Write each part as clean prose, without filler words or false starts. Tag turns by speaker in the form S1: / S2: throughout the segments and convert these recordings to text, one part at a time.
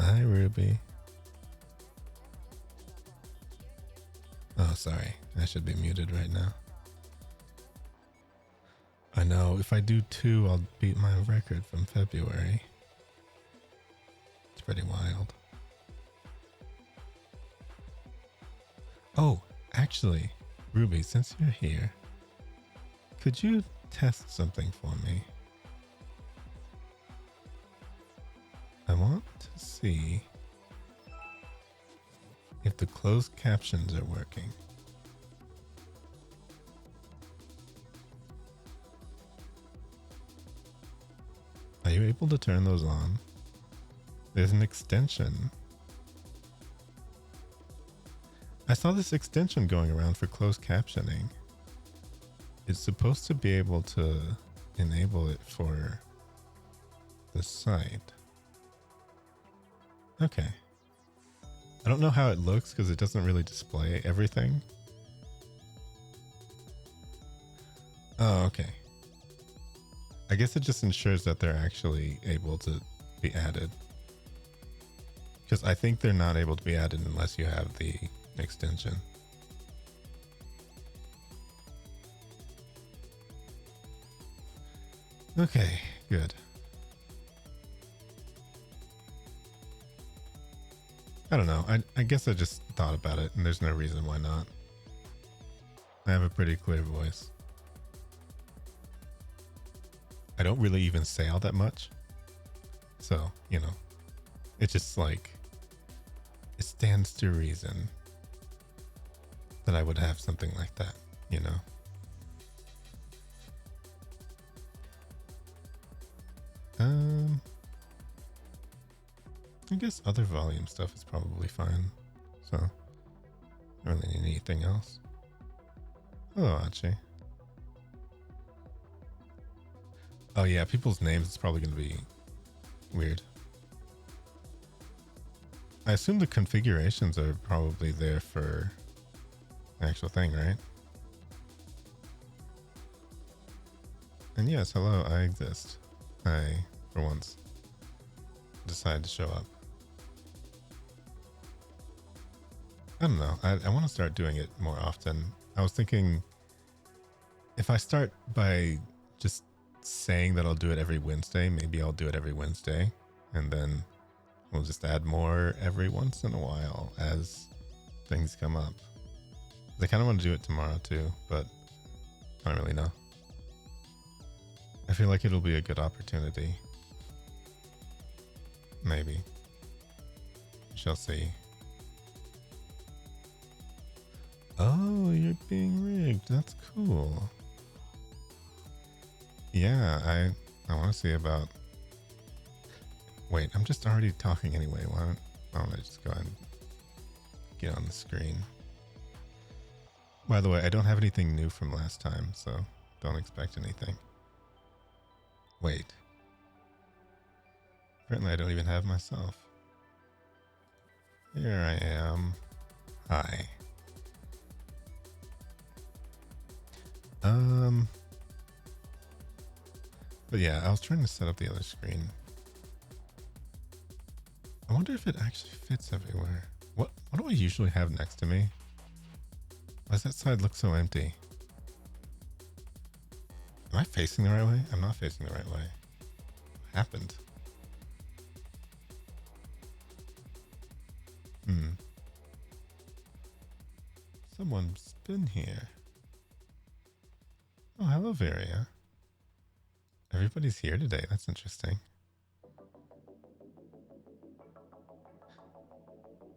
S1: Hi, Ruby. Oh, sorry. I should be muted right now. I know. If I do 2, I'll beat my record from February. It's pretty wild. Oh, actually, Ruby, since you're here, could you test something for me? I want to see if the closed captions are working. Are you able to turn those on? There's an extension. I saw this extension going around for closed captioning. It's supposed to be able to enable it for the site. Okay. I don't know how it looks because it doesn't really display everything. Oh, okay. I guess it just ensures that they're actually able to be added. Because I think they're not able to be added unless you have the extension. Okay, good. I don't know. I guess I just thought about it and there's no reason why not. I have a pretty clear voice. I don't really even say all that much. So, you know, it's just like, it stands to reason that I would have something like that, you know? I guess other volume stuff is probably fine. So, I don't really need anything else. Hello, Achi. Oh yeah, people's names is probably going to be weird. I assume the configurations are probably there for the actual thing, right? And yes, hello, I exist. I, for once, decided to show up. I don't know. I want to start doing it more often. I was thinking if I start by just saying that I'll do it every Wednesday, maybe I'll do it every Wednesday, and then we'll just add more every once in a while as things come up. I kind of want to do it tomorrow too, but I don't really know. I feel like it'll be a good opportunity. Maybe. Shall see. Oh, you're being rigged. That's cool. Yeah, I want to see about... Wait, I'm just already talking anyway. Why don't I just go ahead and get on the screen? By the way, I don't have anything new from last time, so don't expect anything. Wait. Apparently I don't even have myself. Here I am. Hi. But yeah, I was trying to set up the other screen. I wonder if it actually fits everywhere. What do I usually have next to me? Why does that side look so empty? Am I facing the right way? I'm not facing the right way. What happened? Someone's been here. Oh, hello, Varia. Everybody's here today. That's interesting.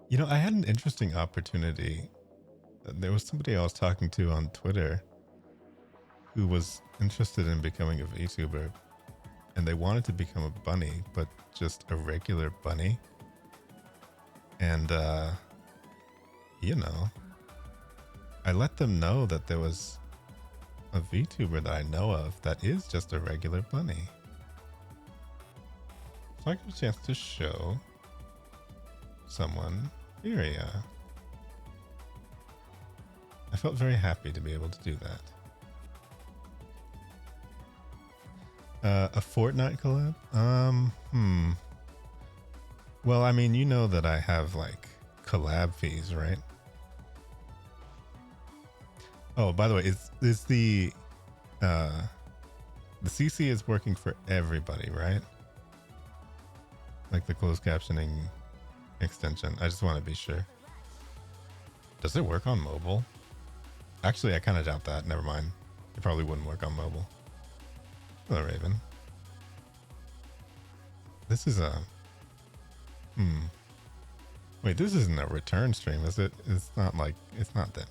S1: You know, I had an interesting opportunity. There was somebody I was talking to on Twitter who was interested in becoming a VTuber, and they wanted to become a bunny, but just a regular bunny. And, you know, I let them know that there was a VTuber that I know of that is just a regular bunny. So I got a chance to show someone Iria. I felt very happy to be able to do that. A Fortnite collab? Well, I mean, you know that I have like collab fees, right? Oh, by the way, is uh the CC is working for everybody, right? Like the closed captioning extension. I just want to be sure. Does it work on mobile? Actually, I kind of doubt that. Never mind. It probably wouldn't work on mobile. Hello, Raven. This is a... Wait, this isn't a return stream, is it? It's not like... It's not that...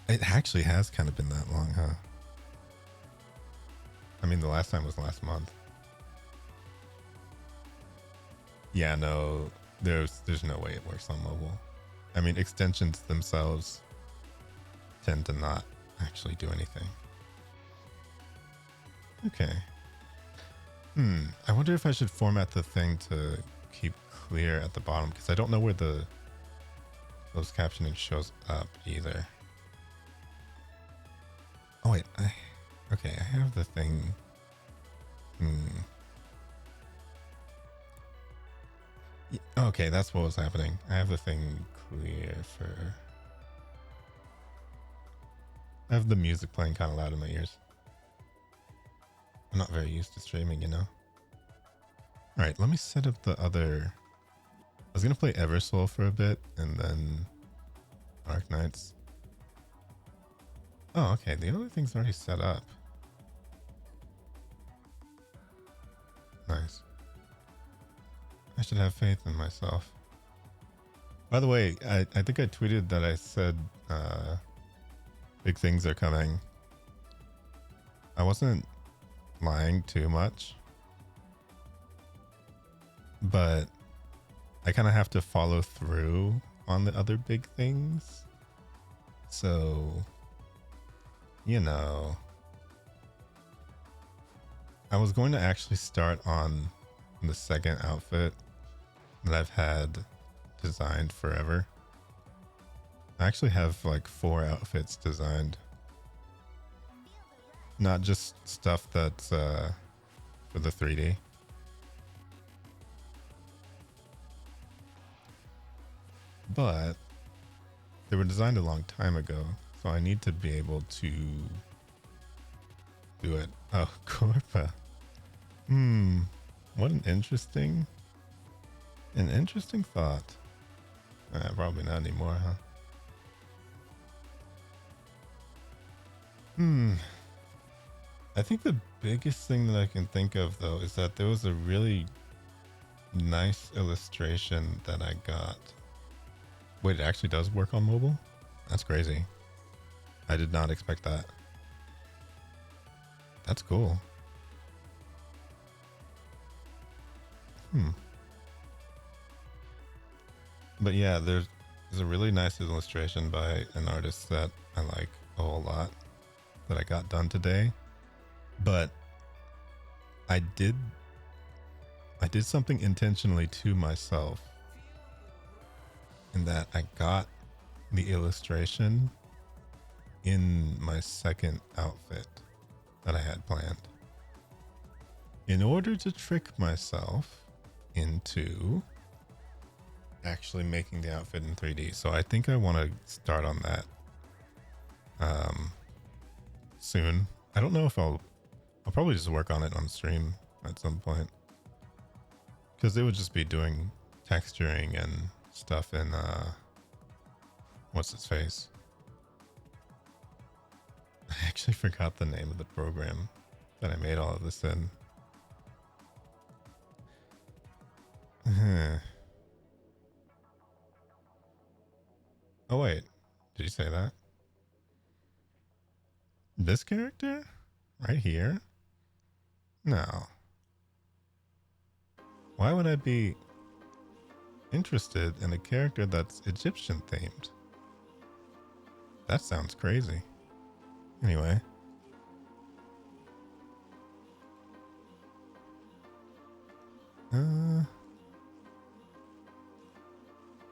S1: It actually has kind of been that long, huh? I mean, the last time was last month. Yeah, no, there's no way it works on mobile. I mean, extensions themselves tend to not actually do anything. Okay. I wonder if I should format the thing to keep clear at the bottom, because I don't know where the closed captioning shows up either. Oh wait, okay, I have the thing. Okay, that's what was happening. I have the thing clear for... I have the music playing kind of loud in my ears. I'm not very used to streaming, you know? Alright, let me set up the other... I was going to play Eversoul for a bit, and then Arknights. Oh, okay, the other thing's already set up. Nice. I should have faith in myself. By the way, I think I tweeted that I said big things are coming. I wasn't lying too much, but I kind of have to follow through on the other big things. So, you know, I was going to actually start on the second outfit that I've had designed forever. I actually have like 4 outfits designed. Not just stuff that's for the 3D. But they were designed a long time ago, so I need to be able to do it. Oh, Corpa. What an interesting thought. Probably not anymore, huh? I think the biggest thing that I can think of, though, is that there was a really nice illustration that I got. Wait, it actually does work on mobile? That's crazy. I did not expect that. That's cool. But yeah, there's a really nice illustration by an artist that I like a whole lot that I got done today. But I did something intentionally to myself in that I got the illustration in my second outfit that I had planned in order to trick myself into actually making the outfit in 3D. So I think I want to start on that soon. I don't know if I'll probably just work on it on stream at some point, because it would just be doing texturing and stuff in what's its face. I actually forgot the name of the program that I made all of this in. Oh wait, did you say that? This character? Right here? No. Why would I be interested in a character that's Egyptian themed? That sounds crazy. Anyway.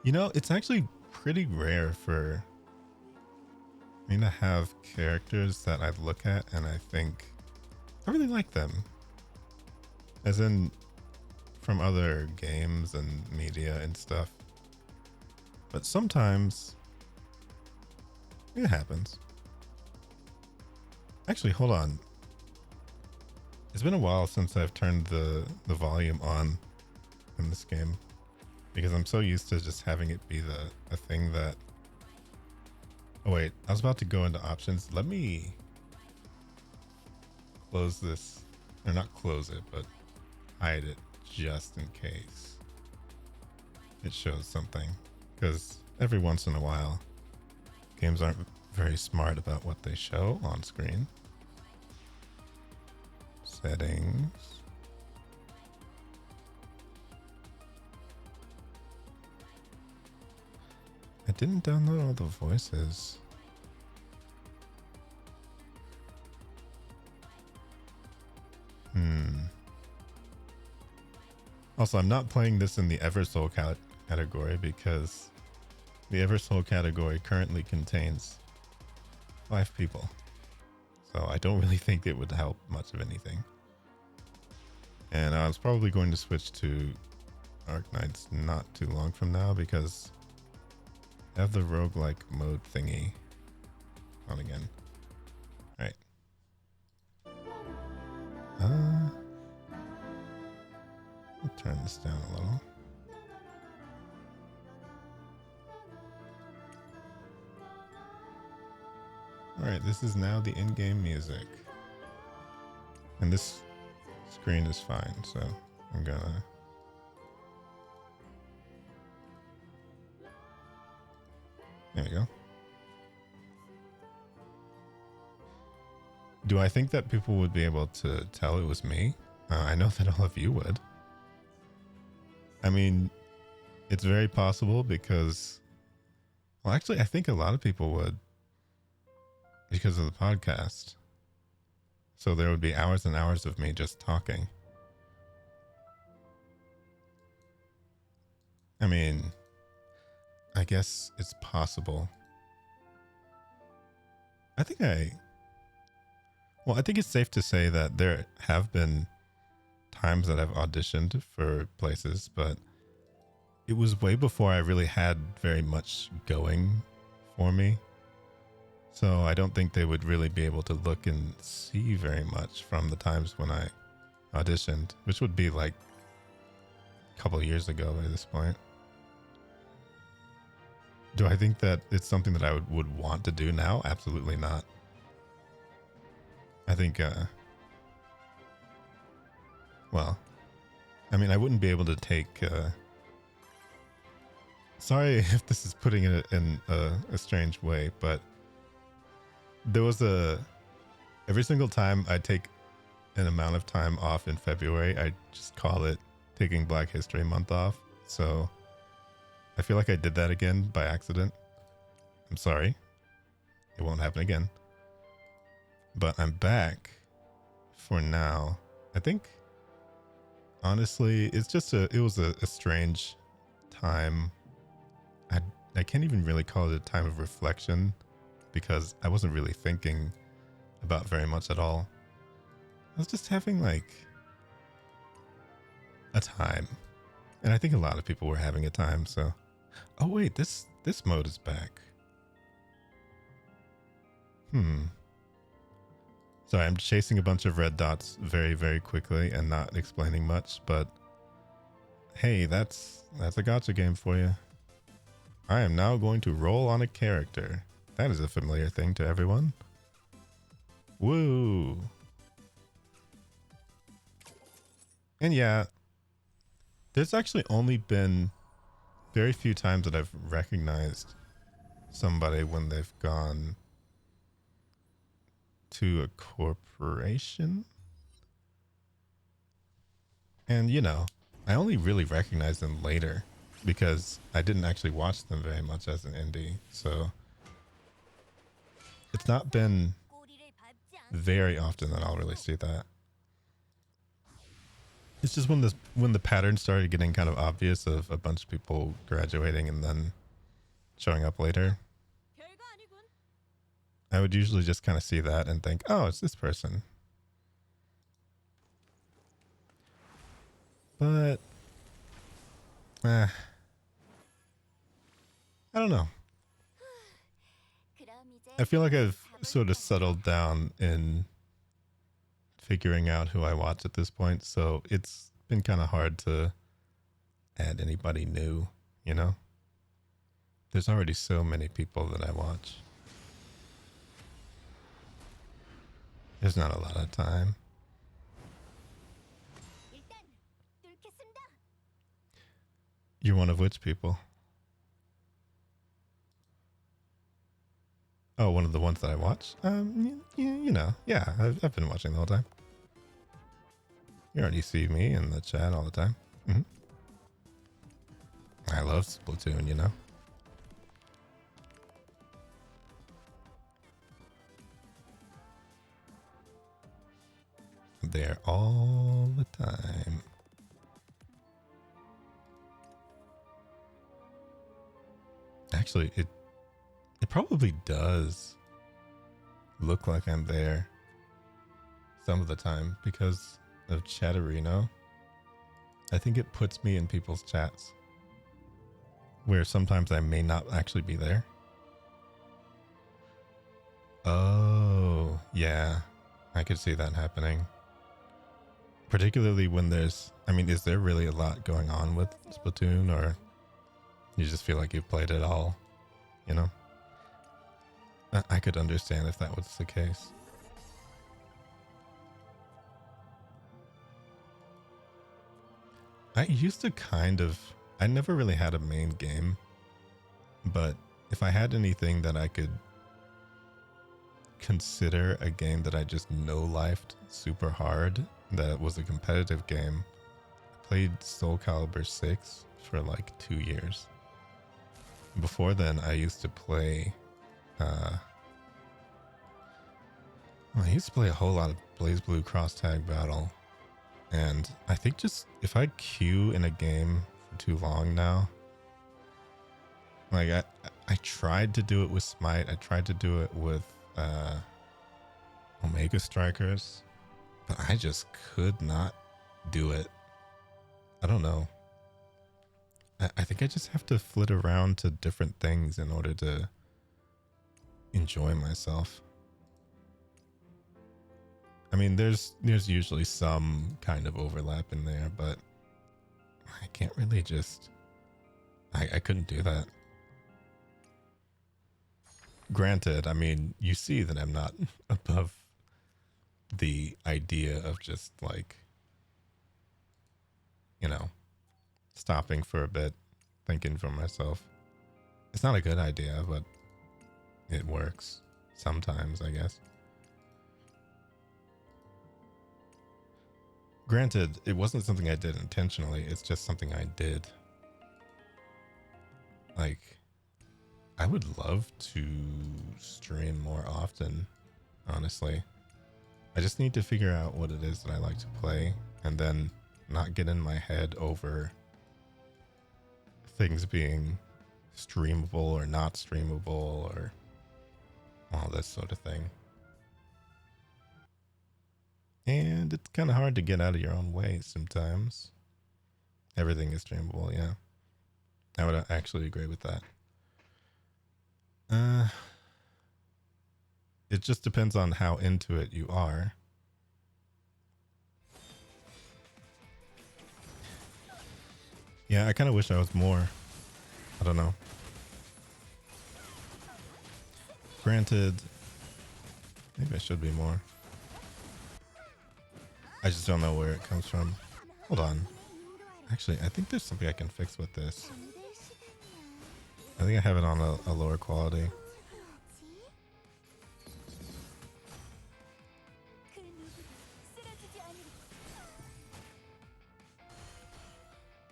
S1: You know, it's actually pretty rare for me to have characters that I look at and I think I really like them. As in, from other games and media and stuff. But sometimes it happens. Actually, hold on. It's been a while since I've turned the volume on in this game because I'm so used to just having it be a thing that... Oh wait, I was about to go into options. Let me close this, or not close it, but hide it just in case it shows something, because every once in a while games aren't very smart about what they show on screen. Settings. I didn't download all the voices. Also, I'm not playing this in the Eversoul category because the Eversoul category currently contains 5 people. So I don't really think it would help much of anything. And I was probably going to switch to Arknights not too long from now because I have the roguelike mode thingy on again. Alright. I'll turn this down a little. Alright, this is now the in-game music. And this screen is fine, so I'm gonna... There we go. Do I think that people would be able to tell it was me? I know that all of you would. I mean, it's very possible because... Well, actually, I think a lot of people would because of the podcast. So there would be hours and hours of me just talking. I mean, I guess it's possible. I think it's safe to say that there have been times that I've auditioned for places, but it was way before I really had very much going for me. So I don't think they would really be able to look and see very much from the times when I auditioned, which would be like a couple of years ago by this point. Do I think that it's something that I would want to do now? Absolutely not. I think, well, I mean, I wouldn't be able to take, sorry if this is putting it in a strange way, but there was every single time I take an amount of time off in February, I just call it taking Black History Month off. So I feel like I did that again by accident. I'm sorry. It won't happen again. But I'm back for now. I think, honestly, it's just it was a strange time. I can't even really call it a time of reflection because I wasn't really thinking about very much at all. I was just having like a time. And I think a lot of people were having a time, so. Oh wait, this mode is back. Sorry, I'm chasing a bunch of red dots very, very quickly and not explaining much, but hey, that's a gacha game for you. I am now going to roll on a character. That is a familiar thing to everyone. Woo! And yeah, there's actually only been very few times that I've recognized somebody when they've gone to a corporation. And you know, I only really recognized them later because I didn't actually watch them very much as an indie. So it's not been very often that I'll really see that. It's just when the pattern started getting kind of obvious of a bunch of people graduating and then showing up later, I would usually just kind of see that and think, oh, it's this person. But I don't know. I feel like I've sort of settled down in figuring out who I watch at this point, so it's been kind of hard to add anybody new, you know? There's already so many people that I watch. There's not a lot of time. You're one of which people? Oh, one of the ones that I watch? You know, yeah, I've been watching the whole time. You already see me in the chat all the time. Mm-hmm. I love Splatoon, you know? There all the time. Actually, it probably does look like I'm there some of the time because of Chatterino. I think it puts me in people's chats where sometimes I may not actually be there. Oh, yeah. I could see that happening. Particularly when there's, I mean, is there really a lot going on with Splatoon, or you just feel like you've played it all, you know? I could understand if that was the case. I used to I never really had a main game, but if I had anything that I could consider a game that I just no-lifed super hard, that was a competitive game, I played Soul Calibur 6 for like 2 years. Before then, I used to play, I used to play a whole lot of BlazBlue Cross Tag Battle. And I think just if I queue in a game for too long now, like I tried to do it with Smite, I tried to do it with Omega Strikers, but I just could not do it. I don't know. I think I just have to flit around to different things in order to enjoy myself. I mean, there's usually some kind of overlap in there, but I can't really just... I couldn't do that. Granted, I mean, you see that I'm not above the idea of just like, you know, stopping for a bit, thinking for myself. It's not a good idea, but it works sometimes, I guess. Granted, it wasn't something I did intentionally, it's just something I did. Like, I would love to stream more often, honestly. I just need to figure out what it is that I like to play and then not get in my head over things being streamable or not streamable or all this sort of thing. And it's kind of hard to get out of your own way sometimes. Everything is streamable, yeah. I would actually agree with that. It just depends on how into it you are. Yeah, I kind of wish I was more. I don't know. Granted, maybe I should be more. I just don't know where it comes from. Hold on. Actually, I think there's something I can fix with this. I think I have it on a lower quality.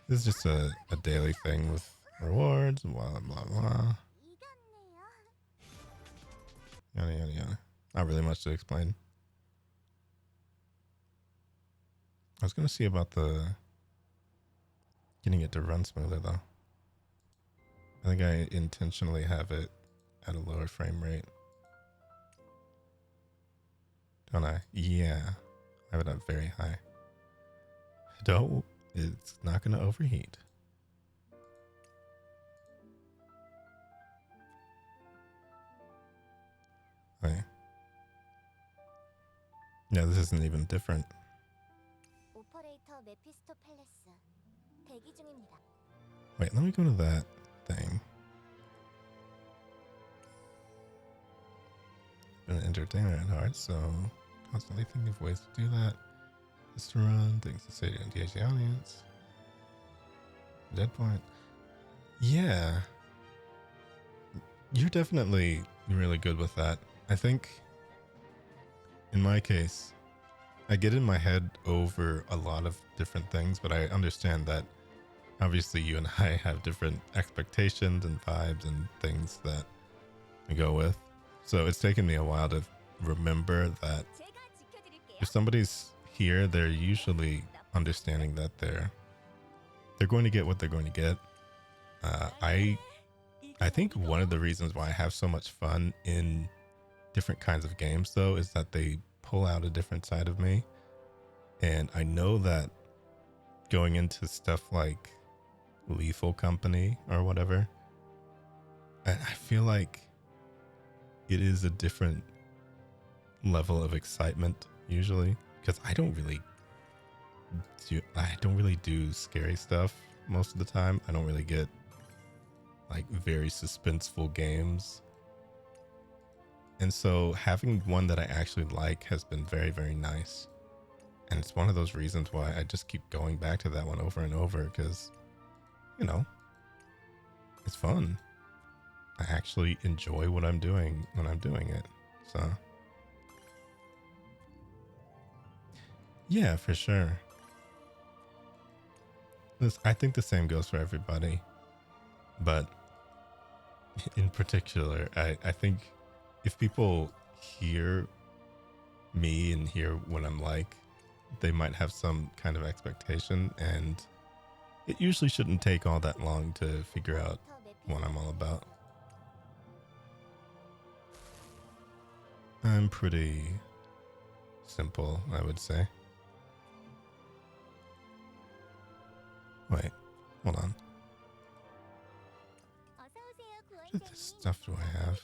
S1: This is just a daily thing with rewards and blah, blah, blah. Yada, yada, yada. Not really much to explain. I was going to see about getting it to run smoother, though. I think I intentionally have it at a lower frame rate. Don't I? Yeah. I have it up very high. Don't. It's not going to overheat. Yeah, this isn't even different. Wait, let me go to that thing. Been an entertainer at heart, so constantly thinking of ways to do that. Just to run, things to say to engage the audience. Dead point. Yeah. You're definitely really good with that. I think in my case, I get in my head over a lot of different things, but I understand that obviously you and I have different expectations and vibes and things that we go with. So it's taken me a while to remember that if somebody's here, they're usually understanding that they're going to get what they're going to get. I think one of the reasons why I have so much fun in different kinds of games, though, is that they pull out a different side of me. And I know that going into stuff like Lethal Company or whatever, I feel like it is a different level of excitement usually, because I don't really do scary stuff most of the time. I don't really get like very suspenseful games. And so having one that I actually like has been very, very nice. And it's one of those reasons why I just keep going back to that one over and over, because, you know, it's fun. I actually enjoy what I'm doing when I'm doing it. So, yeah, for sure. I think the same goes for everybody. But in particular, I think if people hear me and hear what I'm like, they might have some kind of expectation, and it usually shouldn't take all that long to figure out what I'm all about. I'm pretty simple, I would say. Wait, hold on. What stuff do I have?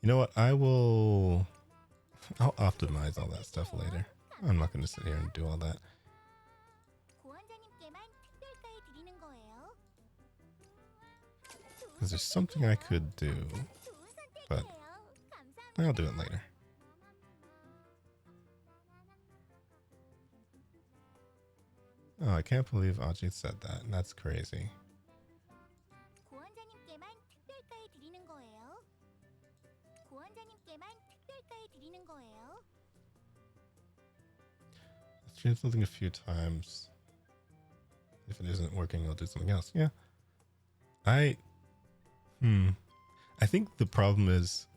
S1: You know what? I'll optimize all that stuff later. I'm not going to sit here and do all that. Because there's something I could do, but I'll do it later. Oh, I can't believe Aji said that. That's crazy. Let's try something a few times. If it isn't working, I'll do something else. Yeah. I think the problem is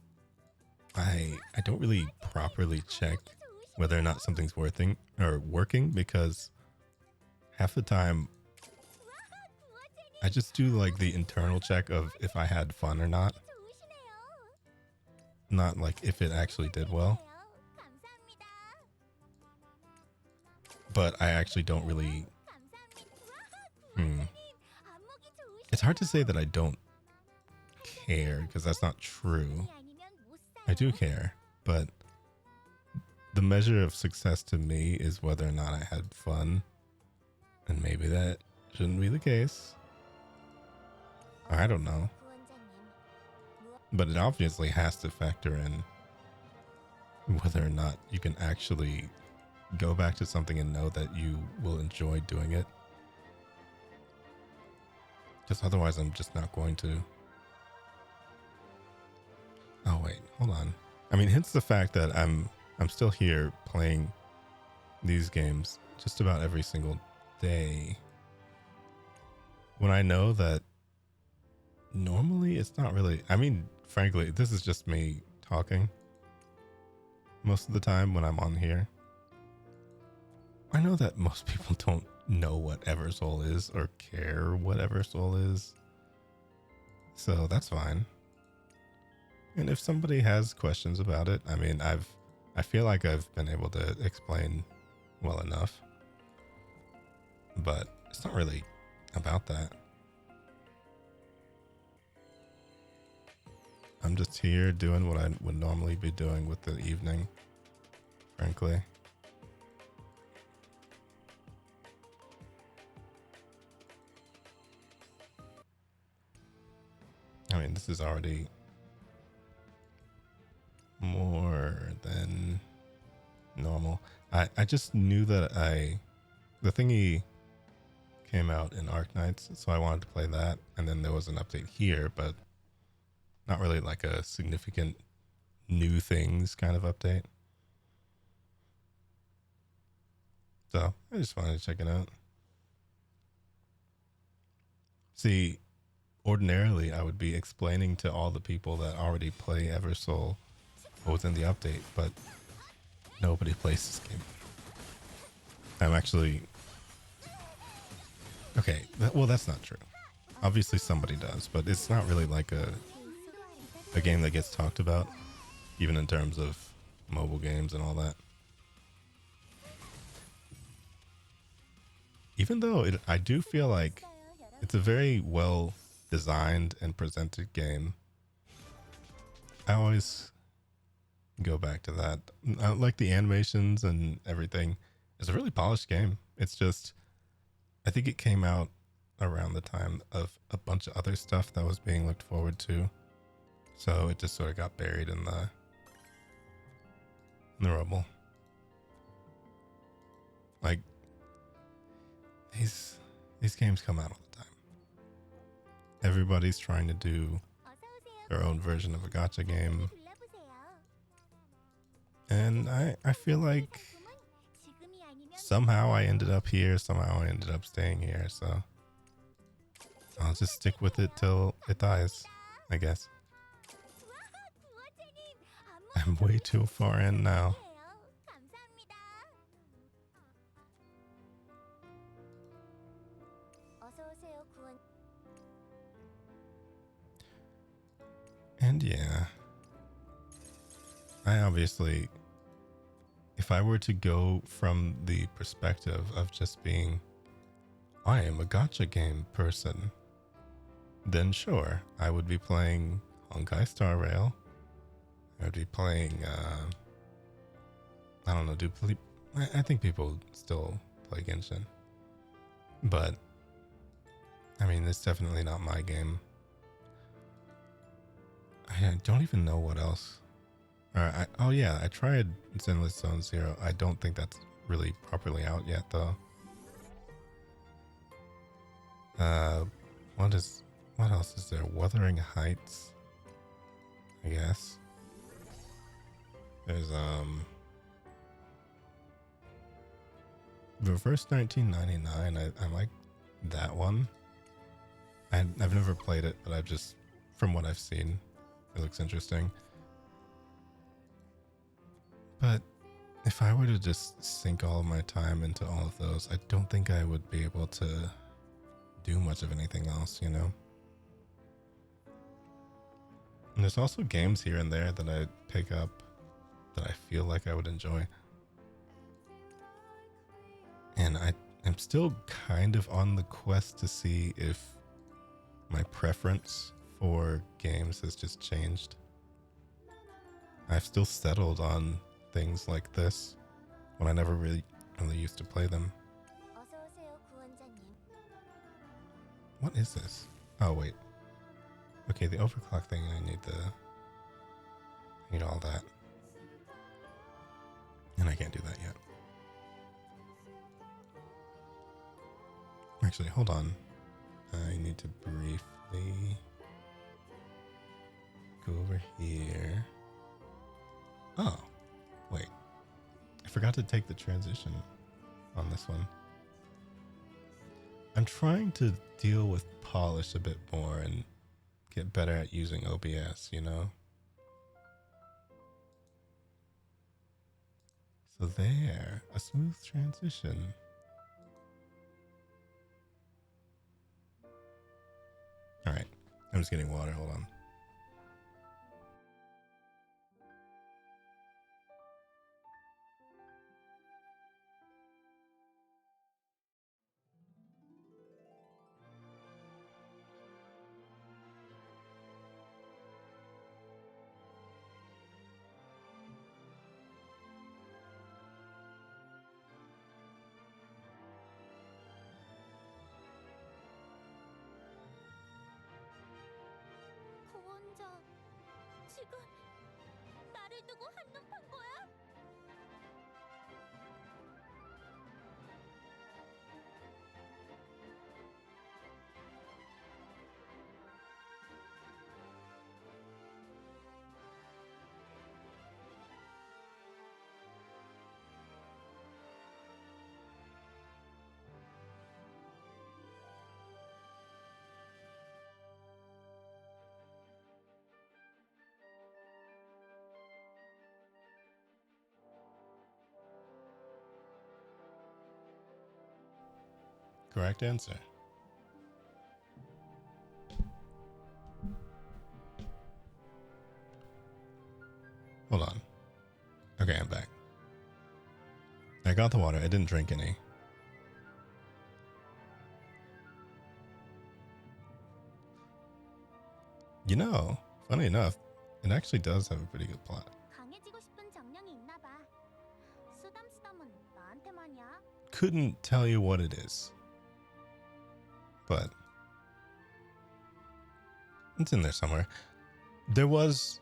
S1: I don't really properly check whether or not something's working, because half the time I just do like the internal check of if I had fun or not like if it actually did well. But I actually don't really It's hard to say that I don't care, because that's not true. I do care, but the measure of success to me is whether or not I had fun, and maybe that shouldn't be the case. I don't know, but it obviously has to factor in whether or not you can actually go back to something and know that you will enjoy doing it, because otherwise I'm just not going to. Oh wait, hold on. I mean, hence the fact that I'm still here playing these games just about every single day, when I know that normally it's not really, I mean, frankly, this is just me talking most of the time when I'm on here. I know that most people don't know what Eversoul is or care what Eversoul is, so that's fine. And if somebody has questions about it, I mean, I feel like I've been able to explain well enough, but it's not really about that. I'm just here doing what I would normally be doing with the evening, frankly. I mean, this is already more than normal. I just knew that the thingy came out in Arknights, so I wanted to play that, and then there was an update here, but not really like a significant new things kind of update. So I just wanted to check it out. See, ordinarily I would be explaining to all the people that already play Eversoul what was in the update, but nobody plays this game. I'm actually... Okay, well, that's not true. Obviously somebody does, but it's not really like a game that gets talked about, even in terms of mobile games and all that. Even though I do feel like it's a very well designed and presented game. I always go back to that. I like the animations and everything. It's a really polished game. It's just, I think it came out around the time of a bunch of other stuff that was being looked forward to. So it just sort of got buried in the rubble. Like, these games come out all the time. Everybody's trying to do their own version of a gacha game. And I feel like somehow I ended up here, somehow I ended up staying here, so I'll just stick with it till it dies, I guess. I'm way too far in now. And yeah, I obviously, if I were to go from the perspective of just being, I am a gacha game person, then sure, I would be playing Honkai Star Rail. I would be playing, I don't know, I think people still play Genshin. But, I mean, it's definitely not my game. I don't even know what else. Oh yeah, I tried Zenless Zone Zero. I don't think that's really properly out yet, though. What else is there? Wuthering Heights, I guess. There's Reverse 1999. I like that one. I've never played it, but I've just, from what I've seen, it looks interesting. But if I were to just sink all of my time into all of those, I don't think I would be able to do much of anything else, you know? And there's also games here and there that I pick up that I feel like I would enjoy. And I'm still kind of on the quest to see if my preference for games has just changed. I've still settled on things like this when I never really used to play them. What is this? Oh wait. Okay, the overclock thing, I need all that. And I can't do that yet. Actually, hold on. I need to briefly go over here. Oh, wait. I forgot to take the transition on this one. I'm trying to deal with polish a bit more and get better at using OBS, you know? So there, a smooth transition. All right, I'm just getting water, hold on.
S2: 지금 나를 두고 한눈 판 거야?
S1: Correct answer. Hold on. Okay, I'm back. I got the water. I didn't drink any. You know, funny enough, it actually does have a pretty good plot.
S2: 강해지고 싶은 정령이 있나 봐. 쓰담쓰담은 나한테만이야?
S1: Couldn't tell you what it is, but it's in there somewhere. There was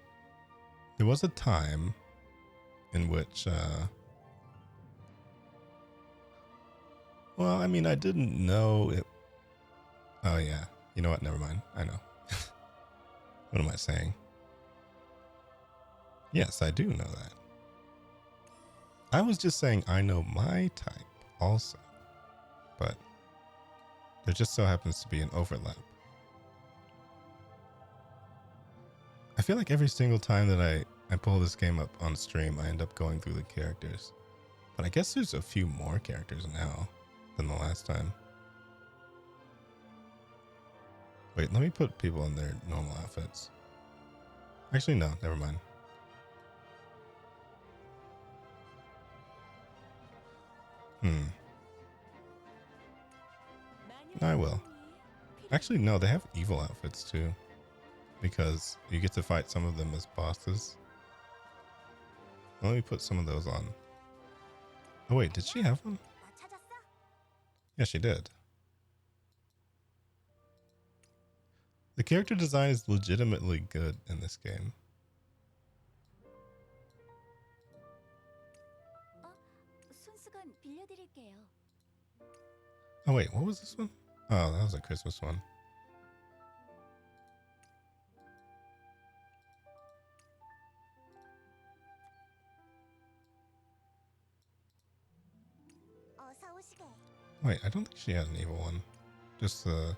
S1: a time in which, well, I mean, I didn't know it. Oh yeah, you know what? Never mind. I know. What am I saying? Yes, I do know that. I was just saying I know my type also, but there just so happens to be an overlap. I feel like every single time that I pull this game up on stream, I end up going through the characters. But I guess there's a few more characters now than the last time. Wait, let me put people in their normal outfits. Actually, no, never mind. I will. Actually, no, they have evil outfits too. Because you get to fight some of them as bosses. Let me put some of those on. Oh wait, did she have one? Yeah, she did. The character design is legitimately good in this game. Oh wait, what was this one? Oh, that was a Christmas one. Wait, I don't think she had an evil one. Just the...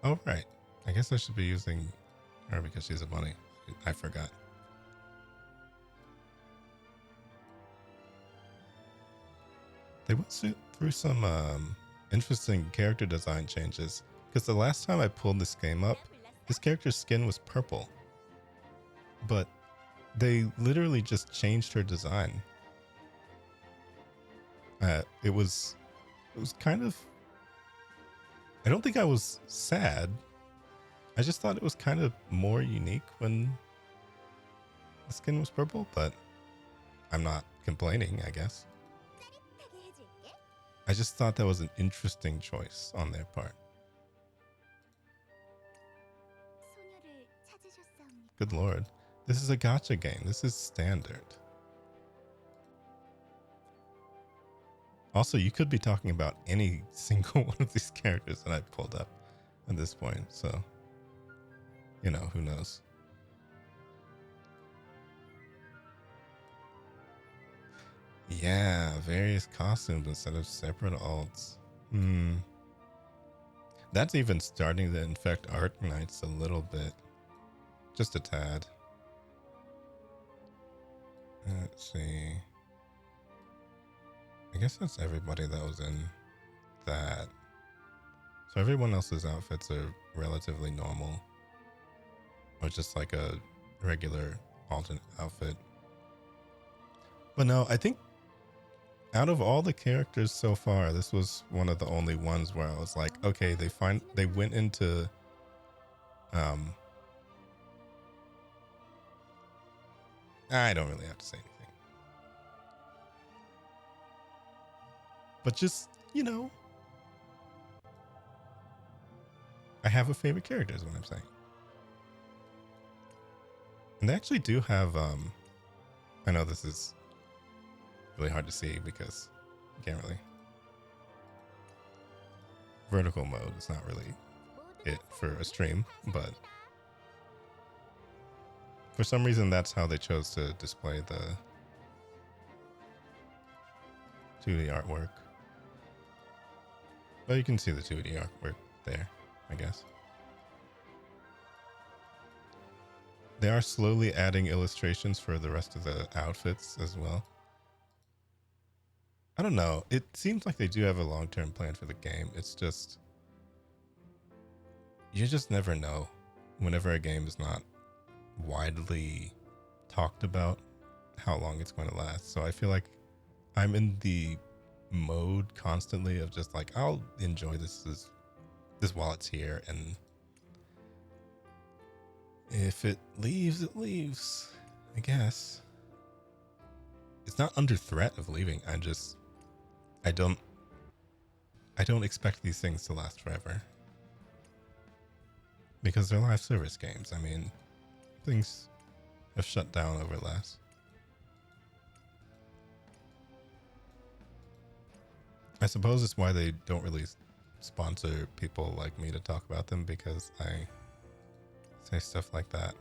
S1: Oh, right. I guess I should be using her because she's a bunny. I forgot. They went through some interesting character design changes. Because the last time I pulled this game up, this character's skin was purple. But they literally just changed her design. It was kind of... I don't think I was sad. I just thought it was kind of more unique when the skin was purple, but I'm not complaining, I guess. I just thought that was an interesting choice on their part. Good lord. This is a gacha game. This is standard. Also, you could be talking about any single one of these characters that I pulled up at this point, so, you know, who knows. Yeah, various costumes instead of separate alts. That's even starting to infect Arknights a little bit. Just a tad. Let's see. I guess that's everybody that was in that. So everyone else's outfits are relatively normal. Or just like a regular alternate outfit. But no, I think out of all the characters so far, this was one of the only ones where I was like, okay, they went into I don't really have to say anything. But just, you know, I have a favorite character is what I'm saying. And they actually do have, I know this is really hard to see because you can't really. Vertical mode is not really it for a stream, but for some reason that's how they chose to display the 2D artwork. But you can see the 2D artwork there, I guess. They are slowly adding illustrations for the rest of the outfits as well. I don't know. It seems like they do have a long-term plan for the game. It's just, you just never know whenever a game is not widely talked about how long it's going to last. So I feel like I'm in the mode constantly of just like, I'll enjoy this while it's here, and if it leaves, it leaves, I guess. It's not under threat of leaving. I don't expect these things to last forever. Because they're live service games. I mean, things have shut down over less. I suppose it's why they don't really sponsor people like me to talk about them, because I say stuff like that.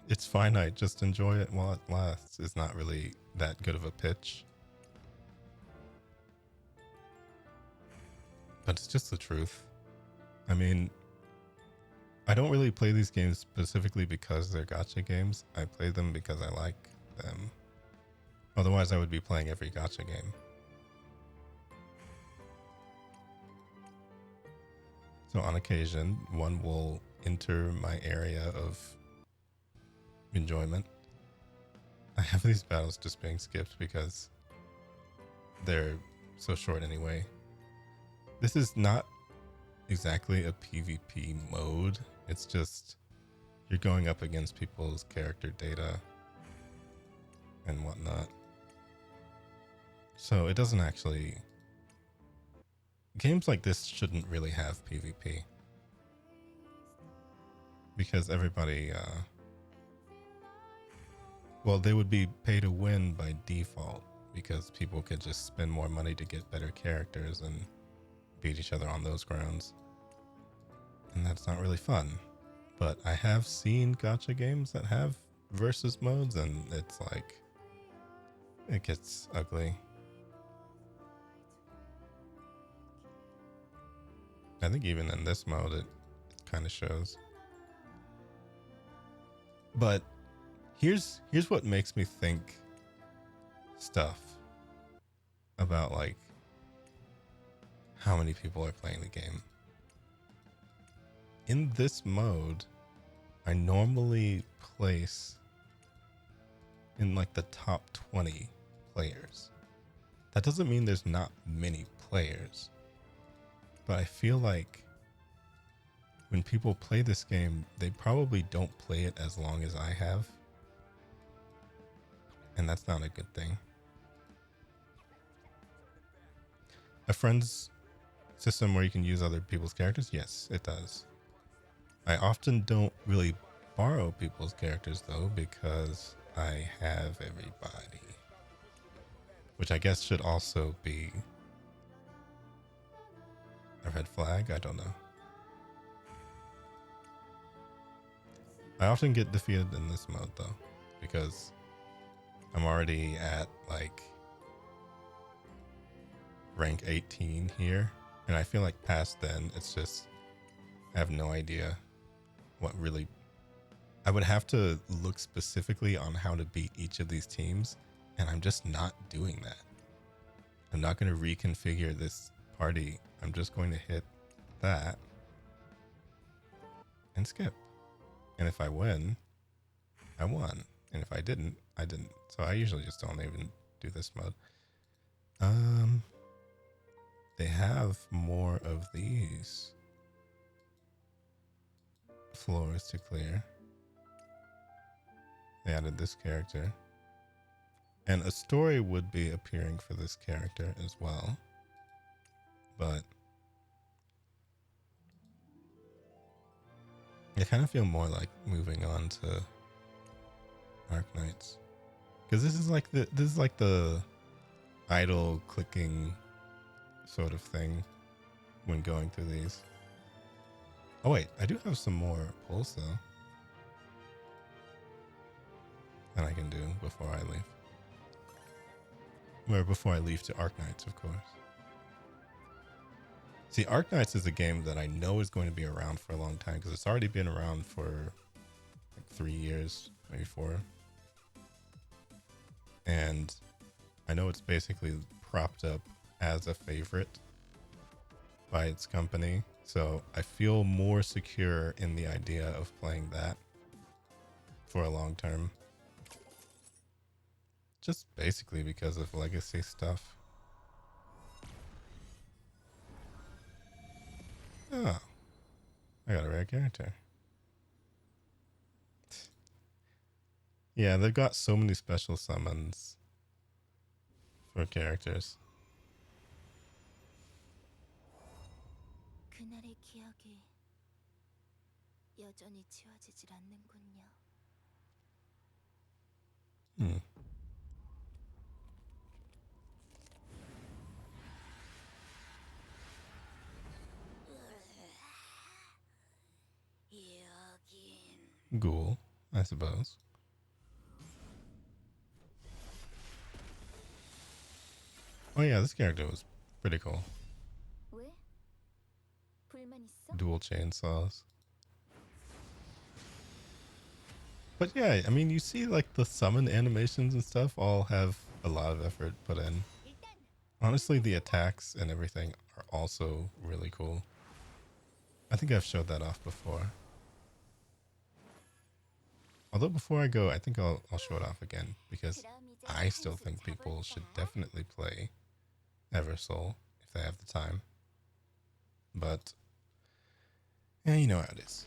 S1: It's finite, just enjoy it while it lasts is not really that good of a pitch. But it's just the truth. I mean, I don't really play these games specifically because they're gacha games. I play them because I like them. Otherwise, I would be playing every gacha game. So on occasion, one will enter my area of enjoyment. I have these battles just being skipped because they're so short anyway. This is not exactly a PvP mode. It's just you're going up against people's character data and whatnot. So it doesn't actually... Games like this shouldn't really have PvP. Because everybody... well, they would be pay to win by default, because people could just spend more money to get better characters and beat each other on those grounds. And that's not really fun. But I have seen gacha games that have versus modes, and it's like, it gets ugly. I think even in this mode it kind of shows. But here's what makes me think stuff about like how many people are playing the game. In this mode, I normally place in like the top 20 players. That doesn't mean there's not many players, but I feel like when people play this game, they probably don't play it as long as I have. And that's not a good thing. A friend's system where you can use other people's characters? Yes, it does. I often don't really borrow people's characters though, because I have everybody. Which I guess should also be a red flag? I don't know. I often get defeated in this mode though, because I'm already at like rank 18 here, and I feel like past then it's just, I have no idea what really, I would have to look specifically on how to beat each of these teams, and I'm just not doing that. I'm not going to reconfigure this party. I'm just going to hit that and skip. And if I win, I won. And if I didn't, I didn't. So I usually just don't even do this mode. They have more of these floors to clear. They added this character. And a story would be appearing for this character as well. But I kind of feel more like moving on to Arknights, because this is like the idle clicking sort of thing when going through these. Oh wait, I do have some more pulls though that I can do before I leave. Or before I leave to Arknights, of course. See, Arknights is a game that I know is going to be around for a long time because it's already been around for like 3 years, maybe 4. And I know it's basically propped up as a favorite by its company. So I feel more secure in the idea of playing that for a long term. Just basically because of legacy stuff. Oh, I got a rare character. Yeah, they've got so many special summons for characters.
S2: 그날의 기억이 여전히 지워지질 않는군요.
S1: Hmm. Ghoul, I suppose. Oh yeah, this character was pretty cool.
S2: 왜? 불만 있어?
S1: Dual chainsaws. But yeah, I mean, you see like the summon animations and stuff all have a lot of effort put in. Honestly, the attacks and everything are also really cool. I think I've showed that off before. Although before I go, I think I'll show it off again because I still think people should definitely play Eversoul if they have the time. But yeah, you know how it is.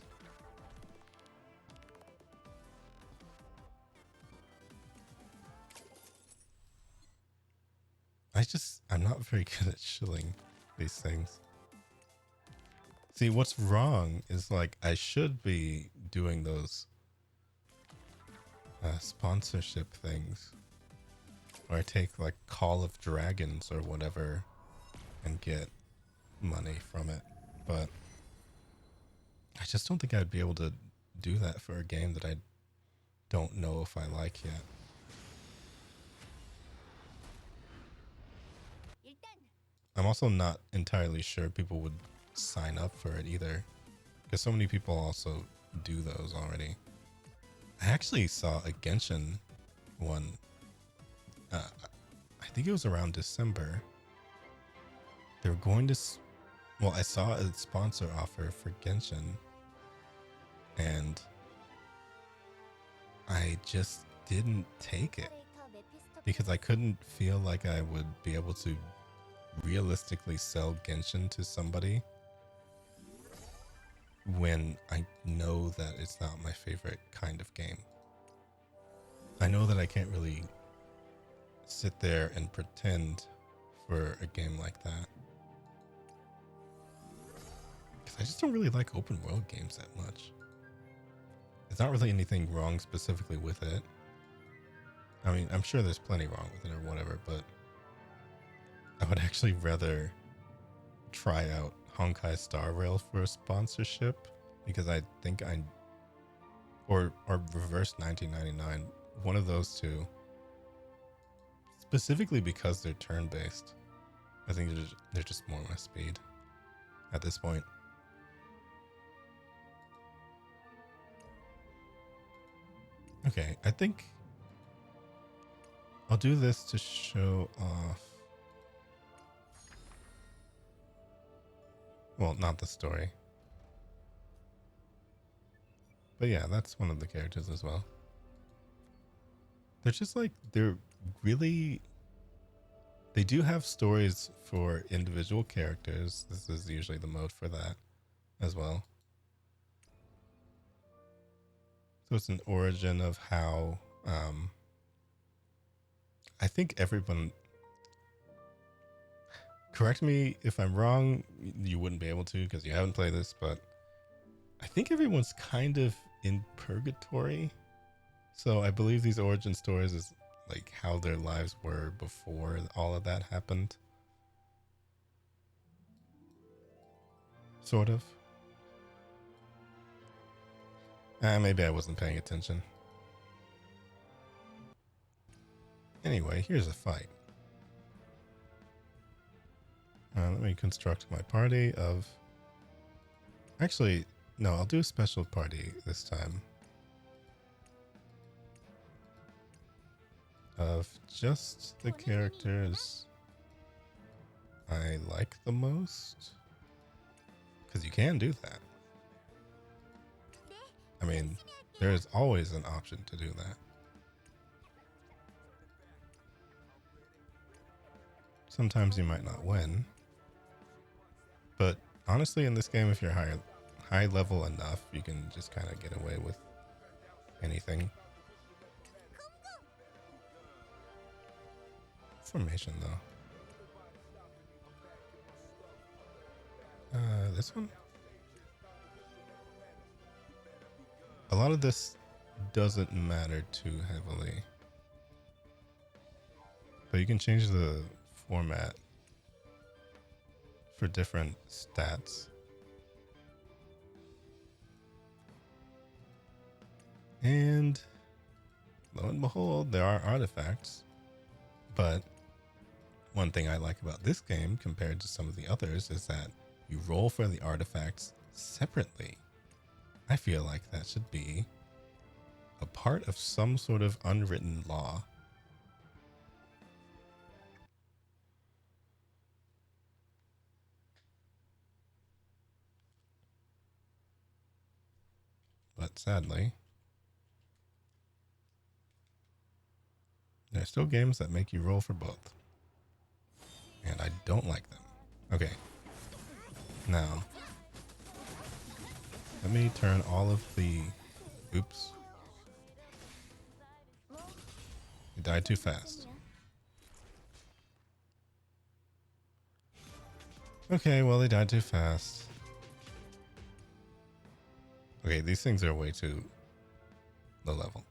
S1: I'm not very good at shilling these things. See, what's wrong is like I should be doing those sponsorship things, or I take like Call of Dragons or whatever and get money from it. But I just don't think I'd be able to do that for a game that I don't know if I like yet. I'm also not entirely sure people would sign up for it either, because so many people also do those already. I actually saw a Genshin one. I think it was around December. They were going to. Well, I saw a sponsor offer for Genshin, and I just didn't take it because I couldn't feel like I would be able to realistically sell Genshin to somebody when I know that it's not my favorite kind of game. I know that I can't really sit there and pretend for a game like that, because I just don't really like open world games that much. There's not really anything wrong specifically with it. I mean, I'm sure there's plenty wrong with it or whatever, but I would actually rather try out Honkai Star Rail for a sponsorship, because I think or Reverse 1999, one of those two, specifically because they're turn-based. I think they're just more my speed at this point. Okay, I think I'll do this to show off. Well, not the story. But yeah, that's one of the characters as well. They're just like, they're really... They do have stories for individual characters. This is usually the mode for that as well. So it's an origin of how... I think everyone... Correct me if I'm wrong. You wouldn't be able to because you haven't played this, but I think everyone's kind of in purgatory. So I believe these origin stories is like how their lives were before all of that happened. Sort of. Maybe I wasn't paying attention. Anyway, here's a fight. Let me construct my party of... Actually, no, I'll do a special party this time. Of just the characters I like the most. Because you can do that. I mean, there's always an option to do that. Sometimes you might not win. But honestly, in this game, if you're high level enough, you can just kind of get away with anything. Formation, though. This one? A lot of this doesn't matter too heavily. But you can change the format for different stats. And lo and behold, there are artifacts. But one thing I like about this game compared to some of the others is that you roll for the artifacts separately. I feel like that should be a part of some sort of unwritten law. But sadly, there are still games that make you roll for both. And I don't like them. Okay. Now, let me turn all of the... Oops. It died too fast. Okay, well, they died too fast. Okay, these things are way too low level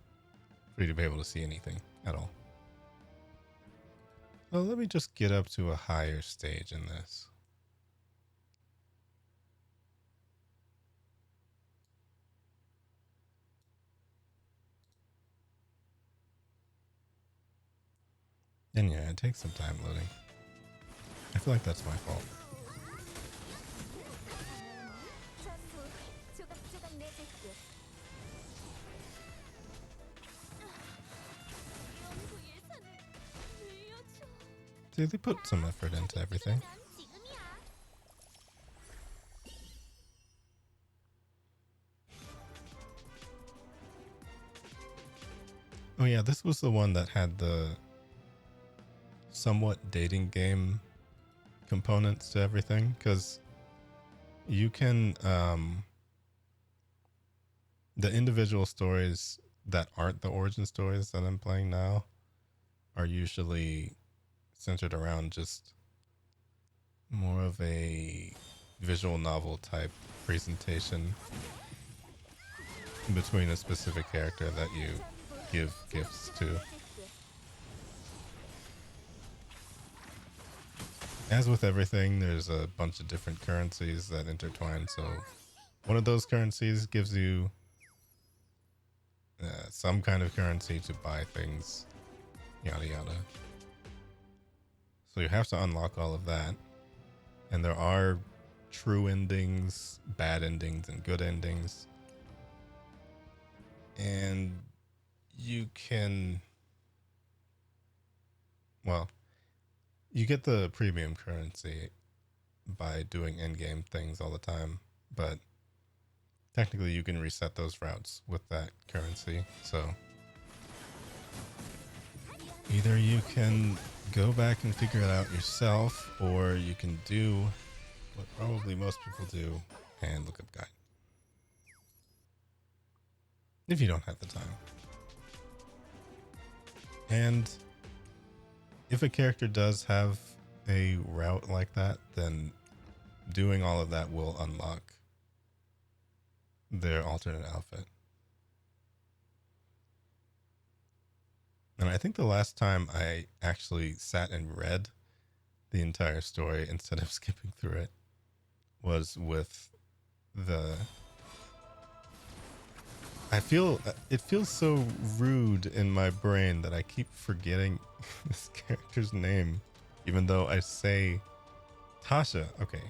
S1: for you to be able to see anything at all. So let me just get up to a higher stage in this. And yeah, it takes some time loading. I feel like that's my fault. See, they put some effort into everything. Oh yeah, this was the one that had the somewhat dating game components to everything, because you can the individual stories that aren't the origin stories that I'm playing now are usually centered around just more of a visual novel type presentation between a specific character that you give gifts to. As with everything, there's a bunch of different currencies that intertwine, so one of those currencies gives you some kind of currency to buy things, yada yada. So you have to unlock all of that. And there are true endings, bad endings, and good endings. And you can, well, you get the premium currency by doing endgame things all the time, but technically you can reset those routes with that currency. So either you can go back and figure it out yourself, or you can do what probably most people do and look up guide. If you don't have the time. And if a character does have a route like that, then doing all of that will unlock their alternate outfit. And I think the last time I actually sat and read the entire story instead of skipping through it was with the... I feel it feels so rude in my brain that I keep forgetting this character's name, even though I say Tasha. Okay,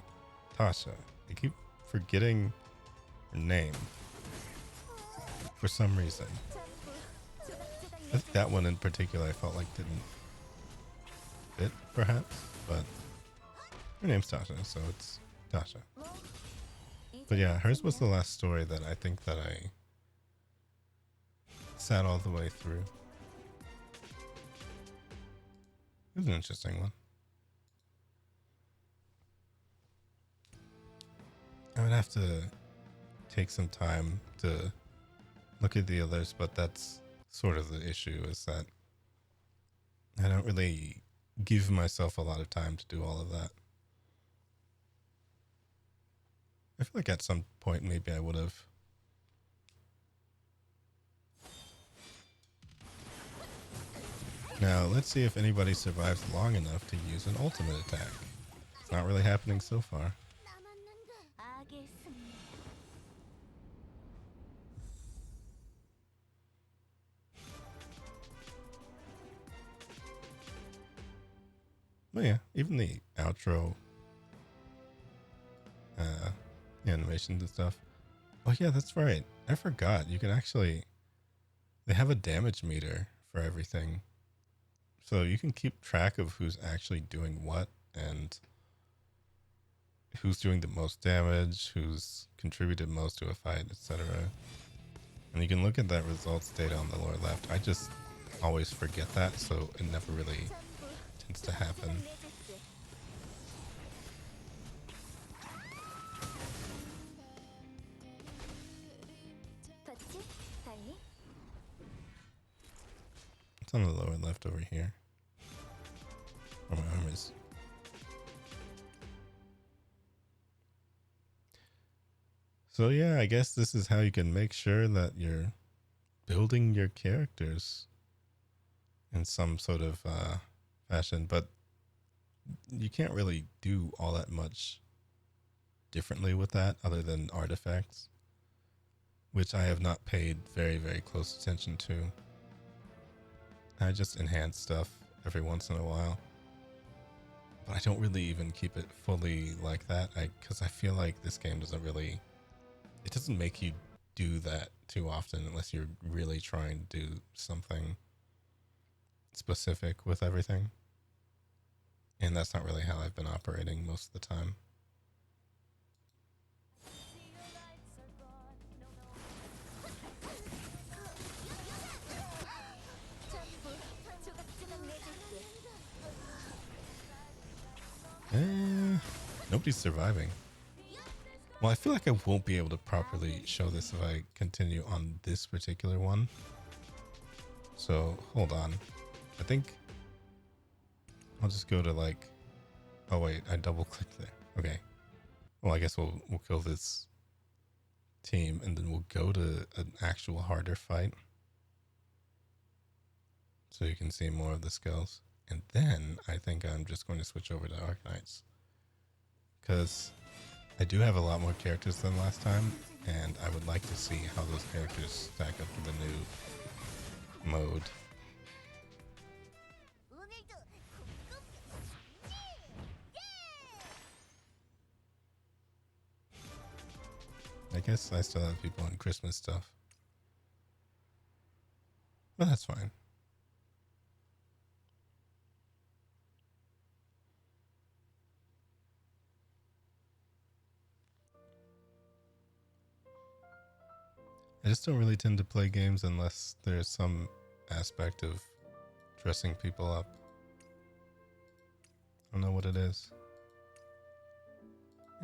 S1: Tasha. I keep forgetting her name for some reason. I think that one in particular I felt like didn't fit, perhaps, but her name's Tasha, so it's Tasha. But yeah, hers was the last story that I think that I sat all the way through. It was an interesting one. I would have to take some time to look at the others, but that's sort of the issue, is that I don't really give myself a lot of time to do all of that. I feel like at some point maybe I would have. Now, let's see if anybody survives long enough to use an ultimate attack. It's not really happening so far. But yeah, even the outro animations and stuff. Oh yeah, that's right. I forgot. You can actually... They have a damage meter for everything. So you can keep track of who's actually doing what and who's doing the most damage, who's contributed most to a fight, etc. And you can look at that results data on the lower left. I just always forget that, so it never really tends to happen. It's on the lower left over here. Where my arm is. So yeah, I guess this is how you can make sure that you're building your characters in some sort of fashion, but you can't really do all that much differently with that other than artifacts, which I have not paid very, very close attention to. I just enhance stuff every once in a while, but I don't really even keep it fully like that, because I feel like this game doesn't really... It doesn't make you do that too often unless you're really trying to do something specific with everything. And that's not really how I've been operating most of the time. Nobody's surviving. Well, I feel like I won't be able to properly show this if I continue on this particular one. So, hold on. I think I'll just go to like... Oh wait, I double clicked there. Okay. Well, I guess we'll kill this team and then we'll go to an actual harder fight. So you can see more of the skills. And then I think I'm just going to switch over to Arknights, because I do have a lot more characters than last time, and I would like to see how those characters stack up to the new mode. I guess I still have people in Christmas stuff, but that's fine. I just don't really tend to play games unless there's some aspect of dressing people up. I don't know what it is.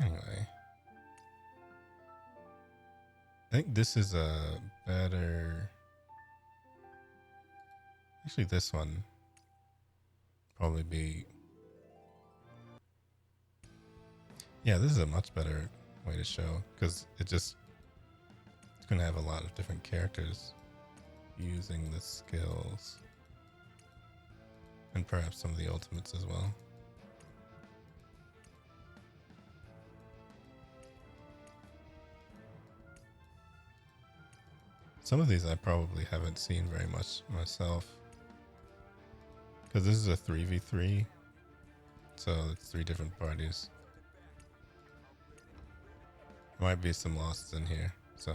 S1: Anyway. I think this is a better... Actually, this one probably be... Yeah, this is a much better way to show, because it just gonna have a lot of different characters using the skills. And perhaps some of the ultimates as well. Some of these I probably haven't seen very much myself. Because this is a 3v3. So it's 3 different parties. There might be some lost in here. So.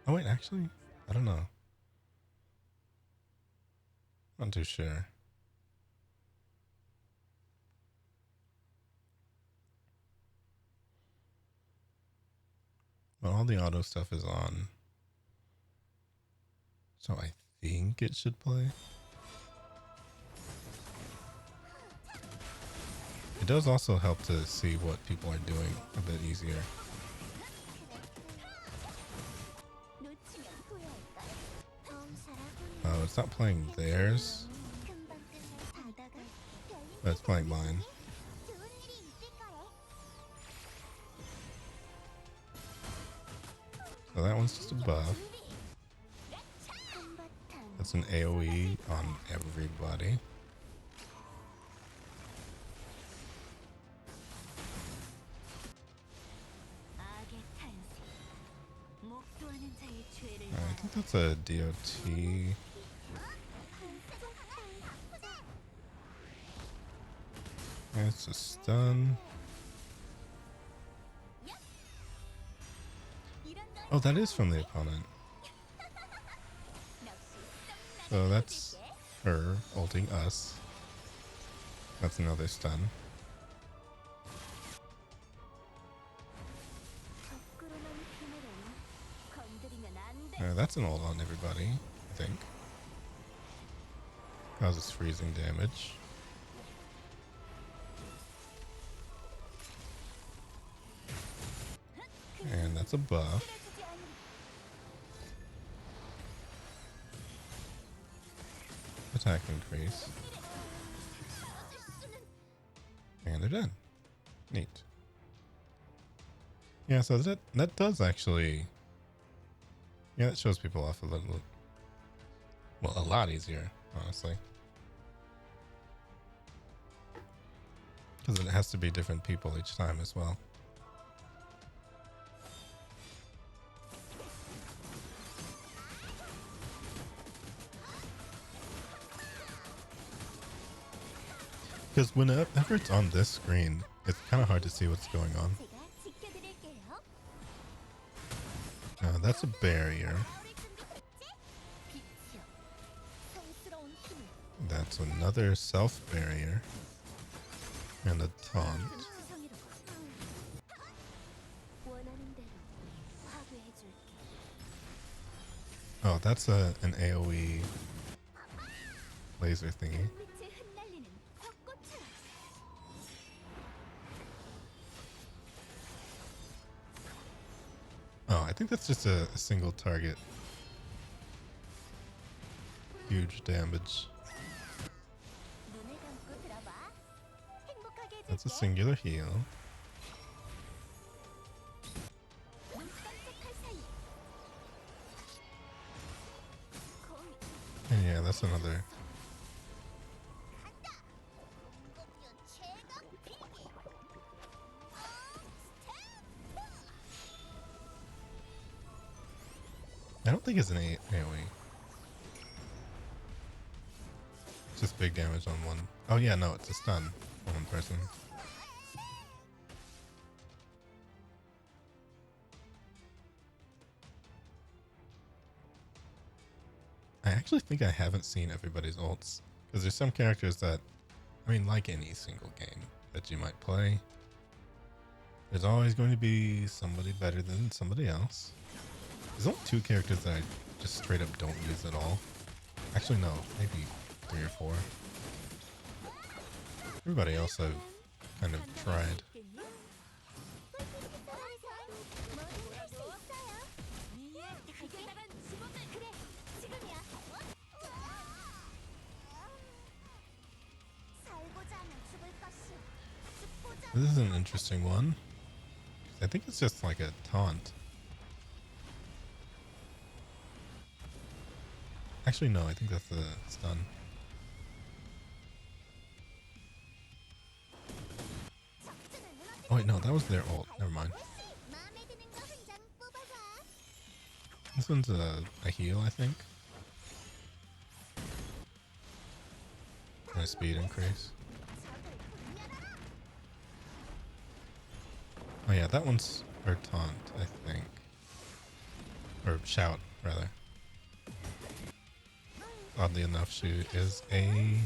S1: Oh wait, actually, I don't know. Not too sure. But all the auto stuff is on. So I think it should play. It does also help to see what people are doing a bit easier. Oh, it's not playing theirs. But it's playing mine. So that one's just a buff. That's an AoE on everybody. I think that's a DOT. It's a stun. Oh, that is from the opponent. So that's her ulting us. That's another stun. That's an ult on everybody, I think. Causes freezing damage. And that's a buff. Attack increase. And they're done. Neat. Yeah, so that does actually... Yeah, that shows people off a little... Well, a lot easier, honestly. Because it has to be different people each time as well. Because whenever it's on this screen, it's kind of hard to see what's going on. That's a barrier. That's another self barrier. And a taunt. Oh, that's an AoE laser thingy. Oh, I think that's just a single target. Huge damage. That's a singular heal. And yeah, that's another. I don't think it's an AoE. It's just big damage on one. Oh yeah, no, it's a stun on one person. I actually think I haven't seen everybody's ults. Because there's some characters that, I mean, like any single game that you might play, there's always going to be somebody better than somebody else. There's only 2 characters that I just straight up don't use at all. Actually, no, maybe 3 or 4. Everybody else I've kind of tried. This is an interesting one. I think it's just like a taunt. Actually, no, I think that's the stun. Oh wait, no, that was their ult. Never mind. This one's a heal, I think. And a speed increase. Oh yeah, that one's her taunt, I think. Or shout, rather. Oddly enough, she is a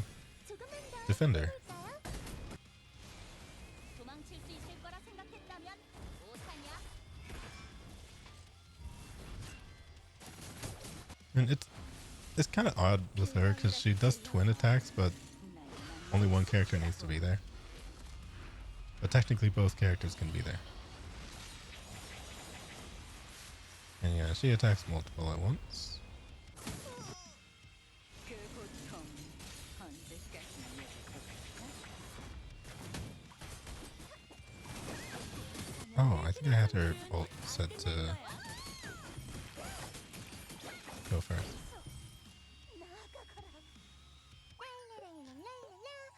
S1: defender. And it's kind of odd with her because she does twin attacks, but only one character needs to be there. But technically both characters can be there. And yeah, she attacks multiple at once. Oh, I think I had her ult set to go first.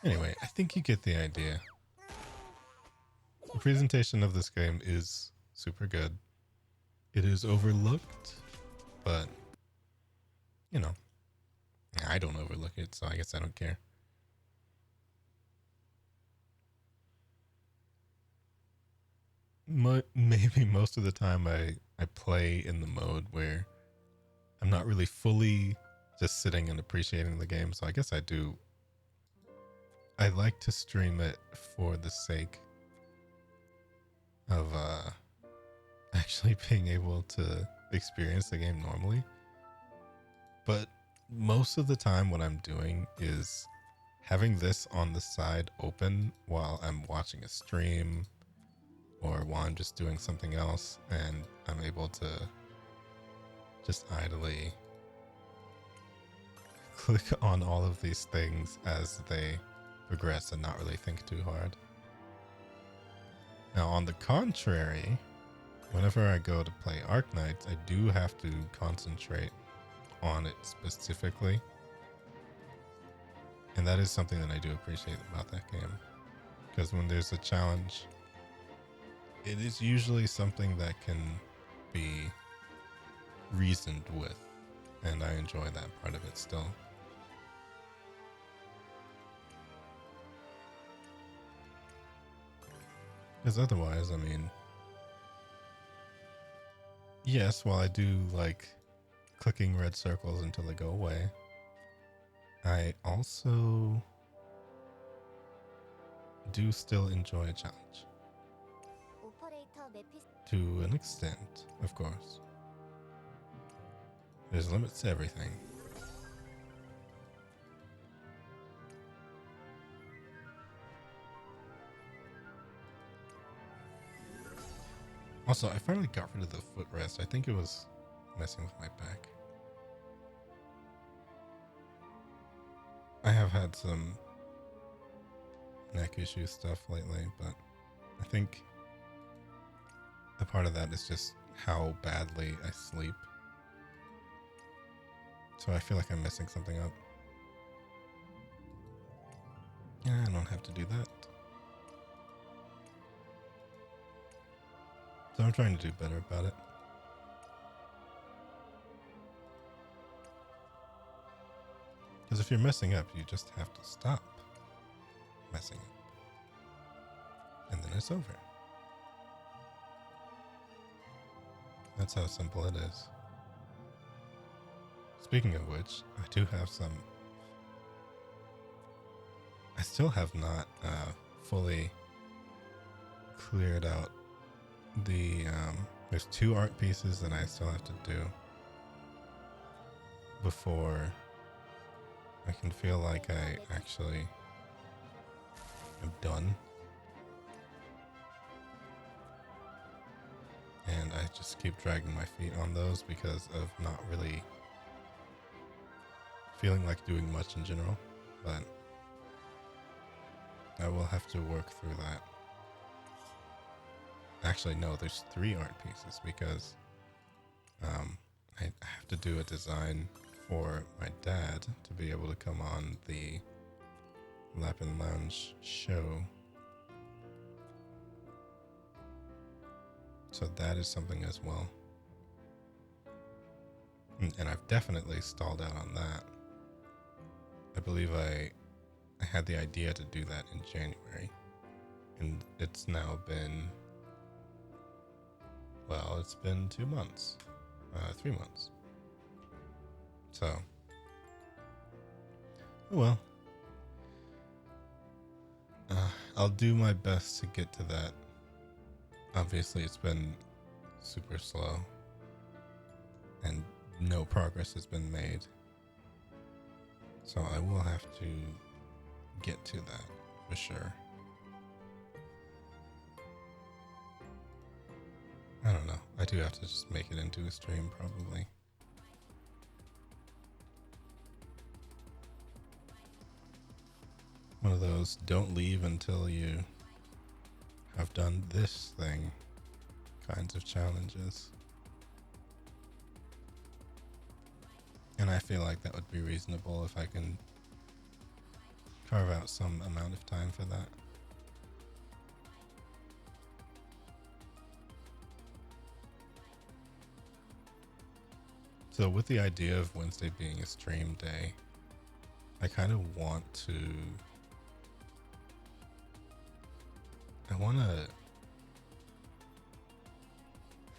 S1: Anyway, I think you get the idea. The presentation of this game is super good. It is overlooked, but, you know, I don't overlook it, so I guess I don't care. Maybe most of the time I play in the mode where I'm not really fully just sitting and appreciating the game, so I guess I do. I like to stream it for the sake of actually being able to experience the game normally. But most of the time what I'm doing is having this on the side open while I'm watching a stream or while I'm just doing something else, and I'm able to just idly click on all of these things as they progress and not really think too hard. Now, on the contrary, whenever I go to play Arknights, I do have to concentrate on it specifically. And that is something that I do appreciate about that game. Because when there's a challenge, it is usually something that can be reasoned with. And I enjoy that part of it still. Because otherwise, I mean, yes, while I do like clicking red circles until they go away, I also do still enjoy a challenge. To an extent, of course. There's limits to everything. Also, I finally got rid of the footrest. I think it was messing with my back. I have had some neck issue stuff lately, but I think a part of that is just how badly I sleep. So I feel like I'm messing something up. Yeah, I don't have to do that. So I'm trying to do better about it. Because if you're messing up, you just have to stop messing up. And then it's over. That's how simple it is. Speaking of which, I do have some... I still have not fully cleared out the... there's 2 art pieces that I still have to do before I can feel like I actually am done. And I just keep dragging my feet on those because of not really feeling like doing much in general, but I will have to work through that. Actually, no, there's 3 art pieces because I have to do a design for my dad to be able to come on the Lap and Lounge show. So that is something as well. And I've definitely stalled out on that. I believe I had the idea to do that in January. And it's now been, well, it's been 2 months. 3 months. So, oh well. I'll do my best to get to that. Obviously, it's been super slow. And no progress has been made. So I will have to get to that for sure. I don't know. I do have to just make it into a stream probably. One of those don't leave until you have done this thing kinds of challenges. And I feel like that would be reasonable if I can carve out some amount of time for that. So with the idea of Wednesday being a stream day, I kind of want to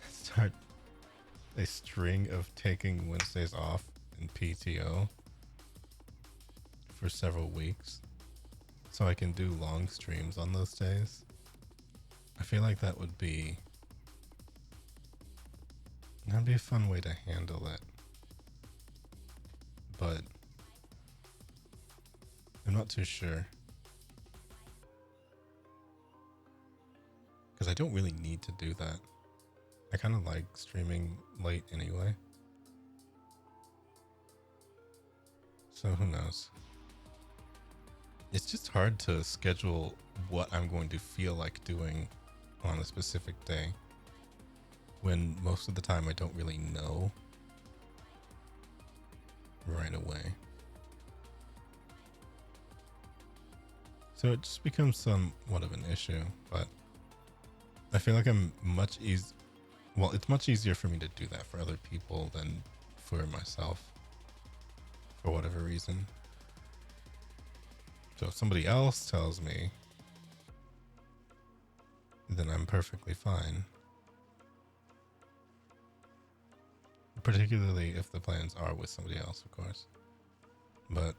S1: start a string of taking Wednesdays off in PTO for several weeks so I can do long streams on those days. I feel like that'd be a fun way to handle it. But I'm not too sure. Because I don't really need to do that. I kind of like streaming late anyway. So who knows? It's just hard to schedule what I'm going to feel like doing on a specific day, when most of the time I don't really know right away. So it just becomes somewhat of an issue, but I feel like it's much easier for me to do that for other people than for myself, for whatever reason. So if somebody else tells me, then I'm perfectly fine. Particularly if the plans are with somebody else, of course. But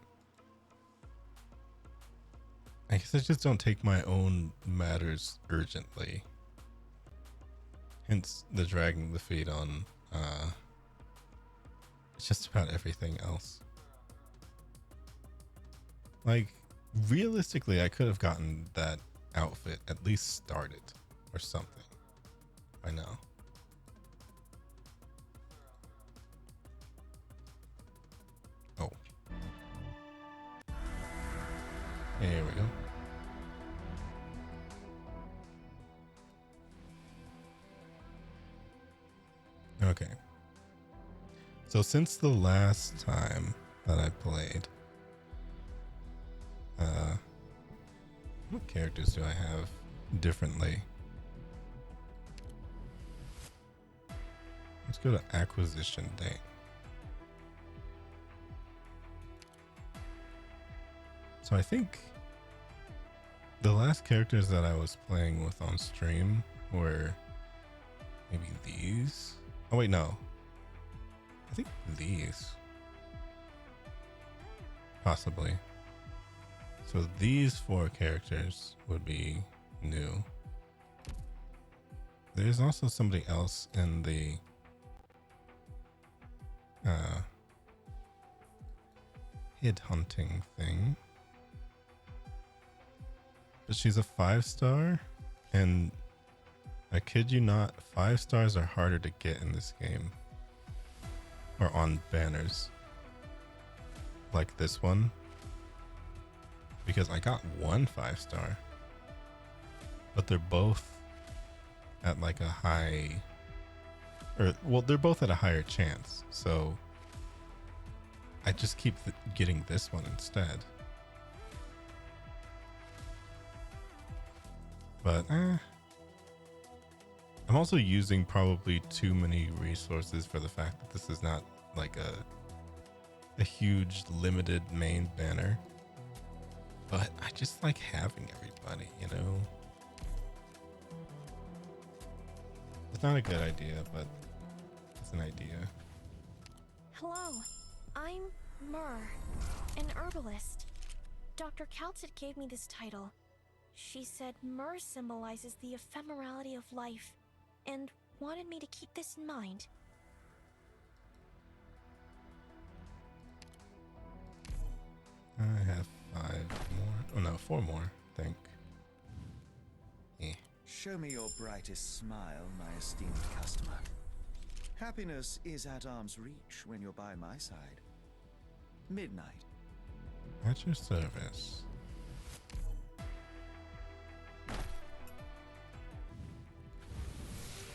S1: I guess I just don't take my own matters urgently. Hence the dragging the feet on just about everything else. Like, realistically, I could have gotten that outfit at least started or something by now. Oh. Here we go. Okay. So since the last time that I played, what characters do I have differently? Let's go to acquisition date. So I think the last characters that I was playing with on stream were maybe these. Oh wait, no. I think these. Possibly. So these 4 characters would be new. There's also somebody else in the hid hunting thing. But she's a 5-star, and I kid you not, 5 stars are harder to get in this game. Or on banners. Like this one. Because I got 1 5-star. But they're both at like a high, or well, they're both at a higher chance. So I just keep getting this one instead. But I'm also using probably too many resources for the fact that this is not like a huge limited main banner. But I just like having everybody, you know? It's not a good idea, but it's an idea.
S3: Hello, I'm Myrrh, an herbalist. Dr. Calcit gave me this title. She said myrrh symbolizes the ephemerality of life, and wanted me to keep this in mind.
S1: I have 5 more. Oh no, 4 more, I think.
S4: Show me your brightest smile, my esteemed customer. Happiness is at arm's reach when you're by my side. Midnight.
S1: At your service.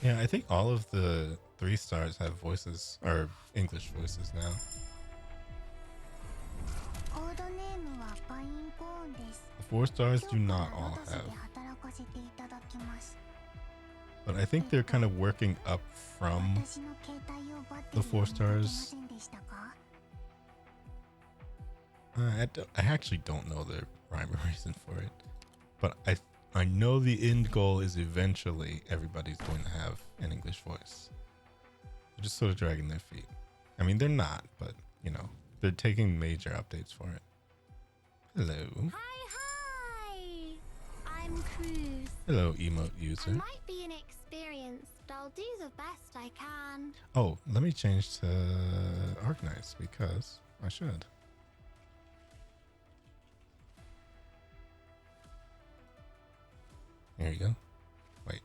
S1: Yeah, I think all of the 3 stars have voices, or English voices now. The 4 stars do not all have. But I think they're kind of working up from the 4 stars. I actually don't know the rhyme or reason for it. But I know the end goal is eventually everybody's going to have an English voice. They're just sort of dragging their feet. I mean, they're not, but, you know, they're taking major updates for it. Hello.
S2: Hi! I'm Cruz.
S1: Hello, emote user.
S2: I might be inexperienced, but I'll do the best I can.
S1: Oh, let me change to Arknights because I should. There you go. Wait.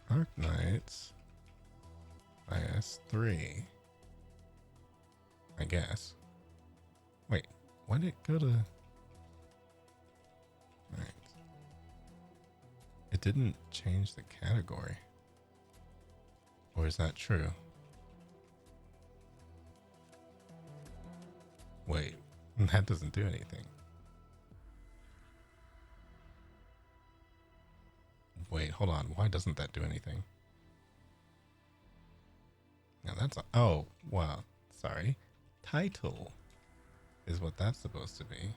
S1: Arknights IS3. I guess. Wait, why did it go to... Alright. It didn't change the category. Or is that true? Wait, that doesn't do anything. Wait, hold on. Why doesn't that do anything? Now that's a, oh, wow. Sorry. Title is what that's supposed to be,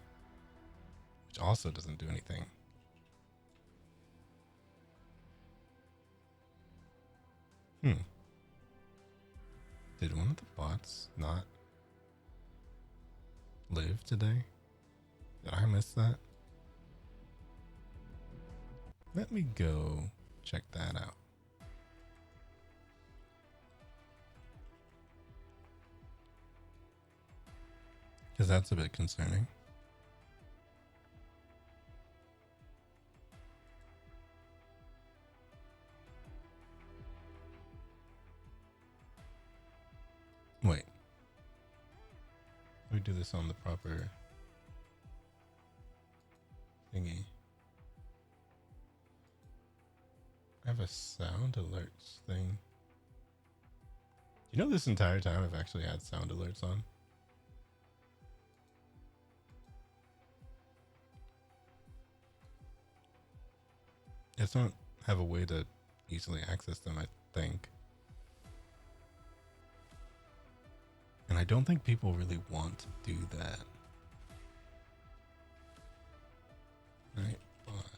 S1: which also doesn't do anything. Did one of the bots not live today? Did I miss that? Let me go check that out. Because that's a bit concerning. Wait. Let me do this on the proper thingy. I have a sound alerts thing. You know, this entire time I've actually had sound alerts on. I just don't have a way to easily access them, I think. And I don't think people really want to do that. Right? But...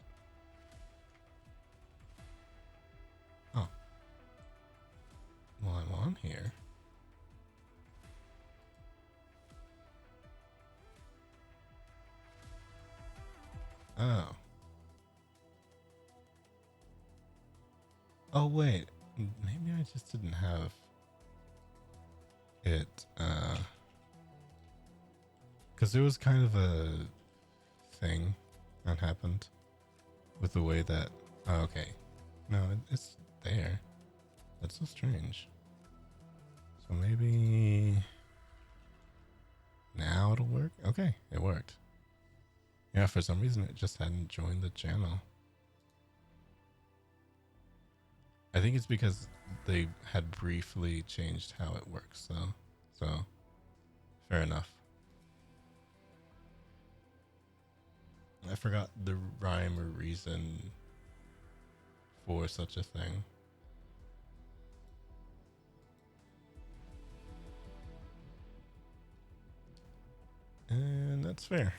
S1: oh. Well, I'm on here. Oh. Oh, wait. Maybe I just didn't have it, because there was kind of a thing that happened with the way that, oh, okay. No, it's there. That's so strange. So maybe now it'll work? Okay, it worked. Yeah, for some reason it just hadn't joined the channel. I think it's because they had briefly changed how it works, though. So, fair enough. I forgot the rhyme or reason for such a thing. And that's fair.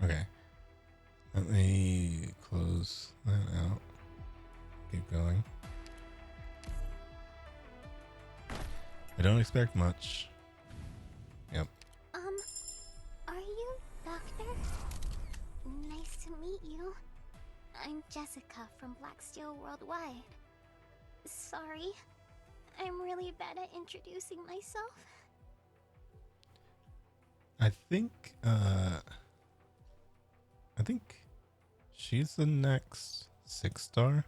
S1: Okay. Let me close that out. Keep going. I don't expect much. Yep.
S2: Are you Doctor? Nice to meet you. I'm Jessica from Black Steel Worldwide. Sorry, I'm really bad at introducing myself.
S1: I think she's the next 6-star.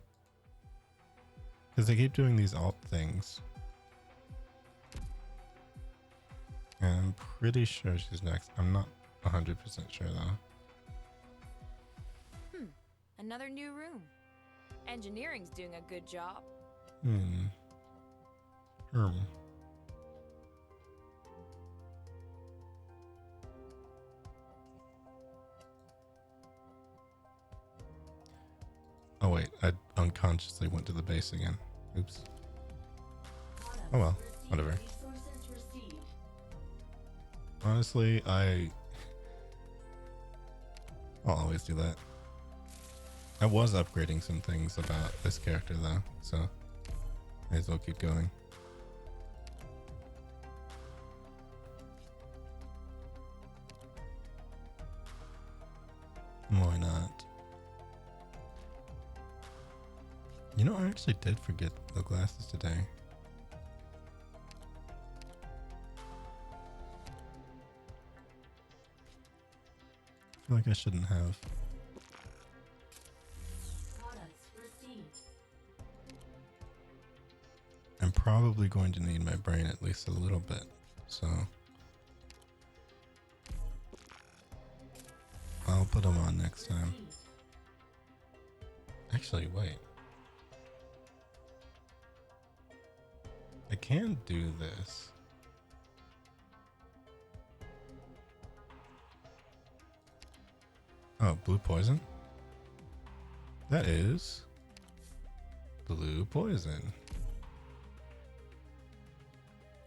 S1: Because they keep doing these alt things. And I'm pretty sure she's next. I'm not 100% sure though.
S5: Another new room. Engineering's doing a good job.
S1: Oh wait, I unconsciously went to the base again. Oops. Oh well, whatever. Honestly, I'll always do that. I was upgrading some things about this character though, so may as well keep going. Why not? You know, I actually did forget the glasses today. I feel like I shouldn't have. I'm probably going to need my brain at least a little bit, so I'll put them on next time. Actually, wait. I can do this. Oh, blue poison? That is blue poison.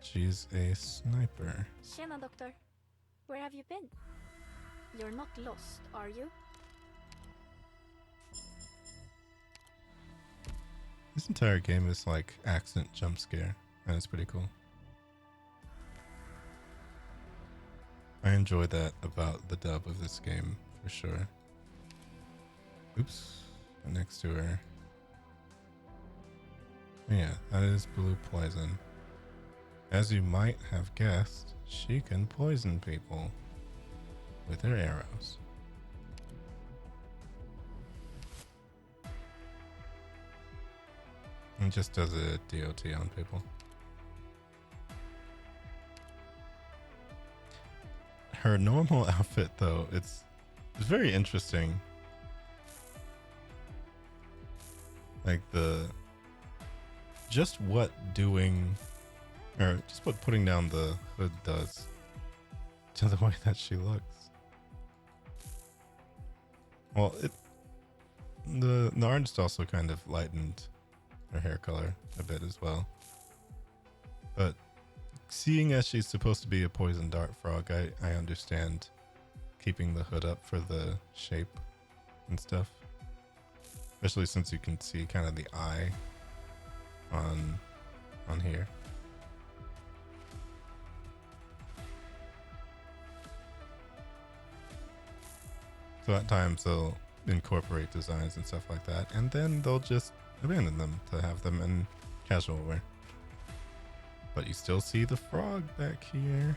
S1: She's a sniper.
S6: Tjena, Doctor. Where have you been? You're not lost, are you?
S1: This entire game is like accent jump scare, and it's pretty cool. I enjoy that about the dub of this game, for sure. Oops, next to her. Yeah, that is blue poison. As you might have guessed, she can poison people with her arrows. And just does a DOT on people. Her normal outfit, though, it's very interesting. Like just what putting down the hood does to the way that she looks. Well, the artist also kind of lightened her hair color a bit as well. But seeing as she's supposed to be a poison dart frog, I understand keeping the hood up for the shape and stuff. Especially since you can see kind of the eye on here. So at times they'll incorporate designs and stuff like that, and then they'll just abandon them to have them in casual wear. But you still see the frog back here.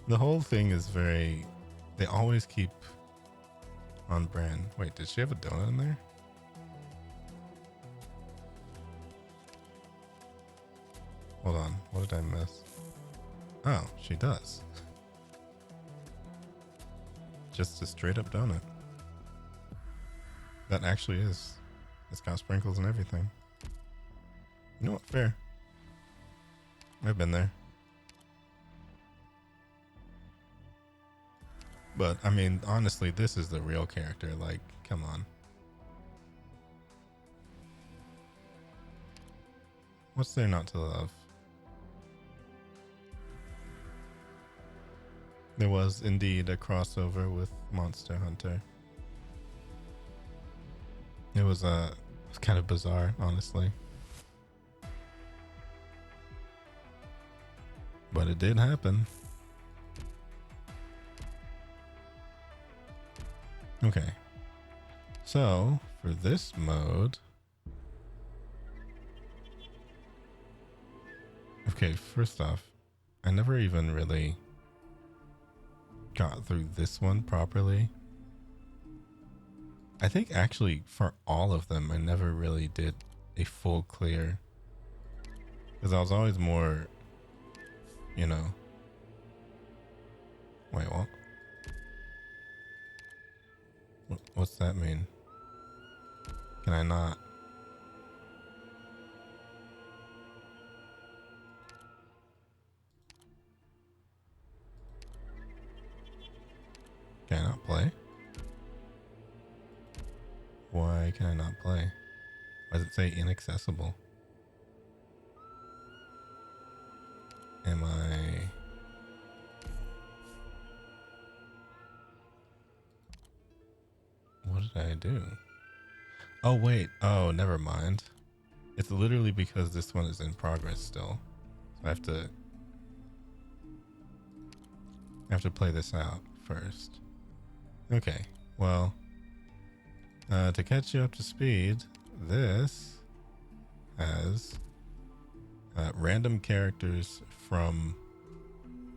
S1: The whole thing is they always keep on brand. Wait, did she have a donut in there? Hold on, what did I miss? Oh, she does. just a straight up donut. That actually is. It's got sprinkles and everything. You know what? Fair. I've been there. But, I mean, honestly, this is the real character. Like, come on. What's there not to love? There was indeed a crossover with Monster Hunter. It was kind of bizarre, honestly. But it did happen. Okay. So, for this mode... Okay, first off, I never even really got through this one properly. I think actually for all of them, I never really did a full clear. Because I was always more, you know... Wait, what? What's that mean? Can I not? Can I not play? Why can I not play? Why does it say inaccessible? Am I... What did I do? Oh, wait. Oh, never mind. It's literally because this one is in progress still. So I have to play this out first. Okay. Well, to catch you up to speed, this has random characters from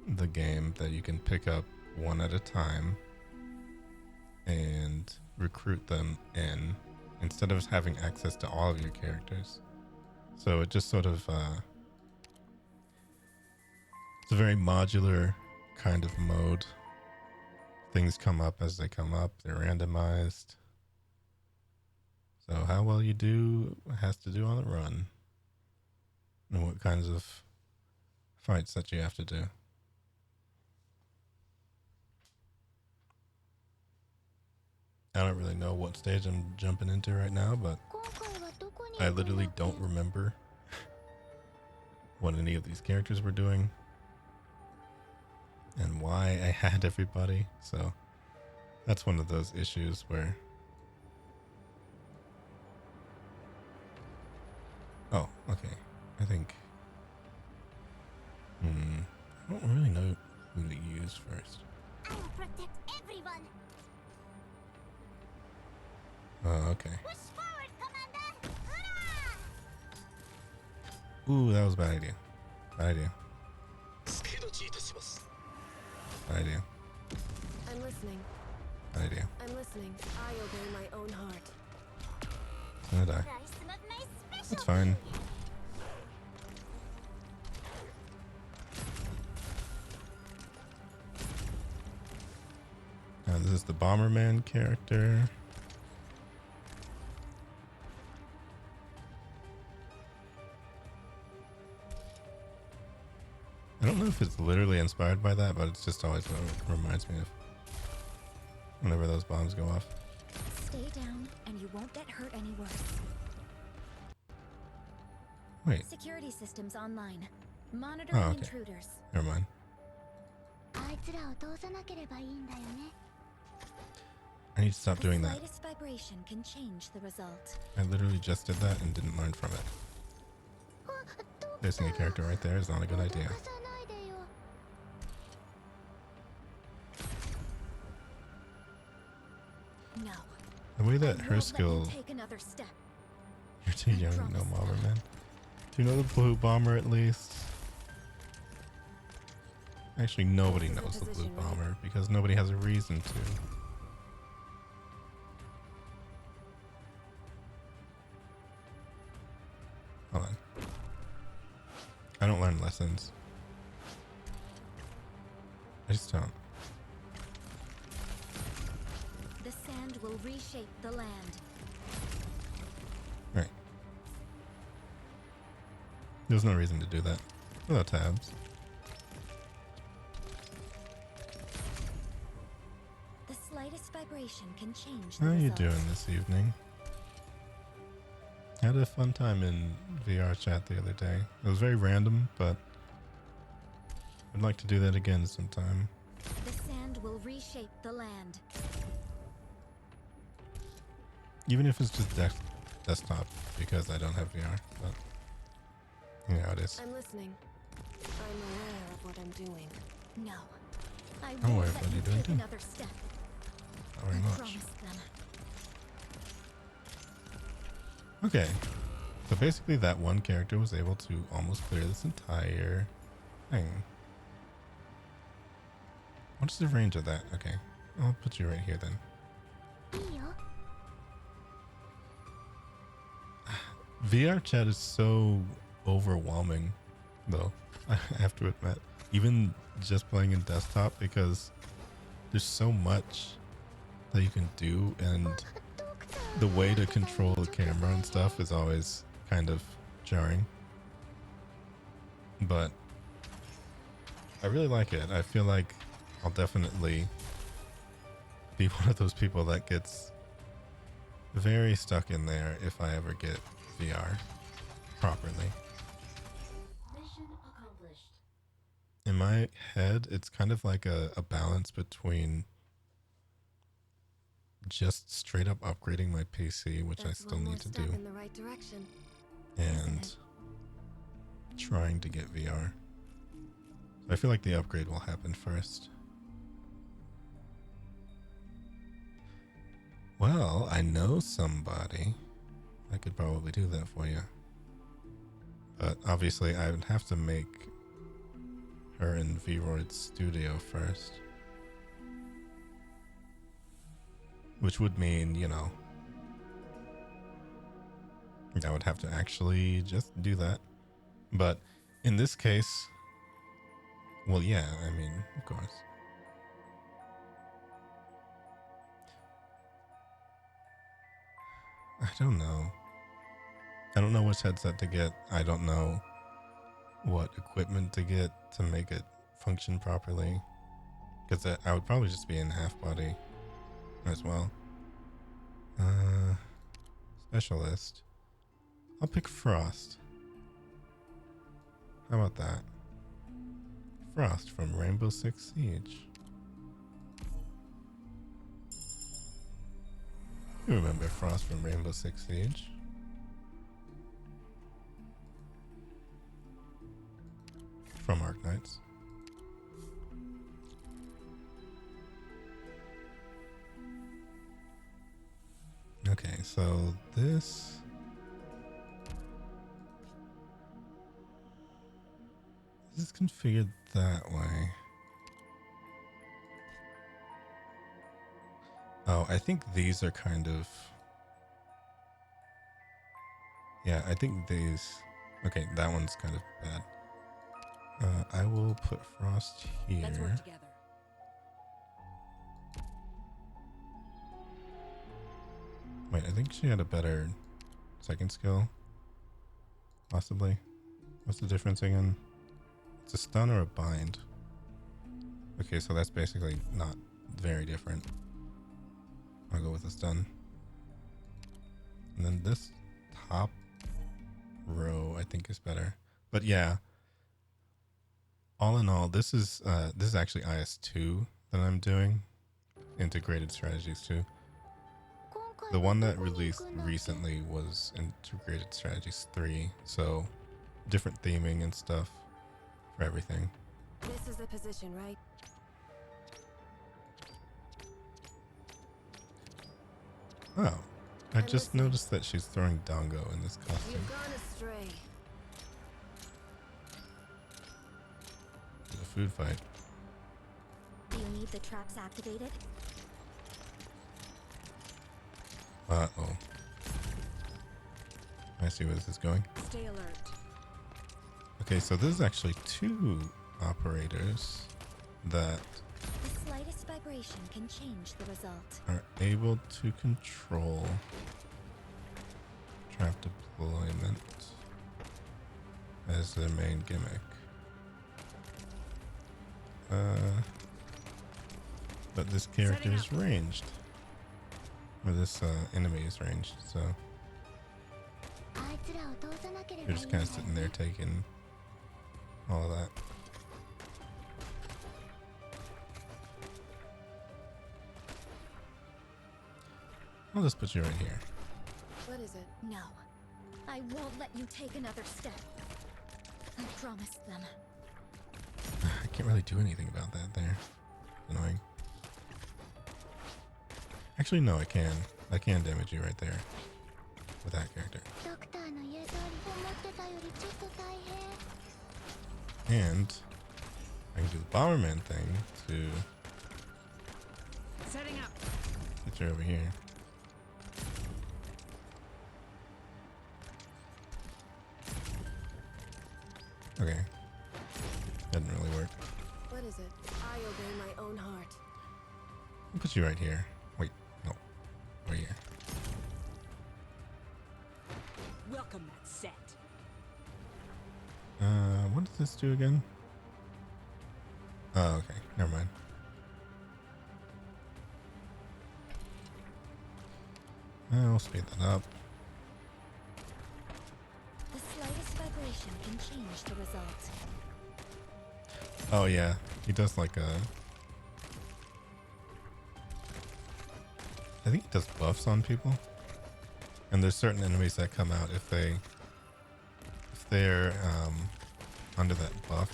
S1: the game that you can pick up one at a time and recruit them in instead of having access to all of your characters. So it just sort of it's a very modular kind of mode. Things come up as they come up. They're randomized. So how well you do has to do on the run. And what kinds of fights that you have to do. I don't really know what stage I'm jumping into right now, but I literally don't remember what any of these characters were doing and why I had everybody. So that's one of those issues where... Oh, okay. I think... I don't really know who to use first.
S2: I'll protect everyone.
S1: Oh, okay.
S2: Push forward, Commander! Hurrah!
S1: Ooh, that was a bad idea. Bad idea. Bad idea.
S3: I'm listening.
S1: Bad idea.
S3: I'm listening. I obey my own heart.
S1: I'm gonna die.
S2: Try some of my special
S1: It's fine. This is the Bomberman character. I don't know if it's literally inspired by that, but it's just always what it reminds me of whenever those bombs go off.
S2: Stay down and you won't get hurt any worse.
S1: Wait,
S2: Security systems online. Monitoring
S1: Oh, okay.
S2: intruders.
S1: never mind. I need to stop doing that.
S2: Slightest vibration can change the result.
S1: I literally just did that and didn't learn from it. Placing a character right there is not a good idea.
S2: No.
S1: The way that
S2: I
S1: her
S2: won't let
S1: skill...
S2: you take another step.
S1: You're too young to know Bomberman. Do you know the Blue Bomber at least? Actually, nobody knows the Blue Bomber because nobody has a reason to. Hold on. I don't learn lessons. I just don't.
S2: The sand will reshape the land.
S1: Right. There's no reason to do that. Without tabs.
S2: The slightest vibration can change the
S1: How are you
S2: results.
S1: doing this evening? Had a fun time in VR chat the other day. It was very random, but I'd like to do that again sometime.
S2: The sand will reshape the land.
S1: Even if it's just desktop, because I don't have VR. But you know how it is.
S3: I'm listening. I'm aware of what I'm doing.
S2: No. I
S1: I'm
S2: won't
S1: aware of
S2: let
S1: what
S2: you
S1: you're doing
S2: take
S1: too.
S2: another step.
S1: Not very
S2: I
S1: much.
S2: promised them.
S1: Okay. So basically that one character was able to almost clear this entire thing. What's the range of that? Okay. I'll put you right here then. VR chat is so overwhelming, though, I have to admit. Even just playing in desktop, because there's so much that you can do, and the way to control the camera and stuff is always kind of jarring. But I really like it. I feel like I'll definitely be one of those people that gets very stuck in there if I ever get VR properly.
S2: Mission accomplished.
S1: In my head, it's kind of like a balance between just straight up upgrading my PC, which I still need to do,
S3: in the right direction.
S1: and trying to get VR. I feel like the upgrade will happen first. Well, I know somebody. I could probably do that for you. But obviously I would have to make her in V-Roid's studio first. Which would mean, you know, I would have to actually just do that. But in this case, well, yeah, I mean, of course. I don't know. I don't know which headset to get. I don't know what equipment to get to make it function properly. Because I would probably just be in half body as well. Specialist. I'll pick Frost. How about that? Frost from Rainbow Six Siege. You remember Frost from Rainbow Six Siege? From Arknights. Okay, so this... This is configured that way. Oh, I think these are kind of... Yeah, I think these... Okay, that one's kind of bad. I will put Frost here.
S5: Let's work together.
S1: Wait, I think she had a better second skill. Possibly. What's the difference again? It's a stun or a bind. Okay, so that's basically not very different. I'll go with a stun. And then this top row I think is better. But yeah. All in all, this is actually IS2 that I'm doing. Integrated Strategies 2. The one that released recently was Integrated Strategies 3, so different theming and stuff for everything.
S3: This is the position, right?
S1: Oh, I just noticed that she's throwing Dongo in this costume.
S3: You've gone astray.
S1: It's a food fight.
S2: Do you need the traps activated?
S1: Uh-oh. I see where this is going.
S3: Stay alert.
S1: Okay, so this is actually two operators that
S2: The slightest vibration
S7: vibration can change the result.
S1: are able to control trap deployment as their main gimmick. But this character is ranged. Or this enemy is ranged, so you're just kind of sitting there taking all of that. I'll just put you right here.
S7: What is it? No. I won't let you take another step. I promised them.
S1: I can't really do anything about that there. Annoying. Actually, no, I can. I can damage you right there. With that character. And I can do the Bomberman thing to
S5: Setting up.
S1: get you over here. Okay. Didn't really work.
S7: What is it? I obey my own heart.
S1: I'll put you right here. Wait, no. Right here.
S5: Welcome that set.
S1: What does this do again? Oh, okay. Never mind. I'll speed that up.
S7: The slightest vibration can change the result.
S1: Oh yeah, he does like a... I think he does buffs on people. And there's certain enemies that come out if they're under that buff,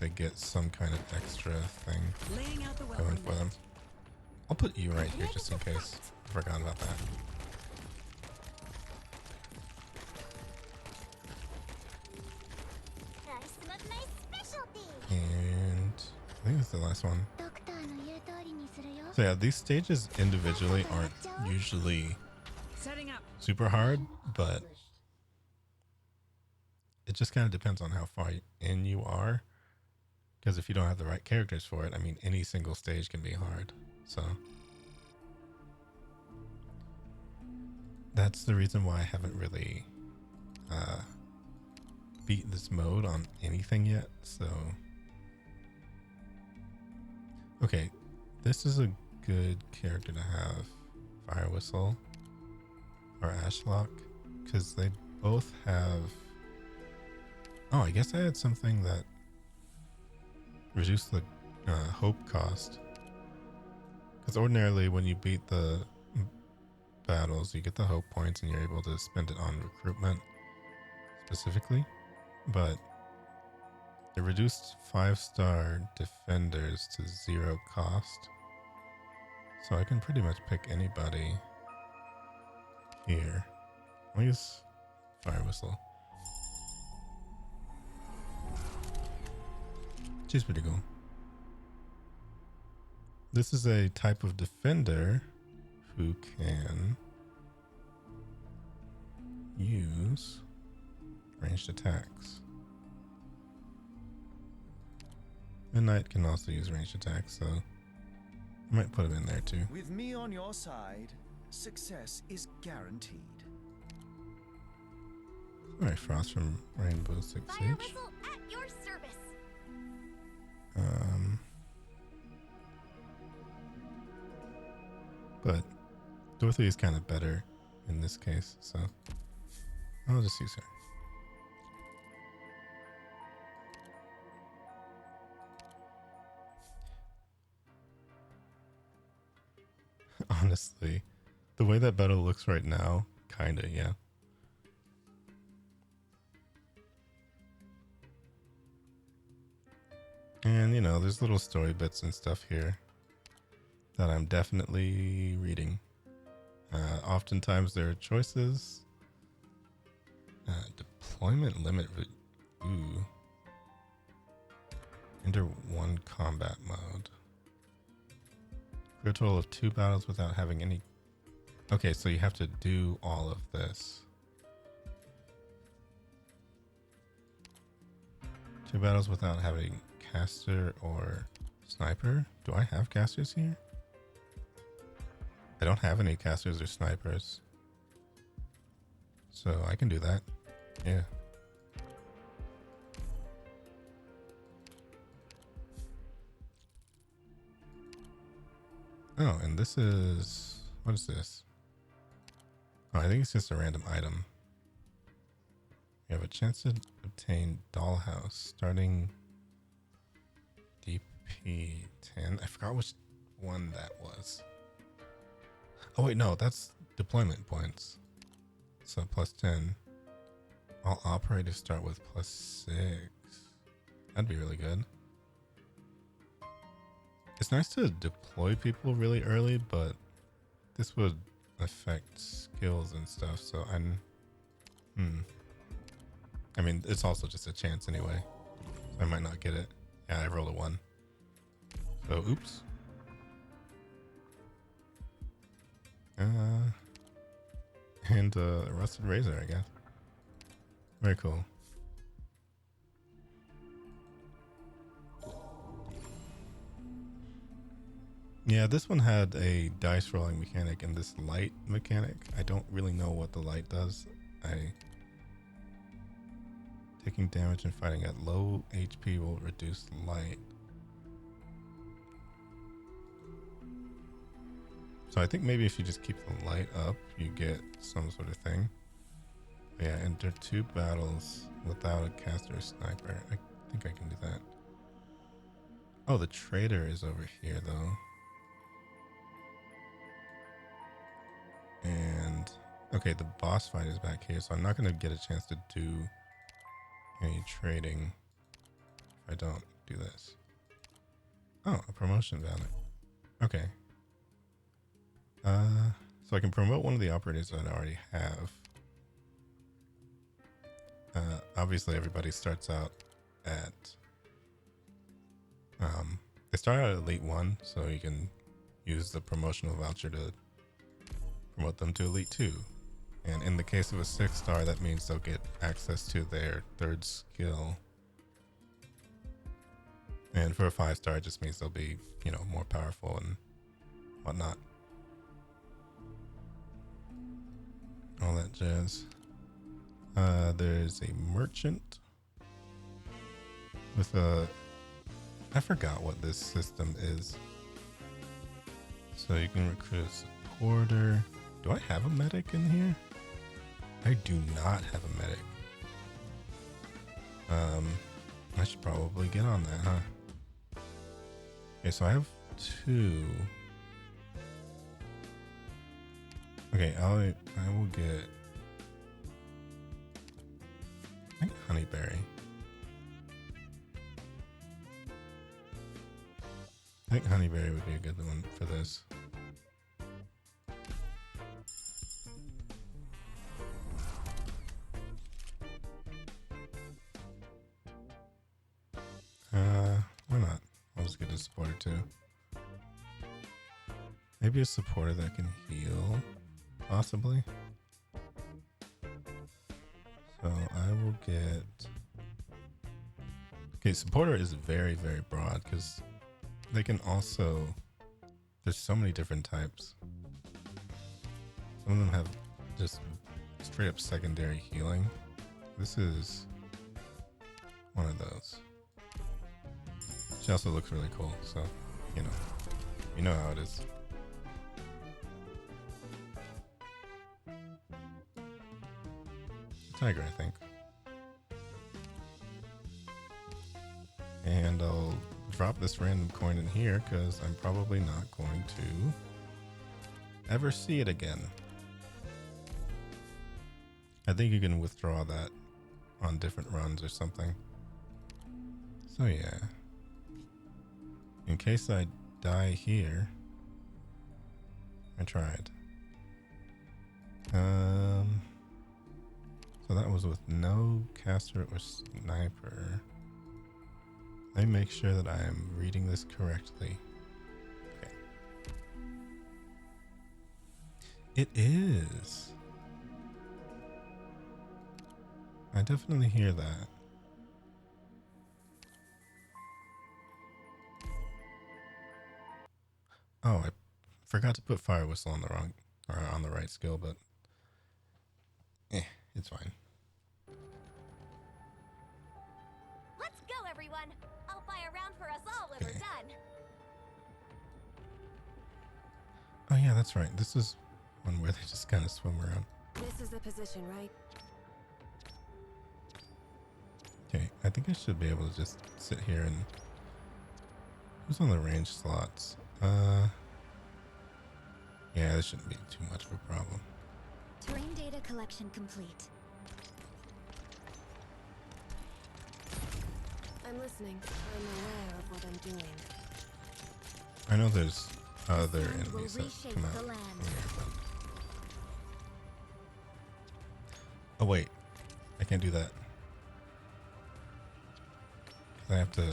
S1: they get some kind of extra thing
S5: Laying out the
S1: going for them. I'll put you right here just in case. I forgot about that. And I think that's the last one. So yeah, these stages individually aren't usually
S5: Setting up.
S1: super hard, but it just kind of depends on how far in you are. Because if you don't have the right characters for it, I mean, any single stage can be hard. So that's the reason why I haven't really beat this mode on anything yet. So okay, this is a good character to have, Fire Whistle or Ashlock, because they both have... Oh, I guess I had something that reduced the hope cost. Because ordinarily when you beat the battles, you get the hope points and you're able to spend it on recruitment specifically. But it reduced 5-star defenders to 0 cost. So I can pretty much pick anybody here. I'll use Fire Whistle. She's pretty cool. This is a type of defender who can use ranged attacks. Midnight can also use ranged attacks, so I might put him in there too.
S4: With me on your side, success is guaranteed.
S1: Alright, Frost from Rainbow Six
S7: Fire
S1: Siege.
S7: Whistle at your service.
S1: But Dorothy is kind of better in this case, so I'll just use her. Honestly, the way that battle looks right now, kinda, yeah. And, you know, there's little story bits and stuff here that I'm definitely reading. Oftentimes there are choices. Deployment limit. Ooh. Enter one combat mode. Clear a total of 2 battles without having any... Okay, so you have to do all of this. 2 battles without having caster or sniper. Do I have casters here? I don't have any casters or snipers, so I can do that. Yeah. Oh, and this is... what is this? Oh, I think it's just a random item. You have a chance to obtain Dollhouse starting DP10. I forgot which one that was. Oh wait, no, that's deployment points. So plus 10. All operators start with plus 6. That'd be really good. It's nice to deploy people really early, but this would affect skills and stuff, so I mean, it's also just a chance anyway. So I might not get it. Yeah, I rolled a 1. So, oops. And a rusted razor, I guess. Very cool. Yeah, this one had a dice rolling mechanic and this light mechanic. I don't really know what the light does. Taking damage and fighting at low HP will reduce light. So I think maybe if you just keep the light up, you get some sort of thing. But yeah, enter 2 battles without a caster or sniper. I think I can do that. Oh, the trader is over here though. And okay, the boss fight is back here, so I'm not going to get a chance to do any trading if I don't do this. Oh, a promotion banner. Okay. So I can promote one of the operators that I already have. Obviously everybody starts out at they start out at Elite 1, so you can use the promotional voucher to promote them to Elite 2. And in the case of a 6-star, that means they'll get access to their 3rd skill. And for a 5-star, it just means they'll be, you know, more powerful and whatnot. All that jazz. There's a merchant with a... I forgot what this system is. So you can recruit a supporter. Do I have a medic in here? I do not have a medic. I should probably get on that, huh? Okay, so I have 2. Okay, I will get... I think Honeyberry. I think Honeyberry would be a good one for this. Why not? I'll just get a supporter too. Maybe a supporter that can heal, possibly. So I will get... Okay, supporter is very, very broad because they can also... There's so many different types. Some of them have just straight up secondary healing. This is one of those. She also looks really cool, so, you know how it is. Tiger, I think. And I'll drop this random coin in here because I'm probably not going to ever see it again. I think you can withdraw that on different runs or something. So yeah. In case I die here, I tried. So that was with no caster or sniper. Let me make sure that I am reading this correctly. Okay. It is. I definitely hear that. Oh, I Forgot to put fire whistle on the wrong or on the right skill, but it's fine.
S7: Let's go, everyone! I'll buy a round for us all when we're done.
S1: Oh yeah, that's right. This is one where they just kind of swim around.
S8: This is the position, right?
S1: Okay, I think I should be able to just sit here and... Who's on the range slots? Yeah, this shouldn't be too much of a problem.
S7: Terrain data collection complete.
S8: I'm listening. I'm aware of what I'm doing.
S1: I know there's other
S7: Sand will
S1: enemies that
S7: reshape
S1: come out
S7: the
S1: from
S7: land.
S1: here, but... Oh wait, I can't do that. I have to...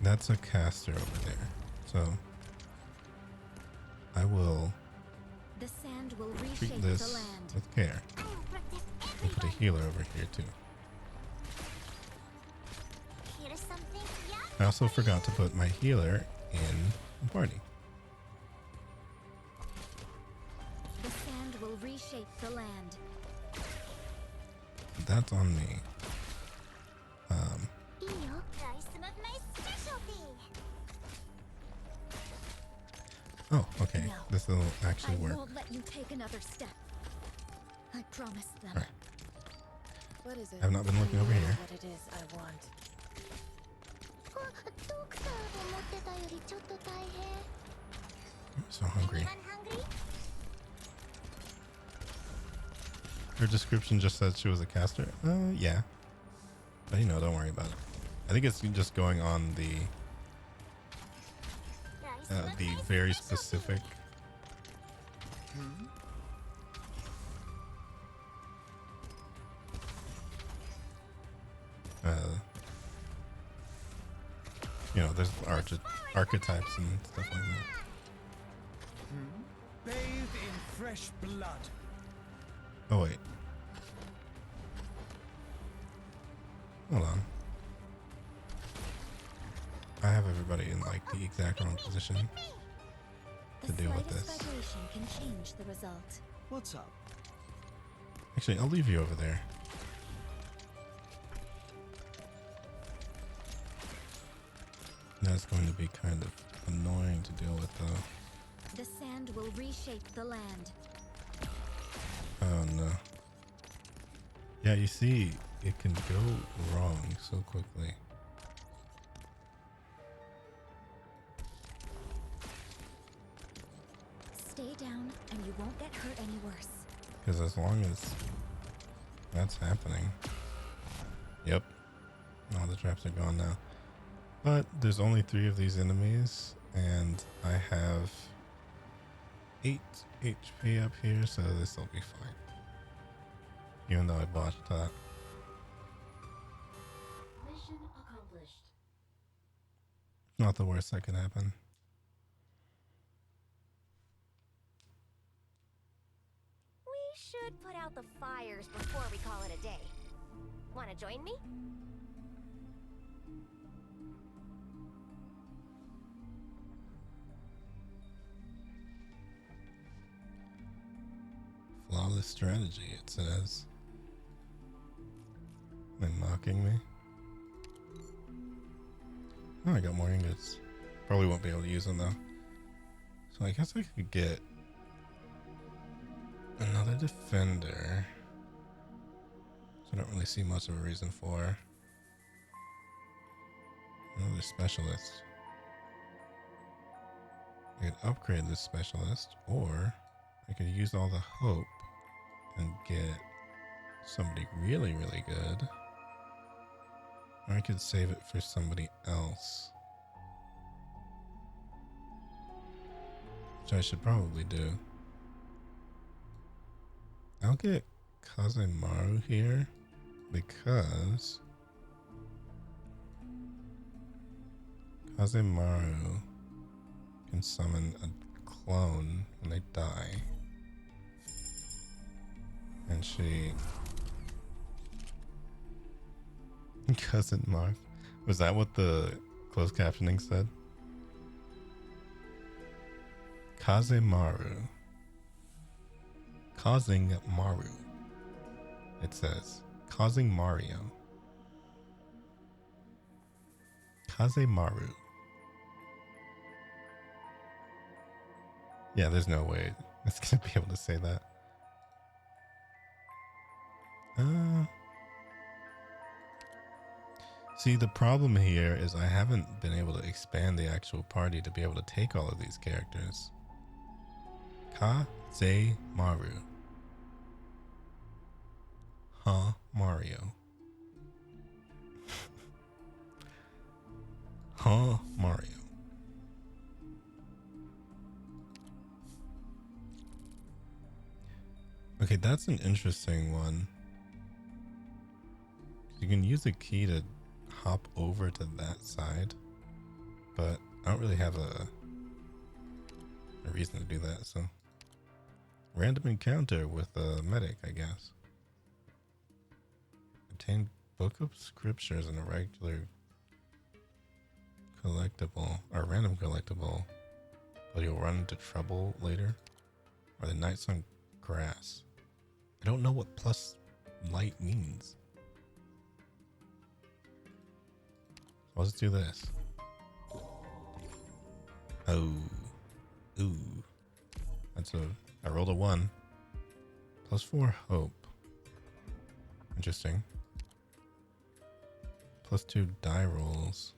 S1: That's a caster over there, so I will
S7: The sand will reshape
S1: treat
S7: the
S1: this
S7: land.
S1: with care.
S2: I will protect
S1: And put a
S2: everyone.
S1: healer over here too.
S2: Here's something. Yeah.
S1: I also forgot to put my healer in the party.
S7: The sand will reshape the land.
S1: That's on me.
S2: Try some of my specialty.
S1: Oh, okay.
S7: No.
S1: This will actually
S7: I
S1: work.
S7: won't let you take another step. I promise them.
S1: Alright.
S8: What is it?
S1: I've not been looking over
S8: I know
S1: here.
S8: What it is I want.
S2: 遠くから思ってたよりちょっと大変。
S1: I'm so hungry.
S2: Anyone hungry?
S1: Her description just said she was a caster? Yeah. But you know, don't worry about it. I think it's just going on the
S2: Try some of my
S1: very
S2: specialty.
S1: specific you know, there's archetypes and stuff like that.
S4: Bathe in fresh blood.
S1: Oh wait. Hold on. I have everybody in like the exact wrong position
S7: The
S1: to deal with
S7: slightest
S1: this.
S7: vibration can change the result.
S4: What's up?
S1: Actually, I'll leave you over there. That's going to be kind of annoying to deal with though.
S7: The sand will reshape the land.
S1: Oh no. Yeah, you see, it can go wrong so quickly.
S7: Stay down and you won't get hurt any worse.
S1: Because as long as that's happening. Yep. All the traps are gone now. But there's only 3 of these enemies, and I have 8 HP up here, so this will be fine. Even though I botched that.
S8: Mission accomplished.
S1: Not the worst that could happen.
S7: We should put out the fires before we call it a day. Want to join me?
S1: Flawless strategy, it says. They're mocking me. Oh, I got more ingots. Probably won't be able to use them though. So I guess I could get another defender. So I don't really see much of a reason for another specialist. I could upgrade this specialist, or I could use all the hope and get somebody really, really good. Or I could save it for somebody else. Which I should probably do. I'll get Kazemaru here because Kazemaru can summon a clone when they die. And she... Cousin Marv. Was that what the closed captioning said? Kazemaru. Causing Maru. It says causing Mario. Kazemaru. Yeah, there's no way it's gonna be able to say that. See, the problem here is I haven't been able to expand the actual party to be able to take all of these characters. Kazemaru. Huh, Mario. Huh, Mario. Okay, that's an interesting one. You can use a key to hop over to that side, but I don't really have a reason to do that, so random encounter with a medic, I guess. Obtain book of scriptures and a regular collectible or random collectible, but you'll run into trouble later. Or the Knights on Grass. I don't know what plus light means. Let's do this. Oh. Ooh. I rolled a 1. +4 hope. Interesting. +2 die rolls.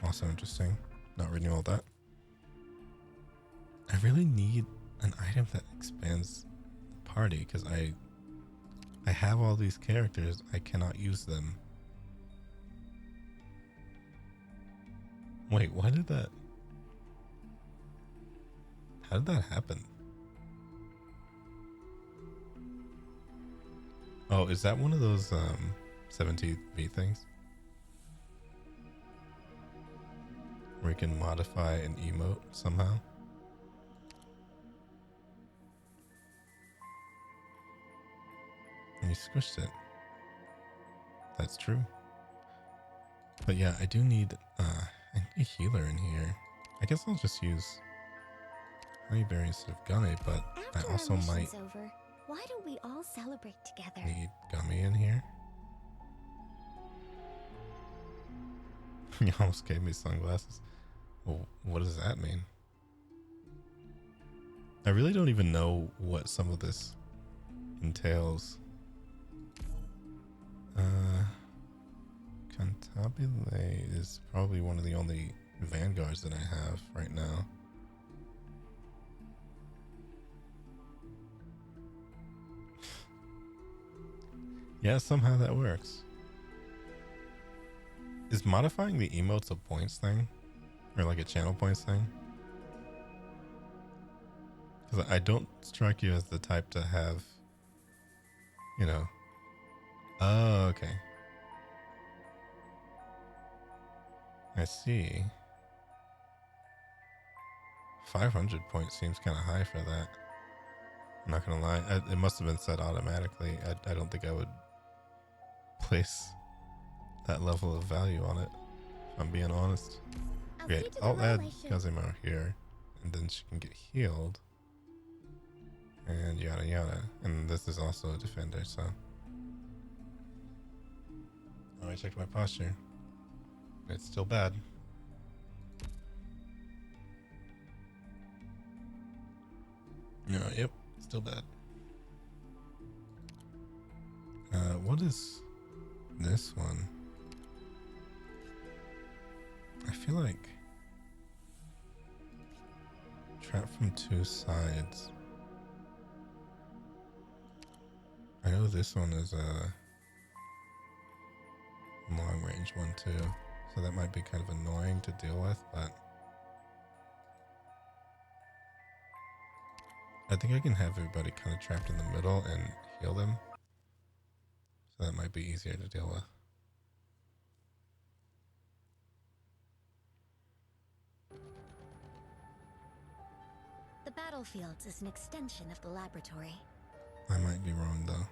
S1: Also interesting. Not reading all that. I really need an item that expands the party because I have all these characters. I cannot use them. Wait, why did that? How did that happen? Oh, is that one of those 17V things? Where you can modify an emote somehow? And you squished it. That's true. But yeah, I do need a healer in here. I guess I'll just use Honeyberry instead of Gummy, but
S2: After
S1: I also
S2: our
S1: might
S2: mission's over, why don't we all celebrate together?
S1: need Gummy in here. You almost gave me sunglasses. Well, what does that mean? I really don't even know what some of this entails. Cantabile is probably one of the only vanguards that I have right now. Yeah, somehow that works. Is modifying the emotes a points thing? Or like a channel points thing? Because I don't strike you as the type to have, you know. Oh, okay. I see. 500 points seems kind of high for that. I'm not gonna lie. It must have been set automatically. I don't think I would place that level of value on it, if I'm being honest. Okay, I'll add Kazemaru here, and then she can get healed. And yada yada. And this is also a defender, so. Oh, I checked my posture. It's still bad. No, yep, still bad. What is this one? I feel like trapped from 2 sides. I know this one is a long range one too, so that might be kind of annoying to deal with, but I think I can have everybody kind of trapped in the middle and heal them, so that might be easier to deal with.
S2: The battlefield is an extension of the laboratory.
S1: I might be wrong though.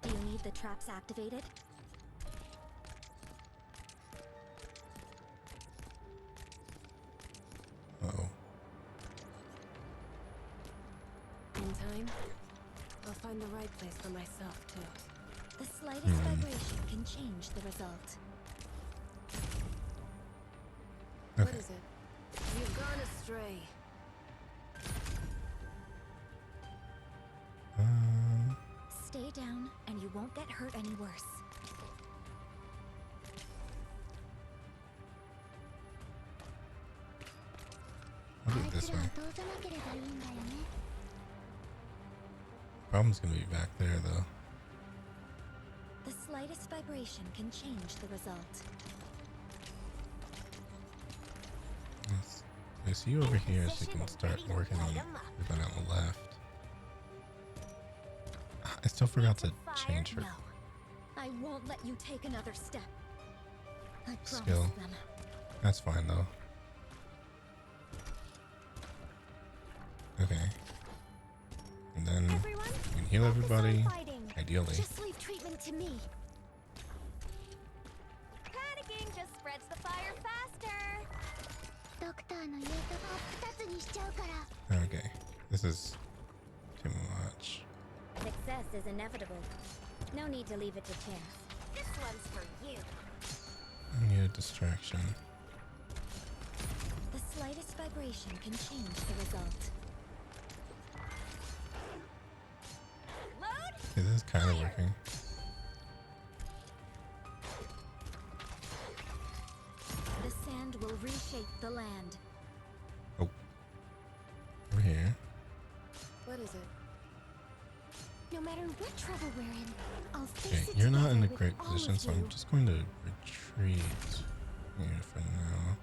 S2: Do you need the traps activated?
S8: same. I'll find the right place for myself, too.
S7: The slightest vibration can change the result.
S8: What
S1: Okay.
S8: is it? You've gone astray.
S7: Stay down, and you won't get hurt any worse.
S1: I'll do it this way. Problem's gonna be back there though.
S7: The slightest vibration can change the result.
S1: Yes. I see you over here so you can start working on the one on the left. I still forgot to change her
S7: No, I won't let you take another step. I promise
S1: skill.
S7: them.
S1: That's fine though. Okay. And then
S7: Everyone,
S1: you can heal everybody, ideally.
S7: just leave treatment to me.
S2: Panicking just spreads the fire faster.
S1: Okay. This is too much.
S2: Success is inevitable. No need to leave it to chance. This one's for you.
S1: I need a distraction.
S7: The slightest vibration can change the result.
S2: Load.
S1: Okay, this is kind of working.
S7: The sand will reshape the land.
S1: Oh. Over here.
S8: What is it?
S7: No matter what trouble we're in, I'll face
S1: Okay,
S7: it
S1: you're not in a
S7: together
S1: great
S7: with all
S1: position,
S7: of
S1: so
S7: you.
S1: I'm just going to retreat here for now.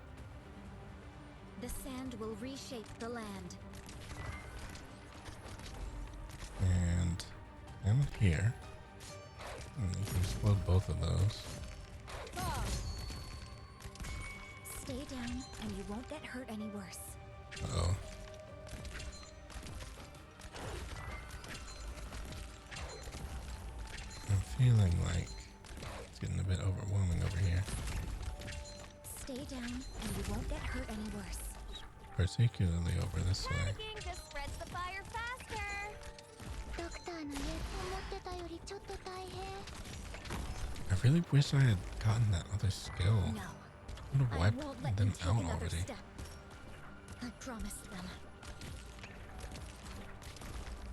S7: The sand will reshape the land.
S1: And I'm here. And you can explode both of those.
S7: Stay down, and you won't get hurt any worse.
S1: Uh-oh. I'm feeling like it's getting a bit overwhelming over here.
S7: Stay down, and you won't get hurt any worse.
S1: Particularly over this way.
S2: Panicking just spreads the fire faster.
S1: I really wish I had gotten that other skill.
S7: No,
S1: I would have
S7: I
S1: wiped
S7: won't let
S1: them
S7: you take
S1: out
S7: another
S1: already.
S7: step. I promised them.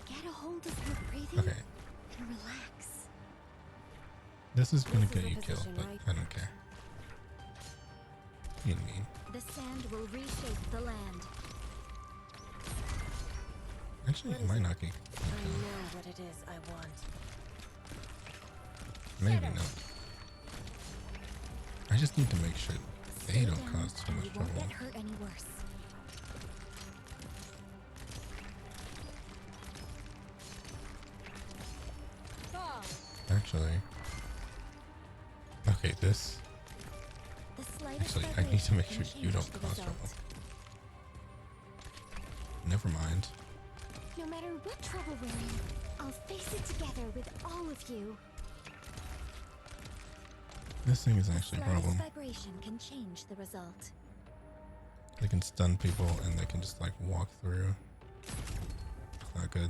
S7: Get a hold of your breathing
S1: Okay,
S7: and relax.
S1: this is gonna
S8: This is
S1: get
S8: the
S1: you killed,
S8: position,
S1: but
S8: right?
S1: I don't care. You know what I mean?
S7: The sand will reshape the land.
S1: Actually,
S8: What
S1: it
S8: is
S1: might
S8: it?
S1: not get
S8: I
S1: killed.
S8: know what it is I want.
S1: Maybe not. I just need to make sure they
S7: Stay
S1: don't
S7: down,
S1: cause too
S7: and
S1: much
S7: you won't
S1: trouble.
S7: get hurt any worse.
S1: Actually. Okay, this.
S7: The slightest
S1: Actually, I need to make
S7: vibration
S1: sure
S7: can
S1: you don't
S7: change the
S1: cause
S7: result.
S1: trouble. Never mind.
S7: No matter what trouble we're in, I'll face it together with all of you.
S1: This thing is
S7: The
S1: actually a
S7: slightest
S1: problem.
S7: vibration can change the result.
S1: They can stun people and they can just like walk through. It's not good.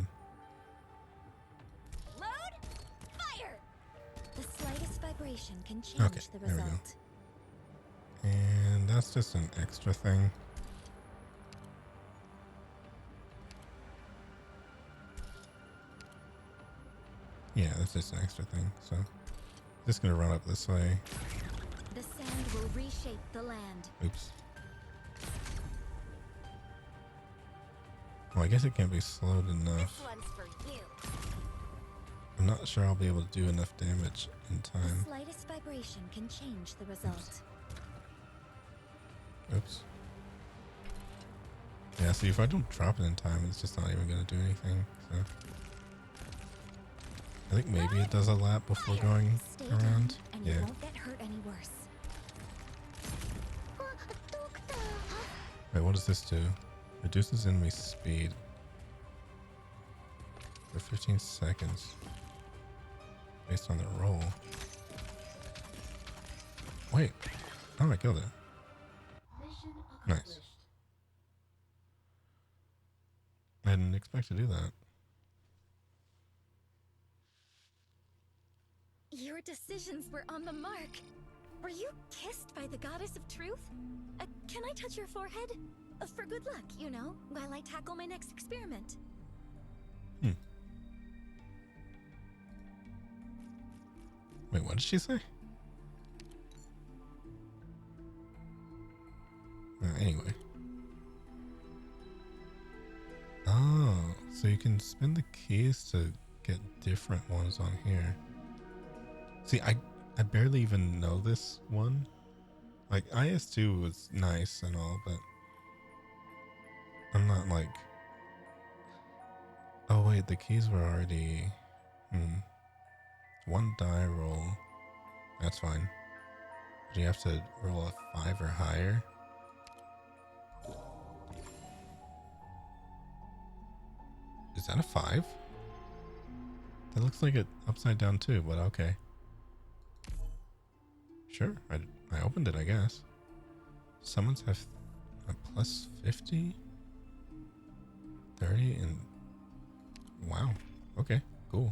S2: Load. Fire.
S7: The slightest vibration can change
S1: Okay,
S7: the
S1: there we go.
S7: result.
S1: And that's just an extra thing. Yeah, that's just an extra thing. So, just gonna run up this way.
S7: The sand will reshape the land.
S1: Oops. Well, I guess it can't be slowed
S2: This
S1: enough.
S2: one's for you.
S1: I'm not sure I'll be able to do enough damage in
S7: The
S1: time.
S7: slightest vibration can change the result.
S1: Oops. Yeah, see, if I don't drop it in time, it's just not even gonna do anything. So, I think maybe it does a lap before going
S7: Stay
S1: around.
S7: down, and you
S1: Yeah.
S7: won't get hurt any worse.
S1: Wait, what does this do? Reduces enemy speed for 15 seconds based on the roll. Wait, oh, I killed it.
S8: Mission
S1: Nice.
S8: accomplished.
S1: I didn't expect to do that.
S7: decisions were on the mark. Were you kissed by the goddess of truth? Can I touch your forehead? For good luck, you know, while I tackle my next experiment.
S1: Wait, what did she say? Anyway. Oh, so you can spin the keys to get different ones on here. See, I barely even know this one. Like, IS2 was nice and all, but I'm not like... Oh wait, the keys were already... One die roll. That's fine. But you have to roll a 5 or higher. Is that a 5? That looks like it upside down too, but okay. Sure, I opened it, I guess. Summons have a plus 50? 30 and... Wow. Okay, cool.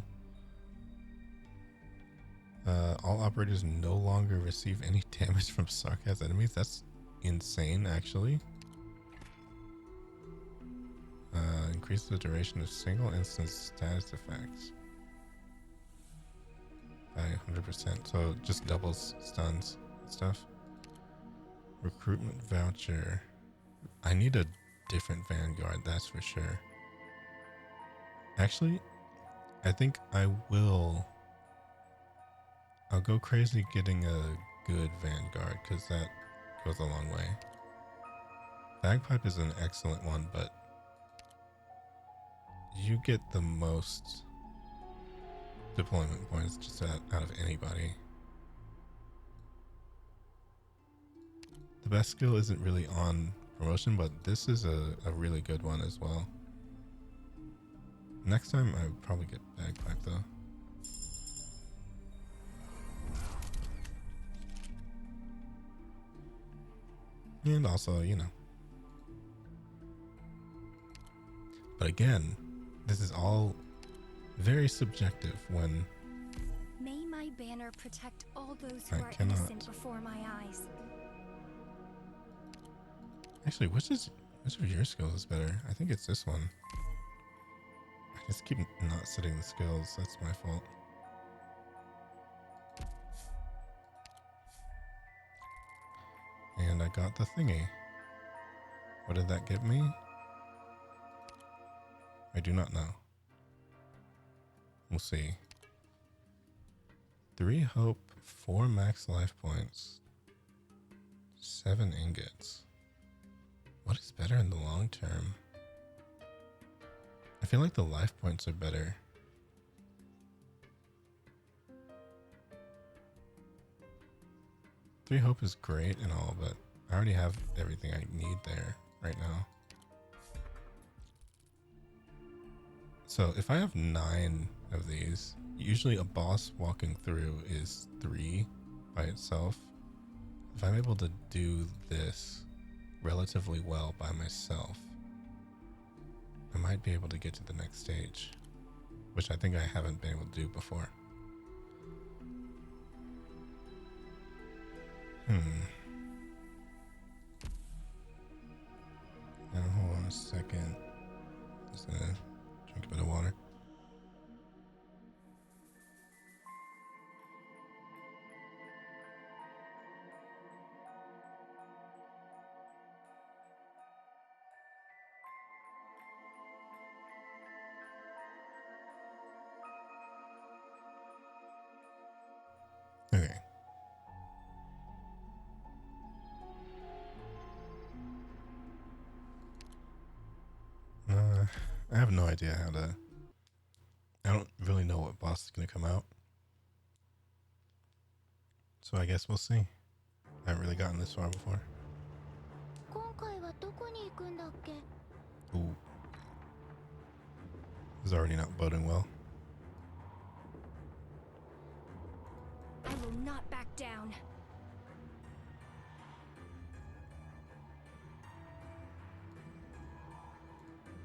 S1: All operators no longer receive any damage from sarcasm enemies. That's insane, actually. Increase the duration of single instance status effects by 100%. So it just doubles stuns and stuff. Recruitment voucher. I need a different Vanguard, that's for sure. Actually, I think I'll go crazy getting a good Vanguard, because that goes a long way. Bagpipe is an excellent one, but you get the most deployment points just out of anybody. The best skill isn't really on promotion, but this is a really good one as well. Next time I would probably get Bagpipe though. And also, you know. But again, this is all very subjective when...
S7: May my banner protect all those
S1: I
S7: who are
S1: cannot.
S7: innocent before my eyes.
S1: Actually, which of your skills is better? I think it's this one. I just keep not setting the skills. That's my fault. And I got the thingy. What did that get me? I do not know. We'll see. 3 hope, 4 max life points, 7 ingots. What is better in the long term? I feel like the life points are better. Three hope is great and all, but I already have everything I need there right now. So if I have 9 of these, usually a boss walking through is 3 by itself. If I'm able to do this relatively well by myself, I might be able to get to the next stage, which I think I haven't been able to do before. Now hold on a second. Just gonna drink a bit of water. Okay. I have no idea how to... I don't really know what boss is going to come out. So I guess we'll see. I haven't really gotten this far before. Ooh. This is already not boding well.
S7: I will not back down.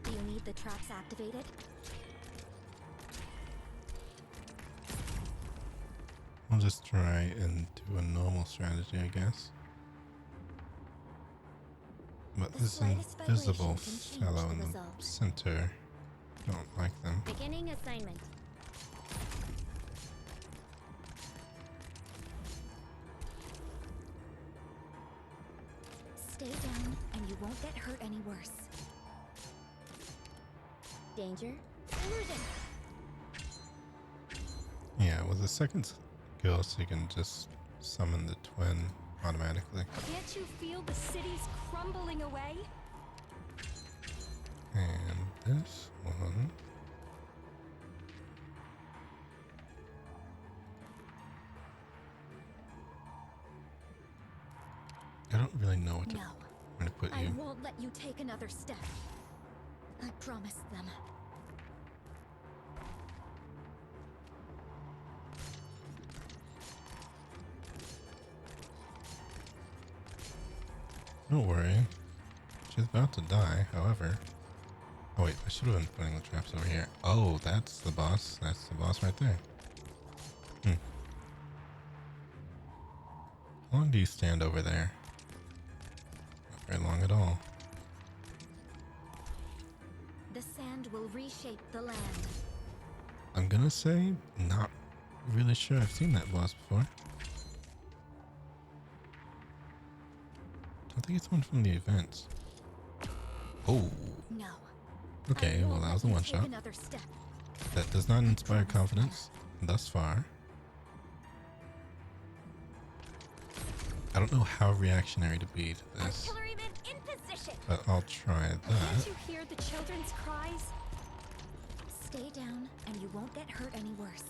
S7: Do you need the traps activated?
S1: We'll just try and do a normal strategy, I guess. But
S7: The
S1: this
S7: slightest
S1: invisible
S7: vibration can change
S1: fellow
S7: the
S1: in the
S7: result.
S1: center, don't like them.
S7: Beginning assignment. Stay down and you won't get hurt any worse. Danger. Illusion.
S1: Yeah, with the second skill, so you can just summon the twin automatically.
S3: Can't you feel the cities crumbling away?
S1: And this one. I don't really know what to,
S7: No,
S1: where to put
S7: I
S1: you.
S7: won't let you take another step. I promised them.
S1: Don't worry. She's about to die, however. Oh wait, I should have been putting the traps over here. Oh, that's the boss. That's the boss right there. How long do you stand over there? Not very long at all.
S7: The sand will reshape the land.
S1: I'm gonna say, not really sure I've seen that boss before. I think it's one from the events. Oh,
S7: No.
S1: okay,
S7: I
S1: well
S7: won't
S1: that was
S7: let
S1: a
S7: you
S1: one
S7: take
S1: shot.
S7: Another step.
S1: That does not inspire confidence thus far. I don't know how reactionary to be to this,
S7: Artilleryman in position.
S1: but I'll try
S3: Can't
S1: that.
S3: you hear the children's cries?
S7: Stay down and you won't get hurt any worse.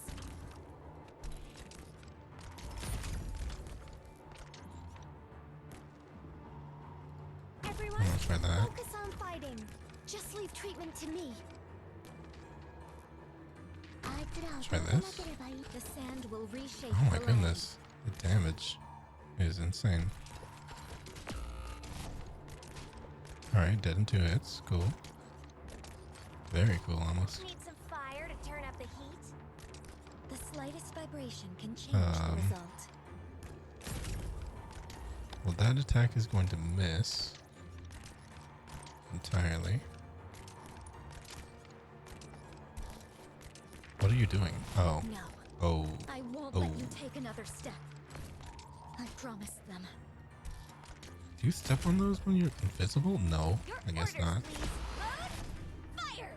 S7: Everyone,
S1: I'm gonna try that.
S7: focus on fighting. Just leave treatment to me.
S1: Try this.
S7: The sand will reshape
S1: Oh my
S7: the
S1: goodness, the damage is insane. Alright, dead in 2 hits. Cool. Very cool, almost.
S7: Need some fire to turn up the heat? The slightest vibration can change
S1: Um,
S7: the result.
S1: Well, that attack is going to miss entirely. What are you doing? Oh.
S7: No,
S1: Oh.
S7: I won't
S1: Oh.
S7: let you take another step. I promised them.
S1: Do you step on those when you're invisible? No,
S7: Your
S1: I guess
S7: orders,
S1: not.
S7: please. Load, fire!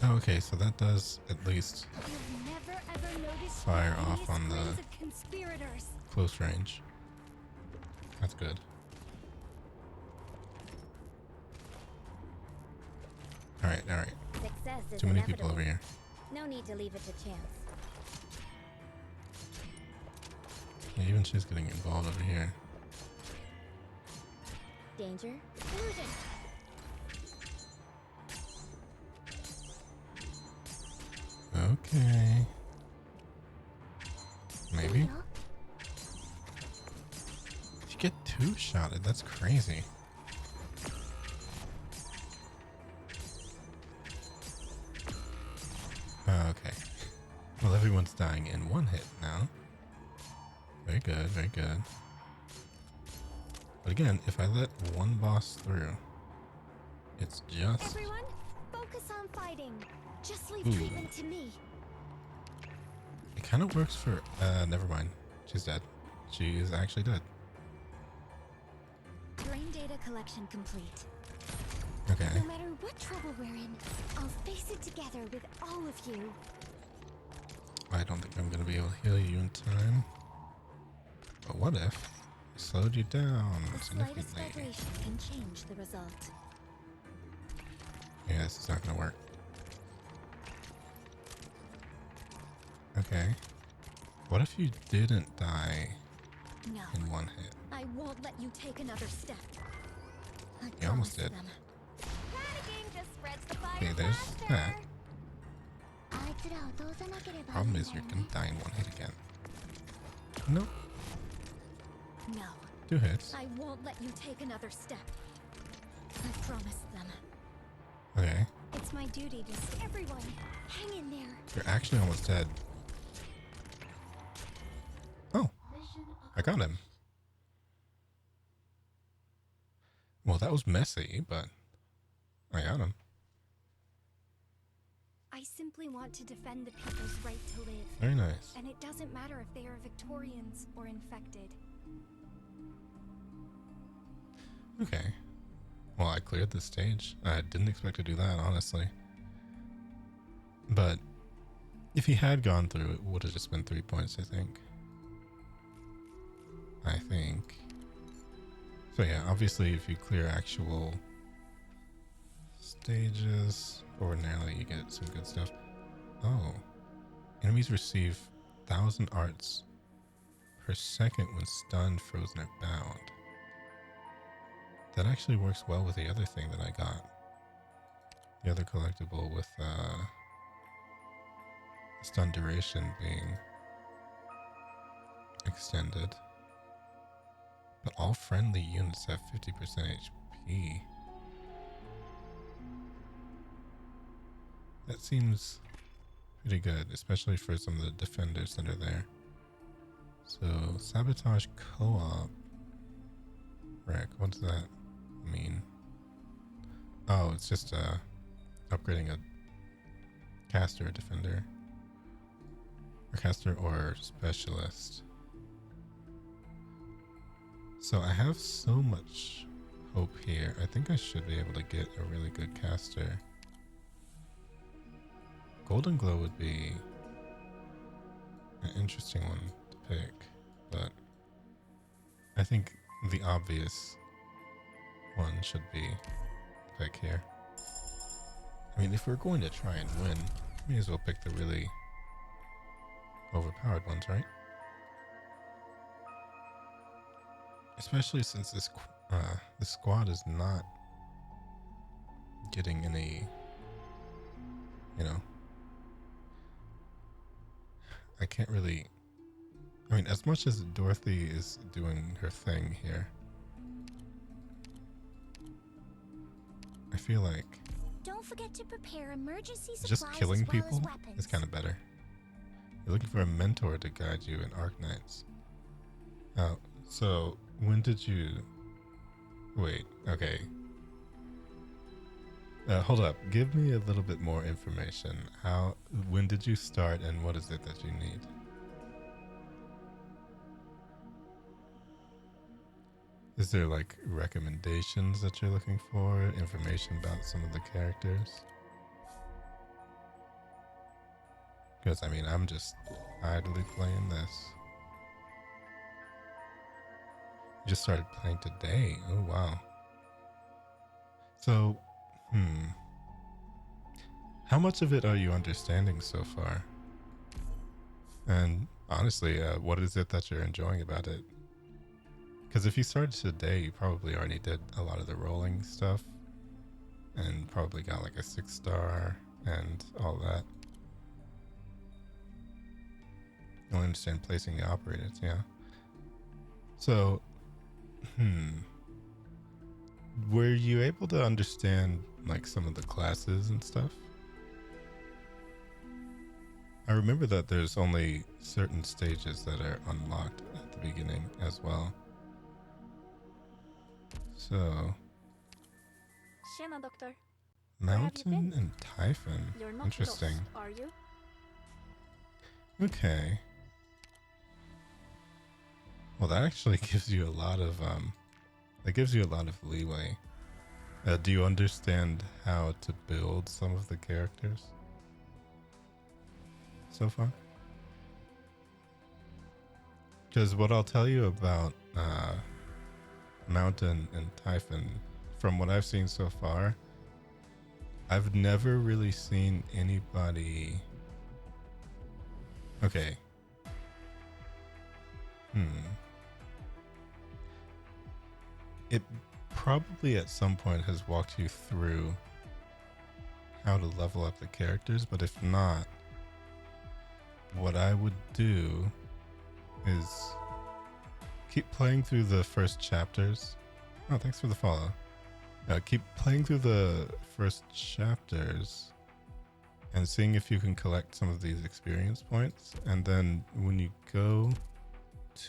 S1: Oh, okay, so that does at least
S3: You've never ever noticed
S1: Fire
S3: the
S1: off
S3: hideous
S1: on the-
S3: grins of conspirators.
S1: close range. That's good. Alright, alright.
S7: Success is
S1: Too many
S7: inevitable.
S1: people over here.
S7: No need to leave it to chance.
S1: Yeah, even she's getting involved over here.
S7: Danger. Illusion.
S1: Okay. Maybe? You get 2-shotted, that's crazy. Okay. Well, everyone's dying in 1 hit now. Very good, very good. But again, if I let one boss through, it's just...
S7: Everyone, focus on fighting. Just leave
S1: Ooh.
S7: treatment to me.
S1: It kind of works for... never mind. She's dead. She is actually dead.
S7: Brain data collection complete.
S1: Okay.
S7: No matter what trouble we're in, I'll face it together with all of you.
S1: I don't think I'm going to be able to heal you in time. But what if I slowed you down
S7: The slightest
S1: significantly?
S7: vibration can change the result.
S1: Yeah, this is not going to work. Okay. What if you didn't die
S7: No,
S1: in 1 hit?
S7: I won't let you take another step. I
S1: You almost
S7: promised
S1: did.
S7: them. Panicking just spreads the fire
S1: Okay, there's
S7: faster.
S1: that. Problem is you're going to die in 1 hit again. Nope.
S7: No,
S1: 2 hits.
S7: I won't let you take another step. I promised them.
S1: Okay.
S3: It's my duty to everyone.
S7: Hang in there.
S1: You're actually almost dead. I got him. Well, that was messy, but I got him.
S3: I simply want to defend the people's right to live.
S1: Very nice.
S3: And it doesn't matter if they are Victorians or infected.
S1: Okay. Well, I cleared the stage. I didn't expect to do that, honestly. But if he had gone through, it would have just been 3 points, I think. So yeah, obviously if you clear actual stages, ordinarily you get some good stuff. Oh. Enemies receive 1,000 arts per second when stunned, frozen, or bound. That actually works well with the other thing that I got. The other collectible with stun duration being extended. But all friendly units have 50% HP. That seems pretty good, especially for some of the defenders that are there. So, sabotage co-op. Rick, what does that mean? Oh, it's just upgrading a caster or defender. Or caster or specialist. So I have so much hope here. I think I should be able to get a really good caster. Golden Glow would be an interesting one to pick, but I think the obvious one should be the pick here. I mean, if we're going to try and win, we may as well pick the really overpowered ones, right? Especially since this squad is not getting any, you know, I can't really, I mean, as much as Dorothy is doing her thing here, I feel like
S7: Don't forget to prepare emergency supplies
S1: just killing
S7: as well
S1: people
S7: as weapons.
S1: is kind of better. You're looking for a mentor to guide you in Arknights. So when did you... Wait, okay. Hold up. Give me a little bit more information. When did you start and what is it that you need? Is there like recommendations that you're looking for? Information about some of the characters? Because I mean, I'm just idly playing this. You just started playing today. Oh wow. So, how much of it are you understanding so far? And honestly, what is it that you're enjoying about it? Because if you started today, you probably already did a lot of the rolling stuff and probably got like a 6-star and all that. You'll understand placing the operators, yeah. So, were you able to understand like some of the classes and stuff? I remember that there's only certain stages that are unlocked at the beginning as well. So,
S6: Tjena, Doctor.
S1: Mountain and Typhon.
S6: You're not
S1: Interesting.
S6: lost, are you?
S1: Okay. Well, that actually gives you a lot of leeway. Do you understand how to build some of the characters so far? Because what I'll tell you about Mountain and Typhon, from what I've seen so far, I've never really seen anybody... Okay. It probably at some point has walked you through how to level up the characters, but if not, what I would do is keep playing through the first chapters. Oh, thanks for the follow. Keep playing through the first chapters and seeing if you can collect some of these experience points. And then when you go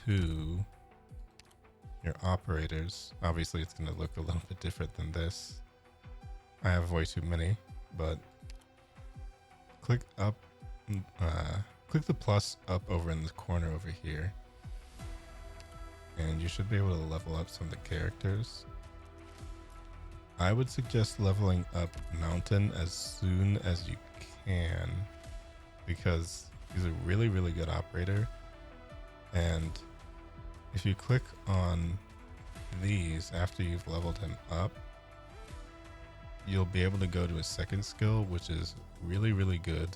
S1: to your operators. Obviously, it's going to look a little bit different than this. I have way too many, but click up, click the plus up over in the corner over here, and you should be able to level up some of the characters. I would suggest leveling up Mountain as soon as you can, because he's a really, really good operator. And if you click on these after you've leveled him up, you'll be able to go to his second skill, which is really, really good.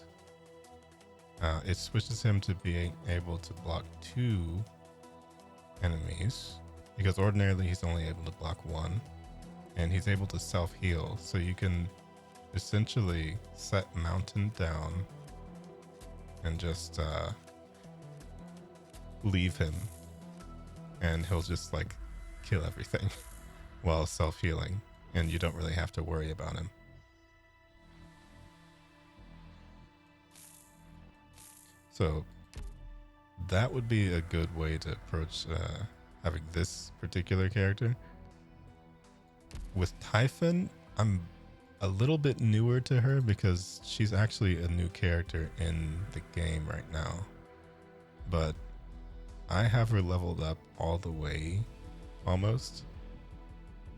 S1: It switches him to being able to block 2 enemies, because ordinarily he's only able to block 1, and he's able to self-heal. So you can essentially set Mountain down and just leave him, and he'll just like kill everything while self-healing, and you don't really have to worry about him. So that would be a good way to approach having this particular character. With Typhon, I'm a little bit newer to her because she's actually a new character in the game right now. But I have her leveled up all the way, almost.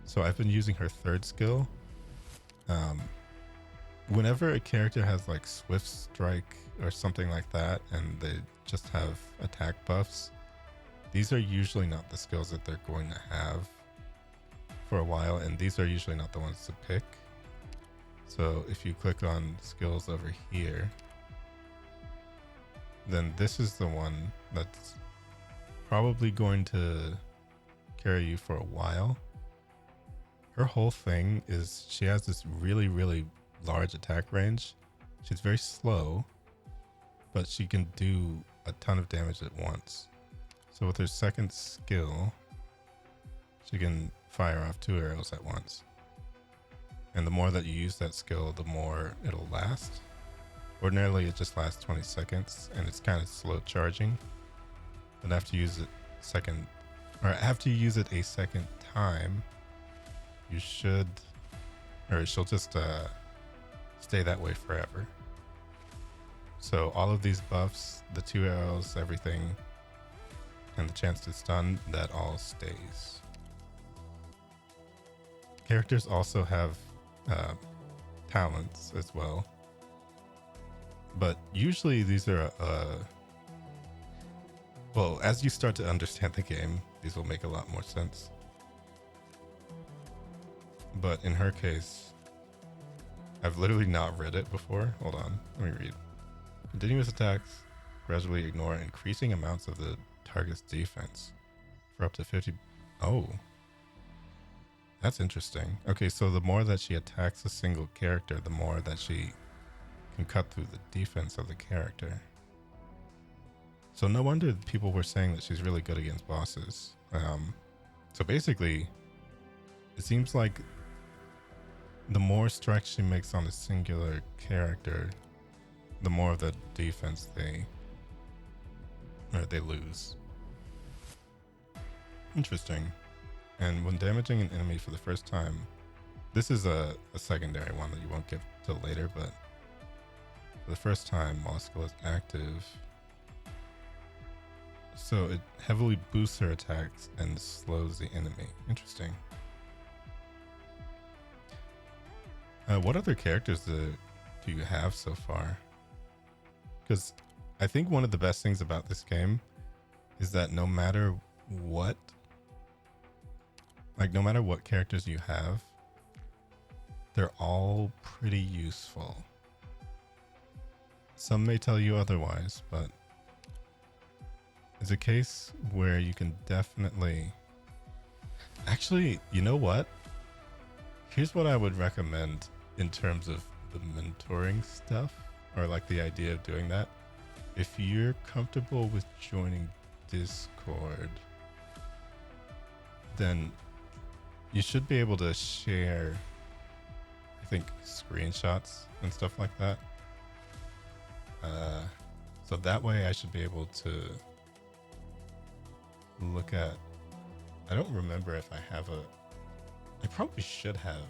S1: So I've been using her third skill. Whenever a character has like Swift Strike or something like that, and they just have attack buffs, these are usually not the skills that they're going to have for a while, and these are usually not the ones to pick. So if you click on skills over here, then this is the one that's probably going to carry you for a while. Her whole thing is she has this really, really large attack range. She's very slow, but she can do a ton of damage at once. So with her second skill, she can fire off 2 arrows at once. And the more that you use that skill, the more it'll last. Ordinarily, it just lasts 20 seconds, and it's kind of slow charging. But after you use it after you use it a second time, you should, or she'll just stay that way forever. So all of these buffs, the 2 arrows, everything, and the chance to stun, that all stays. Characters also have talents as well, but usually these are well, as you start to understand the game, these will make a lot more sense. But in her case, I've literally not read it before. Hold on, let me read. Continuous attacks gradually ignore increasing amounts of the target's defense for up to 50. Oh, that's interesting. Okay, so the more that she attacks a single character, the more that she can cut through the defense of the character. So no wonder people were saying that she's really good against bosses. So basically, it seems like the more strikes she makes on a singular character, the more of the defense they lose. Interesting. And when damaging an enemy for the first time, this is a secondary one that you won't get till later, but for the first time while a skill is active, so it heavily boosts her attacks and slows the enemy. Interesting. What other characters do you have so far? Because I think one of the best things about this game is that no matter what characters you have, they're all pretty useful. Some may tell you otherwise, but it's a case where you can definitely... Actually, you know what? Here's what I would recommend in terms of the mentoring stuff, or like the idea of doing that. If you're comfortable with joining Discord, then you should be able to share, I think, screenshots and stuff like that. So that way I should be able to look at I don't remember if I have a... I probably should have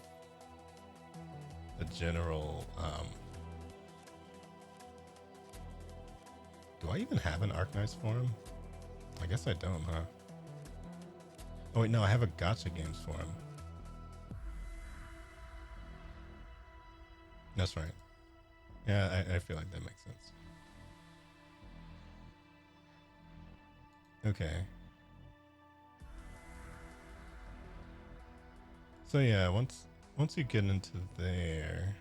S1: a general... do I even have an Arknights forum? I guess I don't, huh? Oh wait, no, I have a Gacha Games forum. That's right. Yeah, I feel like that makes sense. Okay. So yeah, once you get into there,